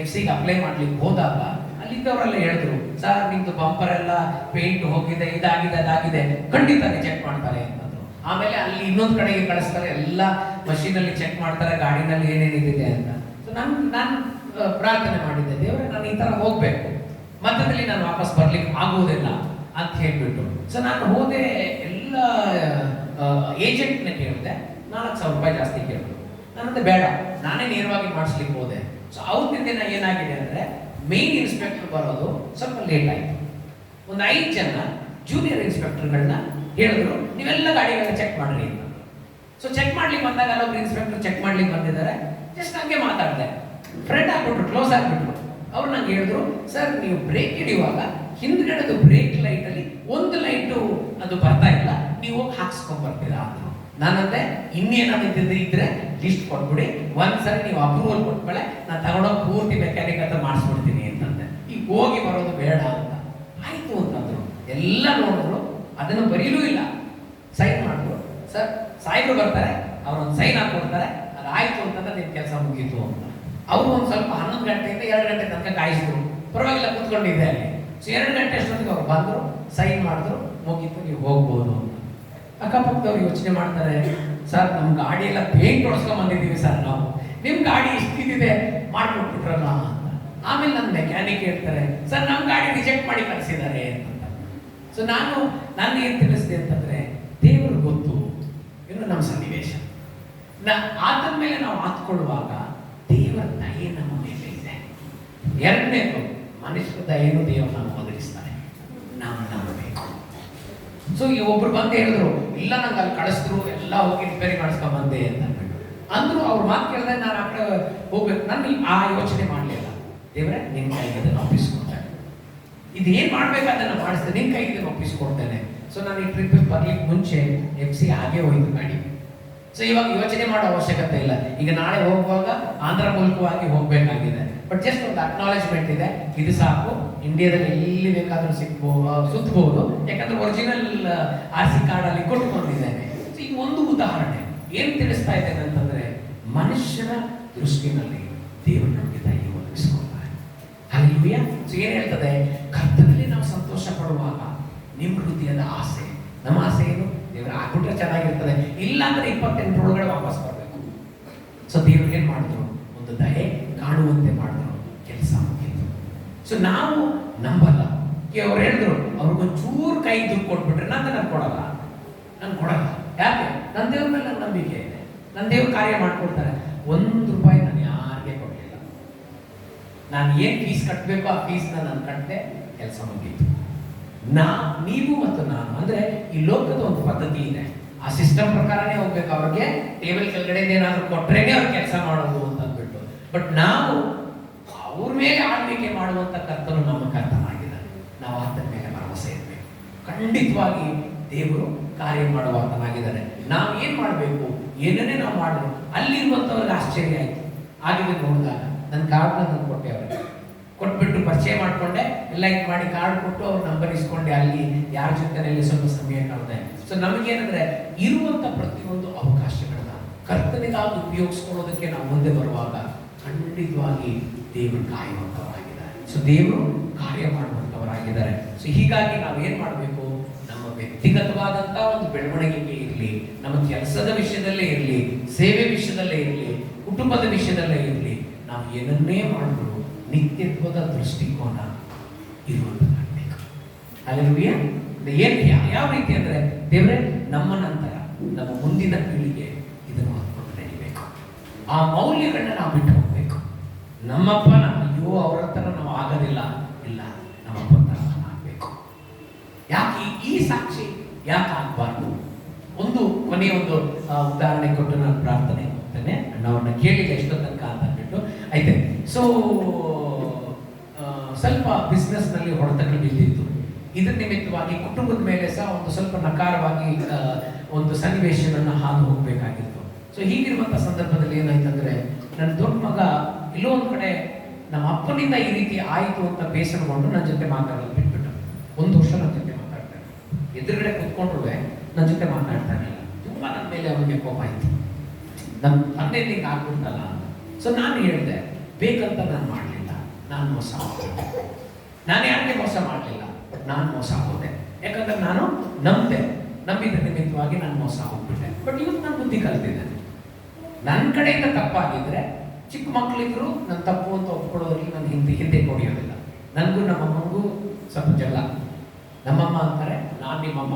FC ಅಪ್ಲೈ ಮಾಡ್ಲಿಕ್ಕೆ ಹೋದಾಗ ಅಲ್ಲಿದ್ದವರೆಲ್ಲ ಹೇಳಿದ್ರು, ಸರ್ ನಿಮ್ದು ಬಂಪರ್ ಎಲ್ಲ ಪೇಂಟ್ ಹೋಗಿದೆ, ಇದಾಗಿದೆ ಅದಾಗಿದೆ, ಖಂಡಿತ ಚೆಕ್ ಮಾಡ್ತಾರೆ ಅಂತಂದ್ರು. ಆಮೇಲೆ ಅಲ್ಲಿ ಇನ್ನೊಂದು ಕಡೆಗೆ ಕಳಿಸ್ತಾರೆ, ಎಲ್ಲ ಮಷೀನಲ್ಲಿ ಚೆಕ್ ಮಾಡ್ತಾರೆ, ಗಾಡಿನಲ್ಲಿ ಏನೇನಿದೆ ಅಂತ. ಸೊ ನಾನು ಪ್ರಾರ್ಥನೆ ಮಾಡಿದ್ದೆ, ದೇವರೇ ನಾನು ಈ ತರ ಹೋಗ್ಬೇಕು, ಮಧ್ಯದಲ್ಲಿ ನಾನು ವಾಪಸ್ ಬರ್ಲಿಕ್ಕೆ ಆಗುವುದಿಲ್ಲ ಅಂತ ಹೇಳ್ಬಿಟ್ಟು. ಸೊ ನಾನು ಹೋದೆ, ಎಲ್ಲ ಏಜೆಂಟ್ನ ಕೇಳಿದೆ, 4,000 ರೂಪಾಯಿ ಜಾಸ್ತಿ ಕೇಳಿದ್ರು. ನಾನಂದ್ರೆ ಬೇಡ, ನಾನೇ ನೇರವಾಗಿ ಮಾಡಿಸ್ಲಿಕ್ಕೆ ಹೋದೆ. ಸೊ ಅವತ್ತಿನ ದಿನ ಏನಾಗಿದೆ ಅಂದ್ರೆ, ಮೇನ್ ಇನ್ಸ್ಪೆಕ್ಟರ್ ಬರೋದು ಸ್ವಲ್ಪ ಲೇಟ್ ಆಯ್ತು. ಒಂದು 5 ಜನ ಜೂನಿಯರ್ ಇನ್ಸ್ಪೆಕ್ಟರ್ಗಳನ್ನ ಹೇಳಿದ್ರು, ನೀವೆಲ್ಲ ಗಾಡಿಗಳನ್ನ ಚೆಕ್ ಮಾಡ್ರಿ ಅಂತ. ಸೊ ಚೆಕ್ ಮಾಡ್ಲಿಕ್ಕೆ ಬಂದಾಗ ಅಲ್ಲೊಬ್ರು ಇನ್ಸ್ಪೆಕ್ಟರ್ ಚೆಕ್ ಮಾಡ್ಲಿಕ್ಕೆ ಬಂದಿದ್ದಾರೆ. ಜಸ್ಟ್ ಹಂಗೆ ಮಾತಾಡಿದೆ, ಫ್ರೆಂಡ್ ಆಗ್ಬಿಟ್ರು, ಕ್ಲೋಸ್ ಆಗ್ಬಿಟ್ರು. ಅವ್ರು ನಂಗೆ ಹೇಳಿದ್ರು, ಸರ್ ನೀವು ಬ್ರೇಕ್ ಹಿಡಿಯುವಾಗ ಹಿಂದ್ಗಡೆದು ಬ್ರೇಕ್ ಲೈಟ್ ಅಲ್ಲಿ ಒಂದು ಲೈಟು ಅದು ಬರ್ತಾ ಇಲ್ಲ, ನೀವು ಹೋಗಿ ಹಾಕ್ಸ್ಕೊಂಡ್ ಬರ್ತೀರಾ ಅಂದ್ರು. ನಾನಂದ್ರೆ ಇನ್ನೇನಾದ್ರು ಇದ್ರೆ ಲಿಸ್ಟ್ ಕೊಟ್ಬಿಡಿ, ಒಂದ್ಸರಿ ನೀವು ಅಪ್ರೂವಲ್ ಕೊಟ್ಮೇಲೆ ನಾನು ತಗೊಂಡೋಗಿ ಪೂರ್ತಿ ಮೆಕ್ಯಾನಿಕ್ ಅಂತ ಮಾಡಿಸ್ಬಿಡ್ತೀನಿ ಅಂತಂದೆ. ಈಗ ಹೋಗಿ ಬರೋದು ಬೇಡ ಅಂತ. ಆಯ್ತು ಅಂತಂದ್ರು. ಎಲ್ಲ ನೋಡಿದ್ರು, ಅದನ್ನು ಬರೀಲೂ ಇಲ್ಲ. ಸೈನ್ ಮಾಡಿದ್ರು, ಸರ್ ಸಾಹೇಬರು ಬರ್ತಾರೆ, ಅವ್ರೊಂದು ಸೈನ್ ಹಾಕೊಡ್ತಾರೆ, ಅದಾಯ್ತು ಅಂತಂದ್ರೆ ನಿನ್ನ ಕೆಲಸ ಮುಗೀತು ಅಂತ. ಅವರು ಒಂದು ಸ್ವಲ್ಪ 11 ಗಂಟೆಯಿಂದ 2 ಗಂಟೆ ತನಕ ಕಾಯಿಸಿದ್ರು, ಪರವಾಗಿಲ್ಲ ಕೂತ್ಕೊಂಡಿದ್ದೆ ಅಲ್ಲಿ. ಸೊ 2 ಗಂಟೆ ಅಷ್ಟೊತ್ತಿಗೆ ಅವ್ರು ಬಂದರು, ಸೈನ್ ಮಾಡಿದ್ರು, ಮುಗೀತು, ನೀವು ಹೋಗ್ಬೋದು ಅಂತ. ಅಕ್ಕಪಕ್ಕದವ್ರು ಯೋಚನೆ ಮಾಡ್ತಾರೆ, ಸರ್ ನಮ್ಮ ಗಾಡಿ ಎಲ್ಲ ಪೇಂಟ್ ಹೊಡ್ಸ್ಕೊಂಡ್ ಬಂದಿದ್ದೀವಿ ಸರ್ ನಾವು, ನಿಮ್ಮ ಗಾಡಿ ಇಷ್ಟಿದೆ ಮಾಡ್ಕೊಟ್ಬಿಟ್ರಲ್ಲ ಅಂತ. ಆಮೇಲೆ ನನ್ನ ಮೆಕ್ಯಾನಿಕ್ ಹೇಳ್ತಾರೆ, ಸರ್ ನಮ್ಮ ಗಾಡಿ ರಿಜೆಕ್ಟ್ ಮಾಡಿ ಕಳಿಸಿದ್ದಾರೆ ಅಂತ. ಸೊ ನಾನು ಏನು ತಿಳಿಸಿದೆ ಅಂತಂದ್ರೆ, ದೇವರು ಗೊತ್ತು ಇನ್ನು ನಮ್ಮ ಸನ್ನಿವೇಶ. ಆತನ ಮೇಲೆ ನಾವು ಮಾತುಕೊಳ್ಳುವಾಗ ದೇವರ ದಯೆ ನಮ್ಮ ಮೇಲೆ ಇದೆ. ಎರಡನೇದು, ಮನುಷ್ಯರ ದಯೆಯನ್ನು ದೇವರು ನಾವು ಒದಗಿಸ್ತಾನೆ, ನಾವು ನಂಬಬೇಕು. ಸೊ ಈ ಒಬ್ರು ಬಂದು ಹೇಳಿದ್ರು, ಇಲ್ಲ ನಂಗೆ ಅಲ್ಲಿ ಕಳಿಸಿದ್ರು, ಎಲ್ಲ ಹೋಗಿ ರಿಪೇರಿ ಮಾಡಿಸ್ಕೊಂಡ್ ಬಂದೆ ಅಂತ ಅಂದ್ರು. ಅವ್ರ ಮಾತು ಕೇಳಿದ್ರೆ ನಾನು ಆ ಕಡೆ ಹೋಗ್ಬೇಕು, ನಾನು ಆ ಯೋಚನೆ ಮಾಡಲಿಲ್ಲ. ದೇವರೇ ನಿನ್ನ ಕೈಗೆ ಅದನ್ನು ಒಪ್ಪಿಸ್ಕೊಡ್ತೇನೆ, ಇದೇನು ಮಾಡ್ಬೇಕಾದನ್ನು ಮಾಡಿಸ್ತೇನೆ, ನಿನ್ನ ಕೈಗೆ ಒಪ್ಪಿಸ್ಕೊಡ್ತೇನೆ. ಸೊ ನಾನು ಈ ಟ್ರಿಪ್ ಬರ್ಲಿಕ್ಕೆ ಮುಂಚೆ FC ಹಾಗೆ ಹೋಯ್ತು ಗಾಡಿ. ಸೊ ಇವಾಗ ಯೋಚನೆ ಮಾಡೋ ಅವಶ್ಯಕತೆ ಇಲ್ಲ. ಈಗ ನಾಳೆ ಹೋಗುವಾಗ ಆಂಧ್ರ ಮೂಲಕವಾಗಿ ಹೋಗ್ಬೇಕಾಗಿದೆ, ಬಟ್ ಜಸ್ಟ್ ಒಂದು ಅಕ್ನಾಲೇಜ್ಮೆಂಟ್ ಇದೆ, ಇದು ಸಾಕು. ಇಂಡಿಯಾದಲ್ಲಿ ಎಲ್ಲಿ ಬೇಕಾದ್ರೂ ಸುತ್ತಬಹುದು, ಯಾಕಂದ್ರೆ ಒರಿಜಿನಲ್ RC ಕಾರ್ಡ್ ಅಲ್ಲಿ ಕೊಟ್ಟುಕೊಂಡಿದ್ದೇನೆ. ಸೊ ಈಗ ಒಂದು ಉದಾಹರಣೆ ಏನ್ ತಿಳಿಸ್ತಾ ಇದ್ದೇನೆ ಅಂತಂದ್ರೆ, ಮನುಷ್ಯನ ದೃಷ್ಟಿನಲ್ಲಿ ದೇವರು ನಮಗೆ ದಯೆ ಒದಗಿಸಿಕೊಡ್ತಾರೆ. ಹಲ್ಲೆಲೂಯಾ. ಸೊ ಏನ್ ಹೇಳ್ತದೆ, ಕರ್ತನಲ್ಲಿ ನಾವು ಸಂತೋಷ ಪಡುವಾಗ ನಿಮ್ಮ ಹೃದಯದ ಆಸೆ, ನಮ್ಮ ಆಸೆ ಏನು, ದೇವರು ಆಗ್ಬಿಟ್ರೆ ಚೆನ್ನಾಗಿರ್ತದೆ, ಇಲ್ಲ ಅಂದ್ರೆ 28 ಒಳಗಡೆ ವಾಪಸ್ ಬರಬೇಕು. ಸೊ ದೇವ್ರು ಏನ್ ಮಾಡಿದ್ರು, ಒಂದು ದಯೆ ಕಾಣುವಂತೆ ಮಾಡಿದ್ರು, ಕೆಲಸ ಮುಗಿತು. ಸೊ ನಾವು ನಂಬಲ್ಲ. ಅವ್ರು ಹೇಳಿದ್ರು, ಅವ್ರಿಗೊಂಚೂರು ಕೈ ದುಡ್ಡು ಕೊಟ್ಬಿಟ್ರೆ ನಾನು ಕೊಡಲ್ಲ. ಯಾಕೆ? ನನ್ನ ದೇವ್ರ ಮೇಲೆ ನನ್ನ ನಂಬಿಕೆ ಇದೆ, ನನ್ನ ದೇವ್ರು ಕಾರ್ಯ ಮಾಡ್ಕೊಡ್ತಾರೆ. 1 ರೂಪಾಯಿ ನಾನು ಯಾರಿಗೆ ಕೊಡಲಿಲ್ಲ. ನಾನು ಏನು ಫೀಸ್ ಕಟ್ಟಬೇಕು ಆ ಫೀಸ್ನ ನಾನು ಕಟ್ಟದೆ, ಕೆಲಸ ಮುಗೀತು. ನೀವು ಮತ್ತು ನಾನು ಅಂದ್ರೆ ಈ ಲೋಕದ ಒಂದು ಪದ್ಧತಿ ಇದೆ, ಆ ಸಿಸ್ಟಮ್ ಪ್ರಕಾರನೇ ಹೋಗ್ಬೇಕು. ಅವ್ರಿಗೆ ಟೇಬಲ್ ಕೆಳಗಡೆ ಏನಾದ್ರು ಕೊಟ್ರೇನೆ ಅವ್ರು ಕೆಲಸ ಮಾಡೋದು ಅಂತ ಅಂದ್ಬಿಟ್ಟು. ಬಟ್ ನಾವು ಅವ್ರ ಮೇಲೆ ಆಳ್ವಿಕೆ ಮಾಡುವಂತ ಕರ್ತನು ನಮ್ಮ ಕರ್ತನಾಗಿದ್ದಾನೆ. ನಾವು ಆತನ ಮೇಲೆ ಭರವಸೆ ಇರಬೇಕು. ಖಂಡಿತವಾಗಿ ದೇವರು ಕಾರ್ಯ ಮಾಡುವ ಆತನಾಗಿದ್ದಾನೆ. ನಾವು ಏನ್ ಮಾಡಬೇಕು, ಏನನ್ನೇ ನಾವು ಮಾಡಿದ್ರು ಅಲ್ಲಿರುವಂತವ್ರಿಗೆ ಆಶ್ಚರ್ಯ ಆಯ್ತು. ಆಗಿದ್ದು ನೋಡಿದಾಗ ನನ್ನ ಕಾರ್ಡ್ನ ನಾನು ಕೊಟ್ಟೆ, ಅವ್ರಿಗೆ ಕೊಟ್ಬಿಟ್ಟು ಪರಿಚಯ ಮಾಡ್ಕೊಂಡೆ, ಎಲ್ಲ ಇದು ಮಾಡಿ ಕಾರ್ಡ್ ಕೊಟ್ಟು ಅವ್ರ ನಂಬರ್ ಇಸ್ಕೊಂಡೆ, ಅಲ್ಲಿ ಯಾರ ಜೊತೆಯಲ್ಲಿ ಸ್ವಲ್ಪ ಸಮಯ ಕಳೆದೆ. ಸೊ ನಮಗೇನಂದ್ರೆ, ಇರುವಂತ ಪ್ರತಿಯೊಂದು ಅವಕಾಶಗಳನ್ನ ಕರ್ತನಿಗಾಗಿ ಉಪಯೋಗಿಸ್ಕೊಳ್ಳೋದಕ್ಕೆ ನಾವು ಮುಂದೆ ಬರುವಾಗ ಖಂಡಿತವಾಗಿ ದೇವರು ಕಾಯುವಂತವರಾಗಿದ್ದಾರೆ. ಸೊ ದೇವರು ಕಾರ್ಯ ಮಾಡುವಂತವರಾಗಿದ್ದಾರೆ. ಸೊ ಹೀಗಾಗಿ ನಾವು ಏನ್ ಮಾಡಬೇಕು, ನಮ್ಮ ವ್ಯಕ್ತಿಗತವಾದಂತ ಒಂದು ಬೆಳವಣಿಗೆಗೆ ಇರಲಿ, ನಮ್ಮ ಕೆಲಸದ ವಿಷಯದಲ್ಲೇ ಇರಲಿ, ಸೇವೆ ವಿಷಯದಲ್ಲೇ ಇರಲಿ, ಕುಟುಂಬದ ವಿಷಯದಲ್ಲೇ ಇರಲಿ, ನಾವು ಏನನ್ನೇ ಮಾಡಿದ್ರು ನಿತ್ಯತ್ವದ ದೃಷ್ಟಿಕೋನ ಇರುವಂತದ್ದಾಗಬೇಕು. ಹಲ್ಲೆಲೂಯಾ. ಏನ್ ಯಾವ ರೀತಿ ಅಂದ್ರೆ, ದೇವರೇ ನಮ್ಮ ನಂತರ ನಮ್ಮ ಮುಂದಿನ ಪೀಳಿಗೆ ಇದನ್ನು ಹೊತ್ಕೊಂಡು ನಡಿಬೇಕು. ಆ ಮೌಲ್ಯಗಳನ್ನ ನಾವು ಬಿಟ್ಟು ಹೋಗ್ಬೇಕು. ನಮ್ಮಪ್ಪ ಅಯ್ಯೋ ಅವ್ರ ಹತ್ರ ನಾವು ಆಗೋದಿಲ್ಲ, ಇಲ್ಲ ನಮ್ಮಪ್ಪ ತರ ಆಗ್ಬೇಕು. ಯಾಕೆ ಈ ಸಾಕ್ಷಿ ಯಾಕೆ ಆಗ್ಬಾರ್ದು? ಕೊನೆಯ ಒಂದು ಉದಾಹರಣೆ ಕೊಟ್ಟು ನಾನು ಪ್ರಾರ್ಥನೆ ಹೋಗ್ತೇನೆ. ಅವ್ರನ್ನ ಕೇಳಿಲ್ಲ ಎಷ್ಟೋ ತನಕ ಅಂತ ಅಂದ್ಬಿಟ್ಟು ಐತೆ. ಸೊ ಸ್ವಲ್ಪ ಬಿಸ್ನೆಸ್ ನಲ್ಲಿ ಹೊಡೆತಗಳು ಬಿದ್ದಿತ್ತು. ಇದರ ನಿಮಿತ್ತವಾಗಿ ಕುಟುಂಬದ ಮೇಲೆ ಸಹ ಒಂದು ಸ್ವಲ್ಪ ನಕಾರವಾಗಿ ಒಂದು ಸನ್ನಿವೇಶಗಳನ್ನ ಹಾದು ಹೋಗ್ಬೇಕಾಗಿತ್ತು. ಸೊ ಹೀಗಿರುವಂತ ಸಂದರ್ಭದಲ್ಲಿ ಏನಾಯ್ತಂದ್ರೆ, ನನ್ನ ದೊಡ್ಡ ಮಗ ಎಲ್ಲೋ ಒಂದ್ ಕಡೆ ನಮ್ಮ ಅಪ್ಪನಿಂದ ಈ ರೀತಿ ಆಯಿತು ಅಂತ ಬೇಸರಗೊಂಡು ನನ್ನ ಜೊತೆ ಮಾತಾಡೋದು ಬಿಟ್ಬಿಟ್ಟು 1 ವರ್ಷ ನನ್ನ ಜೊತೆ ಮಾತಾಡ್ತಾನೆ. ಎದುರುಗಡೆ ಕುತ್ಕೊಂಡ್ರು ನನ್ನ ಜೊತೆ ಮಾತಾಡ್ತಾ ಇರಲಿಲ್ಲ. ತುಂಬಾ ನನ್ನ ಮೇಲೆ ಅವನಿಗೆ ಕೋಪ ಆಯ್ತು, ನಮ್ಮ ತಂದೆ ಹಿಂಗೆ ಆಗ್ಬಿಡ್ತಲ್ಲ ಅಂತ. ಸೊ ನಾನು ಹೇಳಿದೆ, ಬೇಕಂತ ನಾನು ಮಾಡಲಿಲ್ಲ, ನಾನು ಮೋಸ ಹೋದೆ. ನಾನು ಯಾರಿಗೆ ಮೋಸ ಮಾಡಲಿಲ್ಲ, ಬಟ್ ನಾನು ಮೋಸ ಹೋದೆ. ಯಾಕಂದ್ರೆ ನಾನು ನಂಬಿದ ನಿಮಿತ್ತವಾಗಿ ನಾನು ಮೋಸ ಹೋಗ್ಬಿಟ್ಟೆ. ಬಟ್ ಇವತ್ತು ನಾನು ಬುದ್ಧಿ ಕಲಿತಿದ್ದೇನೆ. ನನ್ನ ಕಡೆಯಿಂದ ತಪ್ಪಾಗಿದ್ರೆ, ಚಿಕ್ಕ ಮಕ್ಕಳಿದ್ರು ನನ್ನ ತಪ್ಪು ಅಂತ ಒಪ್ಕೊಳ್ಳೋದ್ರಲ್ಲಿ ನಾನು ಹಿಂದೆ ಕೊಡಿಯೋದಿಲ್ಲ. ನನಗೂ ನಮ್ಮಮ್ಮಗೂ ಸ್ವಲ್ಪ ಜಗಳ. ನಮ್ಮಮ್ಮ ಅಂತಾರೆ, ನಾನು ನಿಮ್ಮಮ್ಮ,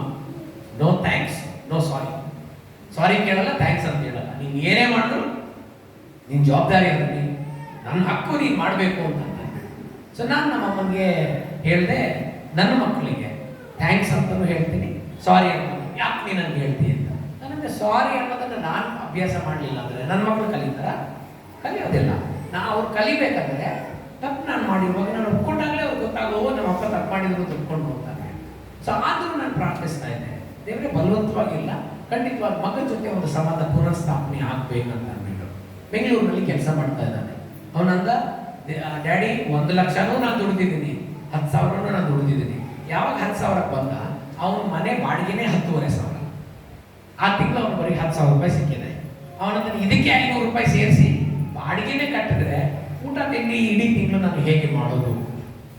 ನೋ ಥ್ಯಾಂಕ್ಸ್, ನೋ ಸಾರಿ. ಸಾರಿ ಕೇಳಲ್ಲ, ಥ್ಯಾಂಕ್ಸ್ ಅಂತ ಹೇಳಲ್ಲ. ನೀನು ಏನೇ ಮಾಡಿದ್ರು ನಿನ್ನ ಜವಾಬ್ದಾರಿ ಅಂತ, ನನ್ನ ಹಕ್ಕು ನೀನು ಮಾಡಬೇಕು ಅಂತ. ಸೊ ನಾನು ನಮ್ಮಮ್ಮನಿಗೆ ಹೇಳಿದೆ, ನನ್ನ ಮಕ್ಕಳಿಗೆ ಥ್ಯಾಂಕ್ಸ್ ಅಂತಲೂ ಹೇಳ್ತೀನಿ, ಸಾರಿ ಅಂತ ಯಾಕೆ ನೀನು ನನಗೆ ಹೇಳ್ತೀನಿ ಅಂತ. ನನಗೆ ಸಾರಿ ಅನ್ನೋದನ್ನು ನಾನು ಅಭ್ಯಾಸ ಮಾಡಲಿಲ್ಲ ಅಂದರೆ ನನ್ನ ಮಕ್ಕಳು ಕಲಿತಾರ? ಕಲಿಯೋದಿಲ್ಲ. ಅವ್ರು ಕಲಿಬೇಕಂದ್ರೆ ತಪ್ಪು ನಾನು ಮಾಡಿರುವಾಗ ನಾನು ಒಪ್ಕೊಂಡಾಗಲೇ ಅವ್ರು ಗೊತ್ತಾಗೋ ನಮ್ಮ ಅಪ್ಪ ತಪ್ಪು ಮಾಡಿದ್ರು ತಿಳ್ಕೊಂಡು ಹೋಗ್ತಾರೆ. ಸೊ ಆದರೂ ನಾನು ಪ್ರಾರ್ಥಿಸ್ತಾ ಇದ್ದೆ, ದೇವರೇ ಬಲವಂತವಾಗಿಲ್ಲ, ಖಂಡಿತವಾಗಿ ಮಗನ ಜೊತೆ ಒಂದು ಸಮಾಧಾನ ಪುನರ್ಸ್ಥಾಪನೆ ಆಗ್ಬೇಕಂತ ಅಂದ್ಬಿಟ್ಟು. ಬೆಂಗಳೂರಿನಲ್ಲಿ ಕೆಲಸ ಮಾಡ್ತಾ ಇದ್ದಾನೆ. ಅವನಂದ, ಡ್ಯಾಡಿ 1 ಲಕ್ಷನೂ ನಾನು ದುಡಿದಿದ್ದೀನಿ, 10,000 ನಾನು ದುಡಿದಿದ್ದೀನಿ. ಯಾವಾಗ 10,000 ಬಂದ ಅವನ ಮನೆ ಬಾಡಿಗೆನೇ 10,500. ಆ ತಿಂಗಳು ಅವ್ನು ಬರೀ 10,000 ರೂಪಾಯಿ ಸಿಕ್ಕಿದೆ. ಅವನಂದ್ರೆ ಇದಕ್ಕೆ 500 ರೂಪಾಯಿ ಸೇರಿಸಿ ಬಾಡಿಗೆನೇ ಕಟ್ಟಿದ್ರೆ ಊಟ ತಿಂಡಿ ಇಡೀ ತಿಂಗಳು ನಾನು ಹೇಗೆ ಮಾಡೋದು?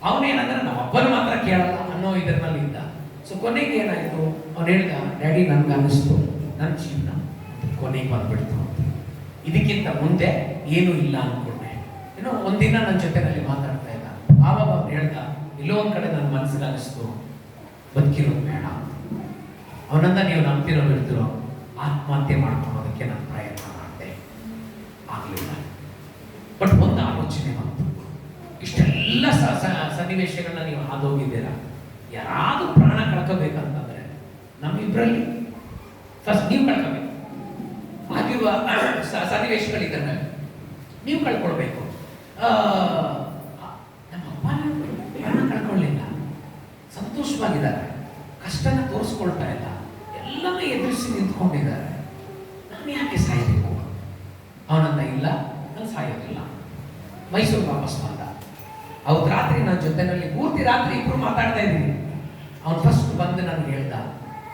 ಅವನೇನಂದ್ರೆ ನಾವು ಒಬ್ಬರು ಮಾತ್ರ ಕೇಳಲ್ಲ ಅನ್ನೋ ಇದರಲ್ಲಿ ಇದ್ದ. ಸೊ ಕೊನೆಗೆ ಏನಾಯ್ತು, ಅವ್ನು ಹೇಳ್ದ, ಡ್ಯಾಡಿ ನನ್ಗೆ ಅನ್ನಿಸ್ತು ನನ್ನ ಜೀವನ ಕೊನೆಗೆ ಬಂದ್ಬಿಡ್ತು ಅಂತ. ಇದಕ್ಕಿಂತ ಮುಂದೆ ಏನೂ ಇಲ್ಲ ಅನ್ಕೊಂಡೆ. ಏನೋ ಒಂದಿನ ನನ್ನ ಜೊತೆನಲ್ಲಿ ಮಾತಾಡ್ತಾ ಇದ್ದ. ಆವಾಗ ಅವ್ನು ಹೇಳ್ದ, ಎಲ್ಲೋ ಒಂದ್ ಕಡೆ ನನ್ನ ಮನಸ್ಸಿಗೆ ಅನ್ನಿಸ್ತು ಬದುಕಿರೋದು ಬೇಡ. ಅವನಂದ ನೀವು ನಂಬ್ತಿರೋ ಬಿಡ್ತಿರೋ ಆತ್ಮಹತ್ಯೆ ಮಾಡ್ಕೊಳ್ಳೋದಕ್ಕೆ ನಾನು ಪ್ರಯತ್ನ ಮಾಡಿದೆ, ಆಗಲಿಲ್ಲ. ಬಟ್ ಒಂದು ಆಲೋಚನೆ ಬಂತು, ಇಷ್ಟೆಲ್ಲ ಸನ್ನಿವೇಶಗಳನ್ನ ನೀವು ಹಾದೋಗಿದ್ದೀರಾ, ಯಾರಾದ್ರೂ ಪ್ರಾಣ ಕಳ್ಕೋಬೇಕಂತಂದ್ರೆ ನಮ್ಮಿಬ್ಬರಲ್ಲಿ ಫಸ್ಟ್ ನೀವು ಕಳ್ಕೋಬೇಕು. ಆಗಿರುವ ಸನ್ನಿವೇಶಗಳಿದ್ದಾನೆ ನೀವು ಕಳ್ಕೊಳ್ಬೇಕು. ನಮ್ಮ ಅಪ್ಪ ಪ್ರಾಣ ಕಳ್ಕೊಳ್ಳಿಲ್ಲ, ಸಂತೋಷವಾಗಿದ್ದಾರೆ, ಕಷ್ಟನ ತೋರಿಸ್ಕೊಳ್ತಾ ಇಲ್ಲ, ಎಲ್ಲನೂ ಎದುರಿಸಿ ನಿಂತ್ಕೊಂಡಿದ್ದಾರೆ. ನಾನು ಯಾಕೆ ಸಾಯಬೇಕು? ಅವನಂದ, ಇಲ್ಲ ನಾನು ಸಾಯೋದಿಲ್ಲ. ಮೈಸೂರು ವಾಪಸ್ ಬಂದ. ಅವತ್ತು ರಾತ್ರಿ ನನ್ನ ಜೊತೆನಲ್ಲಿ ಪೂರ್ತಿ ರಾತ್ರಿ ಇಬ್ರು ಮಾತಾಡ್ತಾ ಇದ್ದೀನಿ. ಅವನು ಫಸ್ಟ್ ಬಂದು ನನಗೆ ಹೇಳ್ದ,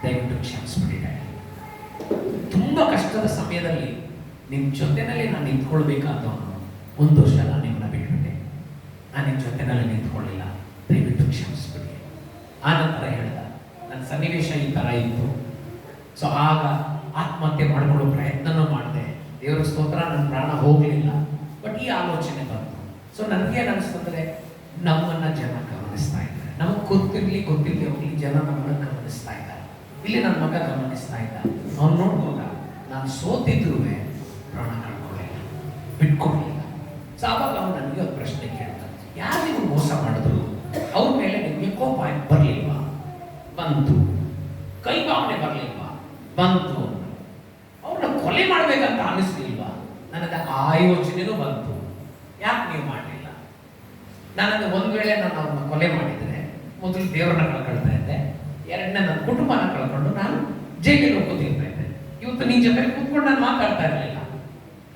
ದಯವಿಟ್ಟು ಕ್ಷಮಿಸ್ಬಿಡಿ ಡ್ಯಾಡಿ, ತುಂಬಾ ಕಷ್ಟದ ಸಮಯದಲ್ಲಿ ನಿಮ್ಮ ಜೊತೆನಲ್ಲಿ ನಾನು ನಿಂತ್ಕೊಳ್ಬೇಕಾದವನು 1 ವರ್ಷ ನಾನು ನಿಮ್ಮನ್ನ ಬಿಟ್ಬಿಟ್ಟೆ, ನಾನು ನಿಮ್ಮ ಜೊತೆನಲ್ಲಿ ನಿಂತ್ಕೊಳ್ಳಿಲ್ಲ, ದಯವಿಟ್ಟು ಕ್ಷಮಿಸ್ಬಿಡಿ. ಆ ನಂತರ ಹೇಳ್ದ, ನನ್ನ ಸನ್ನಿವೇಶ ಈ ಥರ ಇತ್ತು, ಸೊ ಆಗ ಆತ್ಮಹತ್ಯೆ ಮಾಡ್ಕೊಳ್ಳೋ ಪ್ರಯತ್ನನೂ ಮಾಡಿದೆ, ದೇವರ ಸ್ತೋತ್ರ, ನನ್ನ ಪ್ರಾಣ ಹೋಗಲಿಲ್ಲ. ಬಟ್ ಈ ಆಲೋಚನೆ ಬಂತು. ಸೊ ನನಗೇನು ಅನಿಸ್ತಂದ್ರೆ, ನಮ್ಮನ್ನ ಜನ ಗಮನಿಸ್ತಾ ಇದ್ದಾರೆ, ನಮಗೆ ಗೊತ್ತಿರಲಿ ಹೋಗಲಿ ಜನ ನಮ್ಮನ್ನ ಗಮನಿಸ್ತಾ ಇದ್ದಾರೆ. ಇಲ್ಲಿ ನನ್ನ ಮಗ ಗಮನಿಸ್ತಾ ಇದ್ದ. ಅವ್ನು ನೋಡುವಾಗ ನಾನು ಸೋತಿದ್ರು ಪ್ರಾಣ ಕಳ್ಕೊಳ್ಳಿಲ್ಲ, ಬಿಟ್ಕೊಡ್ಲಿಲ್ಲ. ಸೊ ಆವಾಗ ಅವನು ನನಗೆ ಒಂದು ಪ್ರಶ್ನೆ ಕೇಳ್ದ, ಯಾರು ನೀವು ಮೋಸ ಮಾಡಿದ್ರು ಅವ್ರ ಮೇಲೆ ನಿಮಗೆ ಕೋಪ ಬರಲಿಲ್ವಾ? ಬಂತು. ಕೈ ಭಾವನೆ ಬರಲಿಲ್ವಾ? ಬಂತು. ಅವ್ರನ್ನ ಕೊಲೆ ಮಾಡ್ಬೇಕಂತ ಅನಿಸ್ಲಿಲ್ವಾ? ನನಗೆ ಆ ಯೋಚನೆನೂ ಬಂತು. ಯಾಕೆ ನೀವು ಮಾಡಲಿಲ್ಲ? ನಾನಂದ್ರೆ ಒಂದು ವೇಳೆ ನಾನು ಅವ್ರನ್ನ ಕೊಲೆ ಮಾಡಿದರೆ ಮೊದಲು ದೇವ್ರನ್ನ ಕಳ್ಕೊಳ್ತಾ ಇದ್ದೆ, ಎರಡನೇ ನನ್ನ ಕುಟುಂಬನ ಕಳ್ಕೊಂಡು ನಾನು ಜೈಲಿಗೆ ಹೋಗ್ಕೋತಿರ್ತಾ ಇದ್ದೆ. ಇವತ್ತು ನಿನ್ನ ಜೊತೆ ಕೂತ್ಕೊಂಡು ನಾನು ಮಾತಾಡ್ತಾ ಇರಲಿಲ್ಲ.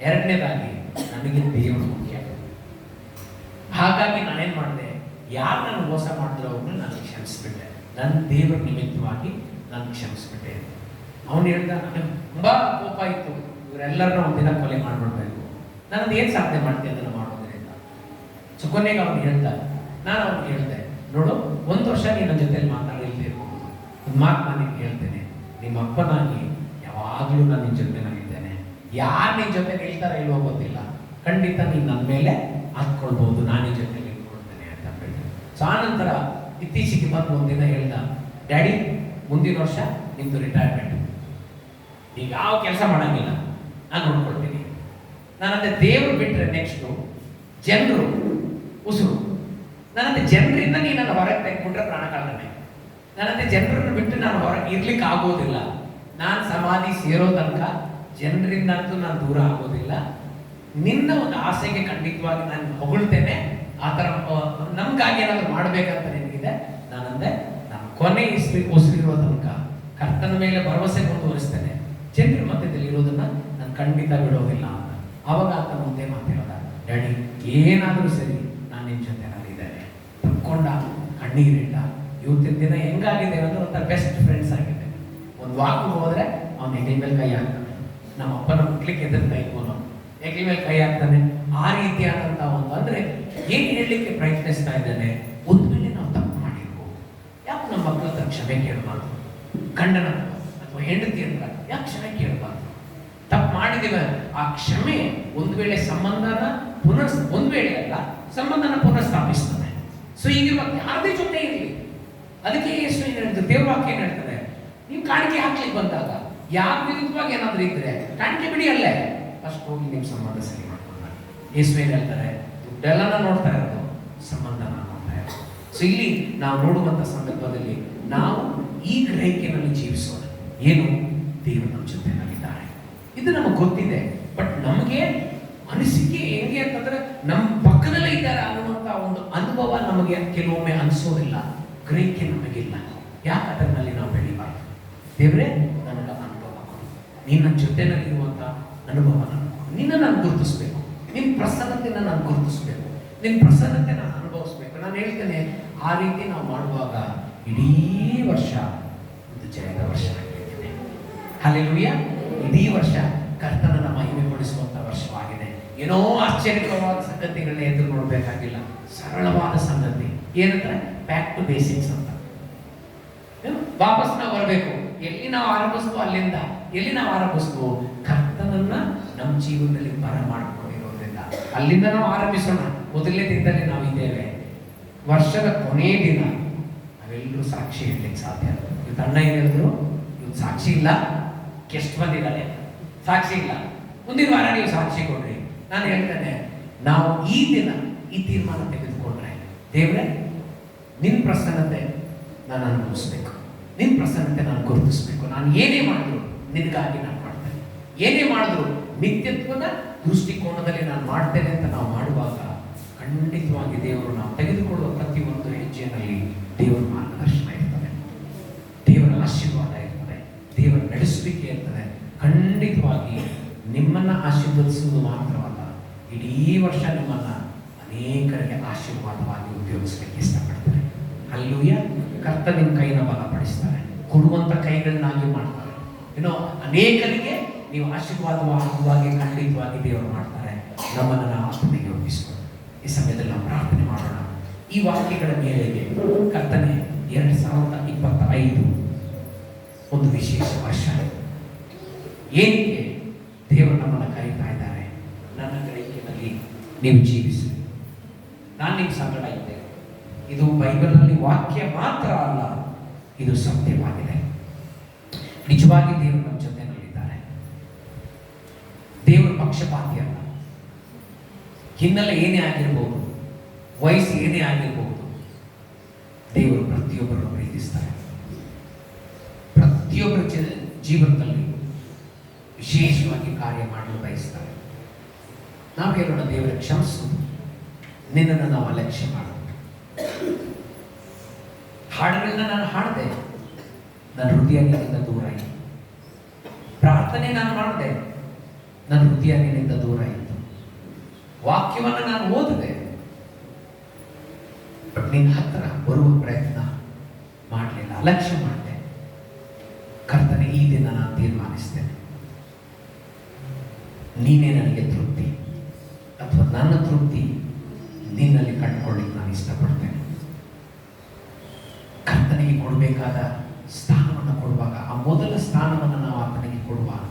ಎರಡನೇದಾಗಿ ನನಗೆ ದೇವರು ಮುಖ್ಯ. ಹಾಗಾಗಿ ನಾನೇನ್ ಮಾಡಿದೆ, ಯಾರು ನಾನು ಮೋಸ ಮಾಡಿದ್ರು ಅವ್ರನ್ನ ನಾನು ಕ್ಷಮಿಸ್ಬಿಟ್ಟೆ. ನನ್ನ ದೇವರ ನಿಮಿತ್ತವಾಗಿ ನಾನು ಕ್ಷಮಿಸ್ಬಿಟ್ಟೆ. ಅವನು ಹೇಳ್ದ, ನನಗೆ ತುಂಬಾ ಕೋಪ ಇತ್ತು, ಇವರೆಲ್ಲರನ್ನ ಒಂದಿನ ಕೊಲೆ ಮಾಡ್ಬಿಡ್ಬೇಕು, ನಾನು ಏನ್ ಸಾಧನೆ ಮಾಡ್ತೀನಿ ಅದನ್ನ ಮಾಡೋದ್ರಿಂದ. ಸೊ ಕೊನೆಗೆ ಅವನು ಹೇಳ್ದ, ನಾನು ಅವ್ನಿಗೆ ಹೇಳ್ದೆ, ನೋಡು 1 ವರ್ಷ ನಿನ್ನ ಜೊತೆಲಿ ಮಾತಾಡಿಲ್ದೇ ಇರ್ಬೋದು, ಒಂದು ಮಾತು ನಾನು ಹೇಳ್ತೇನೆ, ನಿಮ್ಮ ಅಪ್ಪನಾಗಿ ಯಾವಾಗಲೂ ನಾನು ನಿನ್ನ ಜೊತೆನಾಗಿದ್ದೇನೆ. ಯಾರು ನಿನ್ನ ಜೊತೆ ನಿಲ್ತಾರ ಇಲ್ವೋ ಗೊತ್ತಿಲ್ಲ, ಖಂಡಿತ ನೀನು ನನ್ನ ಮೇಲೆ ಹಾಕ್ಕೊಳ್ಬಹುದು, ನಾನು ನಿನ್ನ ಜೊತೆ ನಿಂತ್ಕೊಳ್ತೇನೆ ಅಂತ ಹೇಳ್ತೀನಿ. ಸೊ ಆ ನಂತರ ಇತ್ತೀಚೆಗೆ ಬಂದು ಒಂದಿನ ಹೇಳ್ದ, ಡ್ಯಾಡಿ ಮುಂದಿನ ವರ್ಷ ನಿಮ್ದು ರಿಟೈರ್ಮೆಂಟ್, ಈಗ ಯಾವ ಕೆಲಸ ಮಾಡಂಗಿಲ್ಲ, ನಾನು ನೋಡ್ಕೊಳ್ತೀನಿ. ನಾನಂದ್ರೆ ದೇವರು ಬಿಟ್ಟರೆ ನೆಕ್ಸ್ಟು ಜನರು ಉಸಿರು. ನಾನಂದ್ರೆ ಜನರಿಂದ ನೀನು ನನ್ನ ಹೊರಗೆ ತೆಗೆದ್ಬಿಟ್ರೆ ಪ್ರಾಣ ಕಳ್ಕೊಂಡೆ. ನಾನಂದ್ರೆ ಜನರನ್ನು ಬಿಟ್ಟು ನಾನು ಹೊರಗೆ ಇರ್ಲಿಕ್ಕೆ ಆಗೋದಿಲ್ಲ. ನಾನು ಸಮಾಧಿ ಸೇರೋ ತನಕ ಜನರಿಂದಂತೂ ನಾನು ದೂರ ಆಗೋದಿಲ್ಲ. ನಿನ್ನ ಒಂದು ಆಸೆಗೆ ಖಂಡಿತವಾಗಿ ನಾನು ಹೊಗಳ್ತೇನೆ. ಆ ಥರ ನಮ್ಗಾಗಿ ಏನಾದ್ರು ಮಾಡ್ಬೇಕಂತ ನಿನಗಿದೆ. ನಾನಂದೆ, ನಾನು ಕೊನೆ ಉಸಿರಿರೋ ತನಕ ಕರ್ತನ ಮೇಲೆ ಭರವಸೆ ಮುಂದುವರಿಸ್ತೇನೆ, ಜನರ ಮಧ್ಯದಲ್ಲಿ ಇರೋದನ್ನ ನಾನು ಖಂಡಿತ ಬಿಡೋದಿಲ್ಲ ಅಂತ. ಆವಾಗ ಆತ ಮುಂದೆ ಮಾತಿರೋದ, ಡ್ಯಾಡಿ ಏನಾದರೂ ಸರಿ ನಾನು ನಿನ್ನ ಜೊತೆ ನಾನಿದ್ದೇನೆ, ತಕ್ಕೊಂಡ ಕಣ್ಣೀರಿಲ್ಲ. ಇವತ್ತಿನ ದಿನ ಹೆಂಗಾಗಿದೆ ಅಂದ್ರೆ ಒಂಥರ ಬೆಸ್ಟ್ ಫ್ರೆಂಡ್ಸ್ ಆಗಿದೆ. ಒಂದು ವಾಕ್ ಹೋದ್ರೆ ಅವ್ನು ಹೆಗಲ ಮೇಲೆ ಕೈ ಹಾಕ್ತಾನೆ, ನಮ್ಮ ಅಪ್ಪನ ಮುಟ್ಲಿಕ್ಕೆ ಎದುರ್ತಾ ಇದ್ವನು ಹೆಗಲ ಮೇಲೆ ಕೈ ಹಾಕ್ತಾನೆ. ಆ ರೀತಿಯಾದಂಥ ಒಂದು ಅಂದ್ರೆ ಏನು ಹೇಳಲಿಕ್ಕೆ ಪ್ರಯತ್ನಿಸ್ತಾ ಇದ್ದಾನೆ, ಒಂದು ವೇಳೆ ನಾವು ತಪ್ಪು ಮಾಡಿರ್ಬೋದು, ಯಾಕೆ ನಮ್ಮ ಮಕ್ಕಳ ಹತ್ರ ಕ್ಷಮೆ ಕೇಳಬಾರ್ದು? ಗಂಡನ ಅಥವಾ ಹೆಂಡತಿ ಅಂತ ಯಾಕೆ ಕ್ಷಮೆ ಕೇಳಬಾರ್ದು? ತಪ್ಪು ಮಾಡಿದಿವ ಆ ಕ್ಷಮೆ ಒಂದು ವೇಳೆ ಸಂಬಂಧನ ಒಂದು ವೇಳೆ ಅಲ್ಲ, ಸಂಬಂಧನ ಪುನಃಸ್ಥಾಪಿಸ್ತದೆ. ಸೊ ಈಗ ಯಾರದೇ ಜೊತೆ ಇರಲಿ, ಅದಕ್ಕೆ ಎಷ್ಟು ಏನು ಹೇಳ್ತದೆ, ದೇವವಾಕ್ಯ ಏನು ಹೇಳ್ತದೆ, ನೀವು ಕಾಣಿಕೆ ಹಾಕ್ಲಿಕ್ಕೆ ಬಂದಾಗ ಯಾರ ವಿರುದ್ಧವಾಗಿ ಏನಾದರೂ ಇದ್ರೆ ಕಾಣಿಕೆ ಬಿಡಿ, ಅಲ್ಲೇ ಫಸ್ಟ್ ಹೋಗಿ ನಿಮ್ಮ ಸಂಬಂಧ ಸರಿ ಮಾಡ್ಕೊಂಡ. ಯೇಸು ಏನು ಹೇಳ್ತಾರೆ, ದುಡ್ಡೆಲ್ಲನ ನೋಡ್ತಾ ಇರೋದು, ಸಂಬಂಧನ ನೋಡ್ತಾ ಇರೋದು. ಸೊ ಇಲ್ಲಿ ನಾವು ನೋಡುವಂಥ ಸಂದರ್ಭದಲ್ಲಿ ನಾವು ಈ ಗ್ರಹಿಕೆನಲ್ಲಿ ಜೀವಿಸೋಣ. ಏನು, ದೇವರು ನಮ್ಮ ಜೊತೆನಲ್ಲಿದ್ದಾರೆ, ಇದು ನಮಗೆ ಗೊತ್ತಿದೆ. ಬಟ್ ನಮಗೆ ಅನಿಸಿಕೆ ಹೆಂಗೆ ಅಂತಂದ್ರೆ ನಮ್ಮ ಪಕ್ಕದಲ್ಲೇ ಇದ್ದಾರೆ ಅನ್ನುವಂಥ ಒಂದು ಅನುಭವ ನಮಗೆ ಕೆಲವೊಮ್ಮೆ ಅನಿಸೋದಿಲ್ಲ, ಗ್ರಹಿಕೆ ನಮಗಿಲ್ಲ. ಯಾಕೆ ಅದರಲ್ಲಿ ನಾವು ಬೆಳಿಬಾರ್ದು? ದೇವರೇ ನನಗೆ ಅನುಭವ ಕೊಡು, ನಿನ್ನ ಜೊತೆನಲ್ಲಿರುವಂಥ ಅನುಭವ ನಿನ್ನ ನಾನು ಗುರುತಿಸ್ಬೇಕು, ನಿನ್ನ ಪ್ರಸನ್ನತೆನ ನಾನು ಗುರುತಿಸ್ಬೇಕು, ನಿನ್ನ ಪ್ರಸನ್ನತೆ ನಾನು ಅನುಭವಿಸ್ಬೇಕು. ನಾನು ಹೇಳ್ತೇನೆ, ಆ ರೀತಿ ನಾವು ಮಾಡುವಾಗ ಇಡೀ ವರ್ಷ ಜಯದ ವರ್ಷ ಆಗಲಿದೆ. ಹಲ್ಲೆಲೂಯಾ. ಇಡೀ ವರ್ಷ ಕರ್ತನನ್ನ ಮಹಿಮೆಗೊಳಿಸುವಂತ ವರ್ಷವಾಗಿದೆ. ಏನೋ ಆಶ್ಚರ್ಯಕರವಾದ ಸಂಗತಿಗಳನ್ನ ಎದುರು ನೋಡಬೇಕಾಗಿಲ್ಲ. ಸರಳವಾದ ಸಂಗತಿ ಏನಂದ್ರೆ ಬ್ಯಾಕ್ ಟು ಬೇಸಿಕ್ಸ್ ಅಂತ. ವಾಪಸ್ ನಾವು ಬರಬೇಕು. ಎಲ್ಲಿ ನಾವು ಆರಂಭಿಸ್ತು ಅಲ್ಲಿಂದ ಎಲ್ಲಿ ನಾವು ಆರಂಭಿಸ್ತು ಕರ್ತನನ್ನ ನಮ್ಮ ಜೀವನದಲ್ಲಿ ಬರ ಮಾಡಿಕೊಂಡಿರೋದ್ರಿಂದ ಅಲ್ಲಿಂದ ನಾವು ಆರಂಭಿಸೋಣ. ಮೊದಲನೇ ದಿನದಲ್ಲಿ ನಾವು ಇದ್ದೇವೆ. ವರ್ಷದ ಕೊನೆಯ ದಿನ ನಾವೆಲ್ಲರೂ ಸಾಕ್ಷಿ ಹೇಳಲಿಕ್ಕೆ ಸಾಧ್ಯ. ಇವತ್ತು ಅಣ್ಣ ಏನಿದ್ರು ಇವತ್ತು ಸಾಕ್ಷಿ ಇಲ್ಲ, ಗೆಸ್ಟ್ ಬಂದಿದ್ದಾರೆ, ಸಾಕ್ಷಿ ಇಲ್ಲ. ಮುಂದಿನ ವಾರ ನೀವು ಸಾಕ್ಷಿ ಕೊಡ್ರಿ. ನಾನು ಹೇಳ್ತೇನೆ, ನಾವು ಈ ದಿನ ಈ ತೀರ್ಮಾನ ತೆಗೆದುಕೊಂಡ್ರೆ, ದೇವ್ರೆ ನಿನ್ನ ಪ್ರಸನ್ನತೆ ನಾನು ಅನುಭವಿಸ್ಬೇಕು, ನಿನ್ನ ಪ್ರಸನ್ನತೆ ನಾನು ಗುರುತಿಸ್ಬೇಕು. ನಾನು ಏನೇ ಮಾಡಿದ್ರು ನಿನಗಾಗಿ ನಾನು ಮಾಡ್ತೇನೆ, ಏನೇ ಮಾಡಿದ್ರು ನಿತ್ಯತ್ವದ ದೃಷ್ಟಿಕೋನದಲ್ಲಿ ನಾನು ಮಾಡ್ತೇನೆ ಅಂತ ನಾವು ಮಾಡುವಾಗ ಖಂಡಿತವಾಗಿ ದೇವರು ನಾವು ತೆಗೆದುಕೊಳ್ಳುವ ಪ್ರತಿಯೊಂದು ಹೆಜ್ಜೆಯಲ್ಲಿ ದೇವರ ಮಾರ್ಗದರ್ಶನ ಇರ್ತದೆ, ದೇವರ ಆಶೀರ್ವಾದ ಇರ್ತದೆ, ದೇವರ ನಡೆಸುವಿಕೆ ಇರ್ತದೆ. ಖಂಡಿತವಾಗಿ ನಿಮ್ಮನ್ನ ಆಶೀರ್ವದಿಸುವುದು ಮಾತ್ರವಲ್ಲ, ಇಡೀ ವರ್ಷ ನಿಮ್ಮನ್ನ ಅನೇಕರಿಗೆ ಆಶೀರ್ವಾದವಾಗಿ ಉಪಯೋಗಿಸಲಿಕ್ಕೆ ಇಷ್ಟಪಡ್ತಾರೆ. ಹಲ್ಲೆಲೂಯಾ. ಕರ್ತ ನಿಮ್ಮ ಕೈನ ಬಲಪಡಿಸ್ತಾರೆ, ಕೊಡುವಂತ ಕೈಗಳನ್ನಾಗಿ ಮಾಡ್ತಾರೆ. ಏನೋ ಅನೇಕರಿಗೆ ನೀವು ಆಶೀರ್ವಾದವಾಗಿ ಖಂಡಿತವಾಗಿ ದೇವರು ಮಾಡ್ತಾರೆ. ನಮ್ಮನ್ನು ನಾವು ಆತನಿಗೆ ಒಪ್ಪಿಸಿಕೊಂಡು ಈ ಸಮಯದಲ್ಲಿ ನಾವು ಪ್ರಾರ್ಥನೆ ಮಾಡೋಣ. ಈ ವಾಕ್ಯಗಳ ಮೇಲೆಗೆ ಕರ್ತನೆ 2025 ಒಂದು ವಿಶೇಷ ವರ್ಷ. ಏನಕ್ಕೆ ದೇವರು ನಮ್ಮನ್ನು ಕರೀತಾ ಇದ್ದಾರೆ? ನನ್ನ ಗ್ರಹಿಕೆಯಲ್ಲಿ ನೀವು ಜೀವಿಸಿ, ನಾನು ನಿಮ್ಮ ಸಂಗಡ ಇದ್ದೇನೆ. ಇದು ಬೈಬಲ್ನಲ್ಲಿ ವಾಕ್ಯ ಮಾತ್ರ ಅಲ್ಲ, ಇದು ಸತ್ಯವಾಗಿದೆ. ನಿಜವಾಗಿ ದೇವರು ನಮ್ಮ ಜೊತೆಯಲ್ಲಿದ್ದಾರೆ. ದೇವರು ಪಕ್ಷಪಾತಿ ಅಲ್ಲ. ಹಿನ್ನೆಲೆ ಏನೇ ಆಗಿರ್ಬೋದು, ವಯಸ್ಸು ಏನೇ ಆಗಿರ್ಬೋದು, ದೇವರು ಪ್ರತಿಯೊಬ್ಬರನ್ನು ಪ್ರೀತಿಸ್ತಾರೆ. ಪ್ರತಿಯೊಬ್ಬರ ಜೀವನದಲ್ಲಿ ವಿಶೇಷವಾಗಿ ಕಾರ್ಯ ಮಾಡಲು ಬಯಸ್ತಾರೆ. ನಾವು ಹೇಳೋಣ, ದೇವರ ಕ್ಷಮಿಸು, ನಿನ್ನನ್ನು ನಾವು ಅಲಕ್ಷ್ಯ ಮಾಡೋಣ. ಹಾಡುಗಳನ್ನ ನಾನು ಹಾಡಿದೆ, ನನ್ನ ಹೃದಯ ನಿನ್ನಿಂದ ದೂರ ಆಯಿತು. ಪ್ರಾರ್ಥನೆ ನಾನು ಮಾಡಿದೆ, ನನ್ನ ಹೃದಯ ನಿನ್ನಿಂದ ದೂರ ಆಯಿತು. ವಾಕ್ಯವನ್ನು ನಾನು ಓದಿದೆ, ಬಟ್ ನಿನ್ನ ಹತ್ರ ಬರುವ ಪ್ರಯತ್ನ ಮಾಡಲಿಲ್ಲ, ಅಲಕ್ಷ್ಯ ಮಾಡಿದೆ. ಕರ್ತನೆ, ಈ ದಿನ ನಾನು ತೀರ್ಮಾನಿಸ್ತೇನೆ, ನೀನೇ ನನಗೆ ತೃಪ್ತಿ, ಅಥವಾ ನನ್ನ ತೃಪ್ತಿ ನಿನ್ನಲ್ಲಿ ಕಂಡುಕೊಳ್ಳಿಕ್ಕೆ ನಾನು ಇಷ್ಟಪಡ್ತೇನೆ. ಕರ್ತನಿಗೆ ಕೊಡಬೇಕಾದ ಸ್ಥಾನವನ್ನು ಕೊಡುವಾಗ, ಆ ಮೊದಲ ಸ್ಥಾನವನ್ನು ನಾವು ಆತನಿಗೆ ಕೊಡುವಾಗ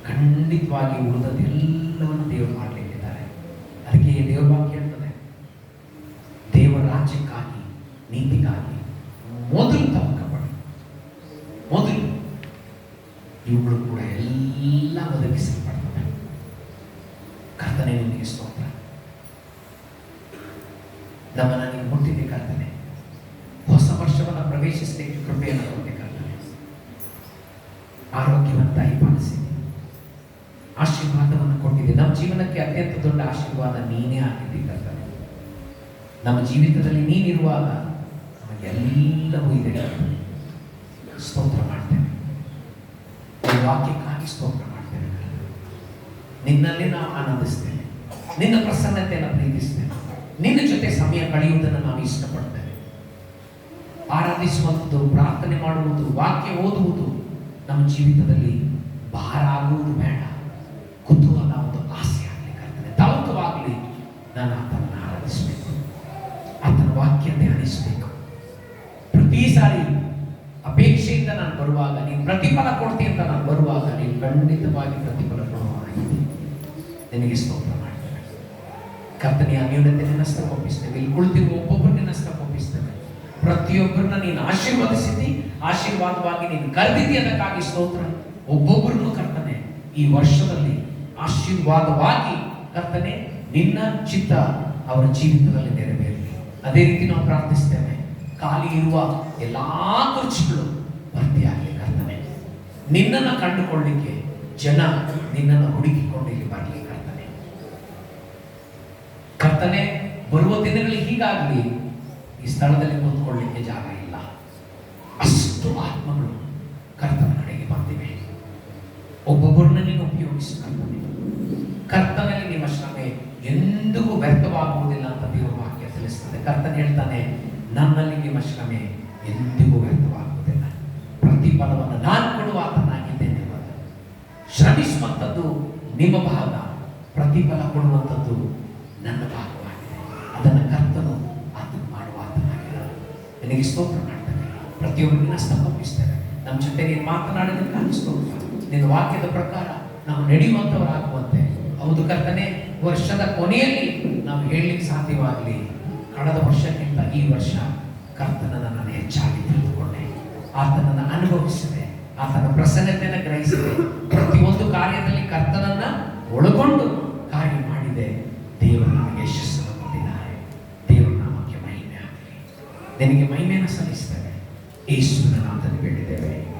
ಖಂಡಿತವಾಗಿ ಉಳಿದದೆಲ್ಲವನ್ನು ದೇವರು ಮಾಡಲಿಕ್ಕಿದ್ದಾರೆ. ಅದಕ್ಕೆ ದೇವರ ವಾಕ್ಯ ಹೇಳ್ತದೆ, ದೇವರ ರಾಜ್ಯಕ್ಕಾಗಿ ನೀತಿಗಾಗಿ ಮೊದಲು ತವಕಪಡಿ, ಮೊದಲು ಇವುಗಳು ಕೂಡ ಎಲ್ಲ ಒದಗಿಸಲ್ಪಡ್ತವೆ. ಕರ್ತನೆ, ನಿನಗೆ ಸ್ತೋತ್ರ. ನಮ್ಮನ್ನು ನೀವು ಮುಟ್ಟಿದ್ದೆ ಕರ್ತನೆ. ಹೊಸ ವರ್ಷವನ್ನು ಪ್ರವೇಶಿಸಲಿಕ್ಕೆ ಕೃಪೆಯನ್ನು ಕೊಟ್ಟೆ ಕರ್ತನೆ. ಆರೋಗ್ಯವನ್ನು ದಯಪಾಲಿಸಿದೆ, ಆಶೀರ್ವಾದವನ್ನು ಕೊಟ್ಟಿದೆ. ನಮ್ಮ ಜೀವನಕ್ಕೆ ಅತ್ಯಂತ ದೊಡ್ಡ ಆಶೀರ್ವಾದ ನೀನೇ ಆಗಿದ್ದಿ ಕರ್ತನೆ. ನಮ್ಮ ಜೀವಿತದಲ್ಲಿ ನೀನಿರುವಾಗ ನಮಗೆಲ್ಲವೂ ಇದೆ. ಸ್ತೋತ್ರ ಮಾಡ್ತೇವೆ, ಈ ವಾಕ್ಯಕ್ಕಾಗಿ ಸ್ತೋತ್ರ ಮಾಡ್ತೇವೆ. ನಿನ್ನಲ್ಲಿ ನಾವು ಆನಂದಿಸ್ತೇವೆ, ನಿನ್ನ ಪ್ರಸನ್ನತೆಯನ್ನು ಪ್ರೀತಿಸ್ತೇವೆ, ನಿನ್ನ ಜೊತೆ ಸಮಯ ಕಳೆಯುವುದನ್ನು ನಾವು ಇಷ್ಟಪಡ್ತೇವೆ. ಆರಾಧಿಸುವಂಥದ್ದು, ಪ್ರಾರ್ಥನೆ ಮಾಡುವುದು, ವಾಕ್ಯ ಓದುವುದು ನಮ್ಮ ಜೀವಿತದಲ್ಲಿ ಭಾರ ಆಗುವುದು ಬೇಡ. ಕುತೂಹಲ, ಒಂದು ಆಸೆ ಆಗಲಿ ಕರ್ತನೆ, ತವಕವಾಗಲಿ. ನಾನು ಆತನನ್ನು ಆರಾಧಿಸಬೇಕು, ಆತನ ವಾಕ್ಯ ಧ್ಯಾನಿಸಬೇಕು. ಪ್ರತಿ ಸಾರಿ ಅಪೇಕ್ಷೆಯಿಂದ ನಾನು ಬರುವಾಗ, ನೀನು ಪ್ರತಿಫಲ ಕೊಡ್ತೀನಿ ಅಂತ ನಾನು ಬರುವಾಗ, ನೀನು ಖಂಡಿತವಾಗಿ ಪ್ರತಿಫಲ ಕೊಡುವಾಗಿದೆ. ನಿನಗೆ ಸ್ತೋತ್ರ ಮಾಡ್ತೇವೆ ಕರ್ತನೆ. ಅನ್ಯೋನ್ಯತೆ ನಿನ್ನಷ್ಟಕ್ಕೆ ಒಪ್ಪಿಸ್ತೇವೆ. ಇಲ್ಲಿ ಕುಳಿತಿರುವ ಒಬ್ಬೊಬ್ಬರು ನಿನ್ನಷ್ಟಕ್ಕೆ ಒಪ್ಪಿಸ್ತೇವೆ. ಪ್ರತಿಯೊಬ್ಬರನ್ನ ನೀನು ಆಶೀರ್ವದಿಸಿದ್ದಿ, ಆಶೀರ್ವಾದವಾಗಿ ನೀನು ಕರೆದಿದ್ದಿ, ಅದಕ್ಕಾಗಿ ಸ್ತೋತ್ರ. ಒಬ್ಬೊಬ್ಬರನ್ನು ಕರ್ತನೆ ಈ ವರ್ಷದಲ್ಲಿ ಆಶೀರ್ವಾದವಾಗಿ ಕರ್ತನೆ ನಿನ್ನ ಚಿತ್ತ ಅವರ ಜೀವಿತದಲ್ಲಿ ನೆರವೇರಲಿ. ಅದೇ ರೀತಿ ನಾವು ಪ್ರಾರ್ಥಿಸ್ತೇವೆ, ಖಾಲಿ ಇರುವ ಎಲ್ಲಾ ಕುರ್ಚಿಗಳು ಭರ್ತಿಯಾಗಲಿ ಕರ್ತನೆ. ನಿನ್ನನ್ನು ಕಂಡುಕೊಳ್ಳಿಕ್ಕೆ ಜನ ನಿನ್ನನ್ನು ಹುಡುಕಿಕೊಂಡು ಇಲ್ಲಿ ಬರಲಿ ಕರ್ತನೆ. ಕರ್ತನೆ, ಬರುವ ದಿನಗಳಿಗೆ ಹೀಗಾಗಲಿ, ಈ ಸ್ಥಳದಲ್ಲಿ ಕೂತ್ಕೊಳ್ಳಿಕ್ಕೆ ಜಾಗ ಇಲ್ಲ. ಅಷ್ಟು ಆತ್ಮಗಳು ಕರ್ತನ ಕಡೆಗೆ ಬಂದಿವೆ. ಒಬ್ಬೊಬ್ಬರನ್ನ ನೀನು ಉಪಯೋಗಿಸಿ ಕರ್ತನೆ. ಕರ್ತನಲ್ಲಿ ನಿಮ್ಮ ಶ್ರಮೆ ಎಂದಿಗೂ ವ್ಯರ್ಥವಾಗುವುದಿಲ್ಲ ಅಂತ ದೇವರ ವಾಕ್ಯ ತಿಳಿಸ್ತದೆ. ಕರ್ತನ ಹೇಳ್ತಾನೆ, ನನ್ನಲ್ಲಿ ನಿಮ್ಮ ಶ್ರಮೆ ಎಂದಿಗೂ ವ್ಯರ್ಥವಾಗುವುದಿಲ್ಲ. ನಿಮ್ಮ ಭಾಗ, ಪ್ರತಿಫಲ ಕೊಡುವಂಥದ್ದು ನನ್ನ ಭಾಗವಾಗಿದೆ. ಅದನ್ನು ಕರ್ತನು ಆತನು ಮಾಡುವ ಆತನಾಗಿದ್ದಾನೆ. ನಿನಗೆ ಸ್ತೋತ್ರ ಮಾಡ್ತೇನೆ. ಪ್ರತಿಯೊಬ್ಬರನ್ನ ಸ್ತಂಭಿಸ್ತೇವೆ. ನಮ್ಮ ಜೊತೆ ನೀನು ಮಾತನಾಡೋದಕ್ಕೆ ಸ್ತೋತ್ರ. ನಿನ್ನ ವಾಕ್ಯದ ಪ್ರಕಾರ ನಾವು ನಡೆಯುವಂಥವರಾಗುವಂತೆ. ಹೌದು ಕರ್ತನೆ, ವರ್ಷದ ಕೊನೆಯಲ್ಲಿ ನಾವು ಹೇಳಲಿಕ್ಕೆ ಸಾಧ್ಯವಾಗಲಿ, ಕಳೆದ ವರ್ಷಕ್ಕಿಂತ ಈ ವರ್ಷ ಕರ್ತನನ್ನು ನಾನು ಹೆಚ್ಚಾಗಿ ತಿಳಿದುಕೊಂಡೆ, ಆತನನ್ನು ಅನುಭವಿಸಿದೆ, ಆತನ ಪ್ರಸನ್ನತೆಯನ್ನು ಗ್ರಹಿಸಿದೆ. ಪ್ರತಿಯೊಂದು ಕಾರ್ಯದಲ್ಲಿ ಕರ್ತನನ್ನು ಒಳಗೊಂಡು ಕಾರ್ಯ ಮಾಡಿದೆ. ದೇವರು ನನಗೆ ಯಶಸ್ಸನ್ನು ಕೊಟ್ಟಿದ್ದಾರೆ. ದೇವರ ನಾಮಕ್ಕೆ ಮಹಿಮೆ ಆಗಲಿ. ನಿನಗೆ ಮಹಿಮೆಯನ್ನು ಸಲ್ಲಿಸ್ತೇವೆ. ಯೇಸುವಿನ ನಾಮದಲ್ಲಿ ಬೇಡಿದ್ದೇವೆ.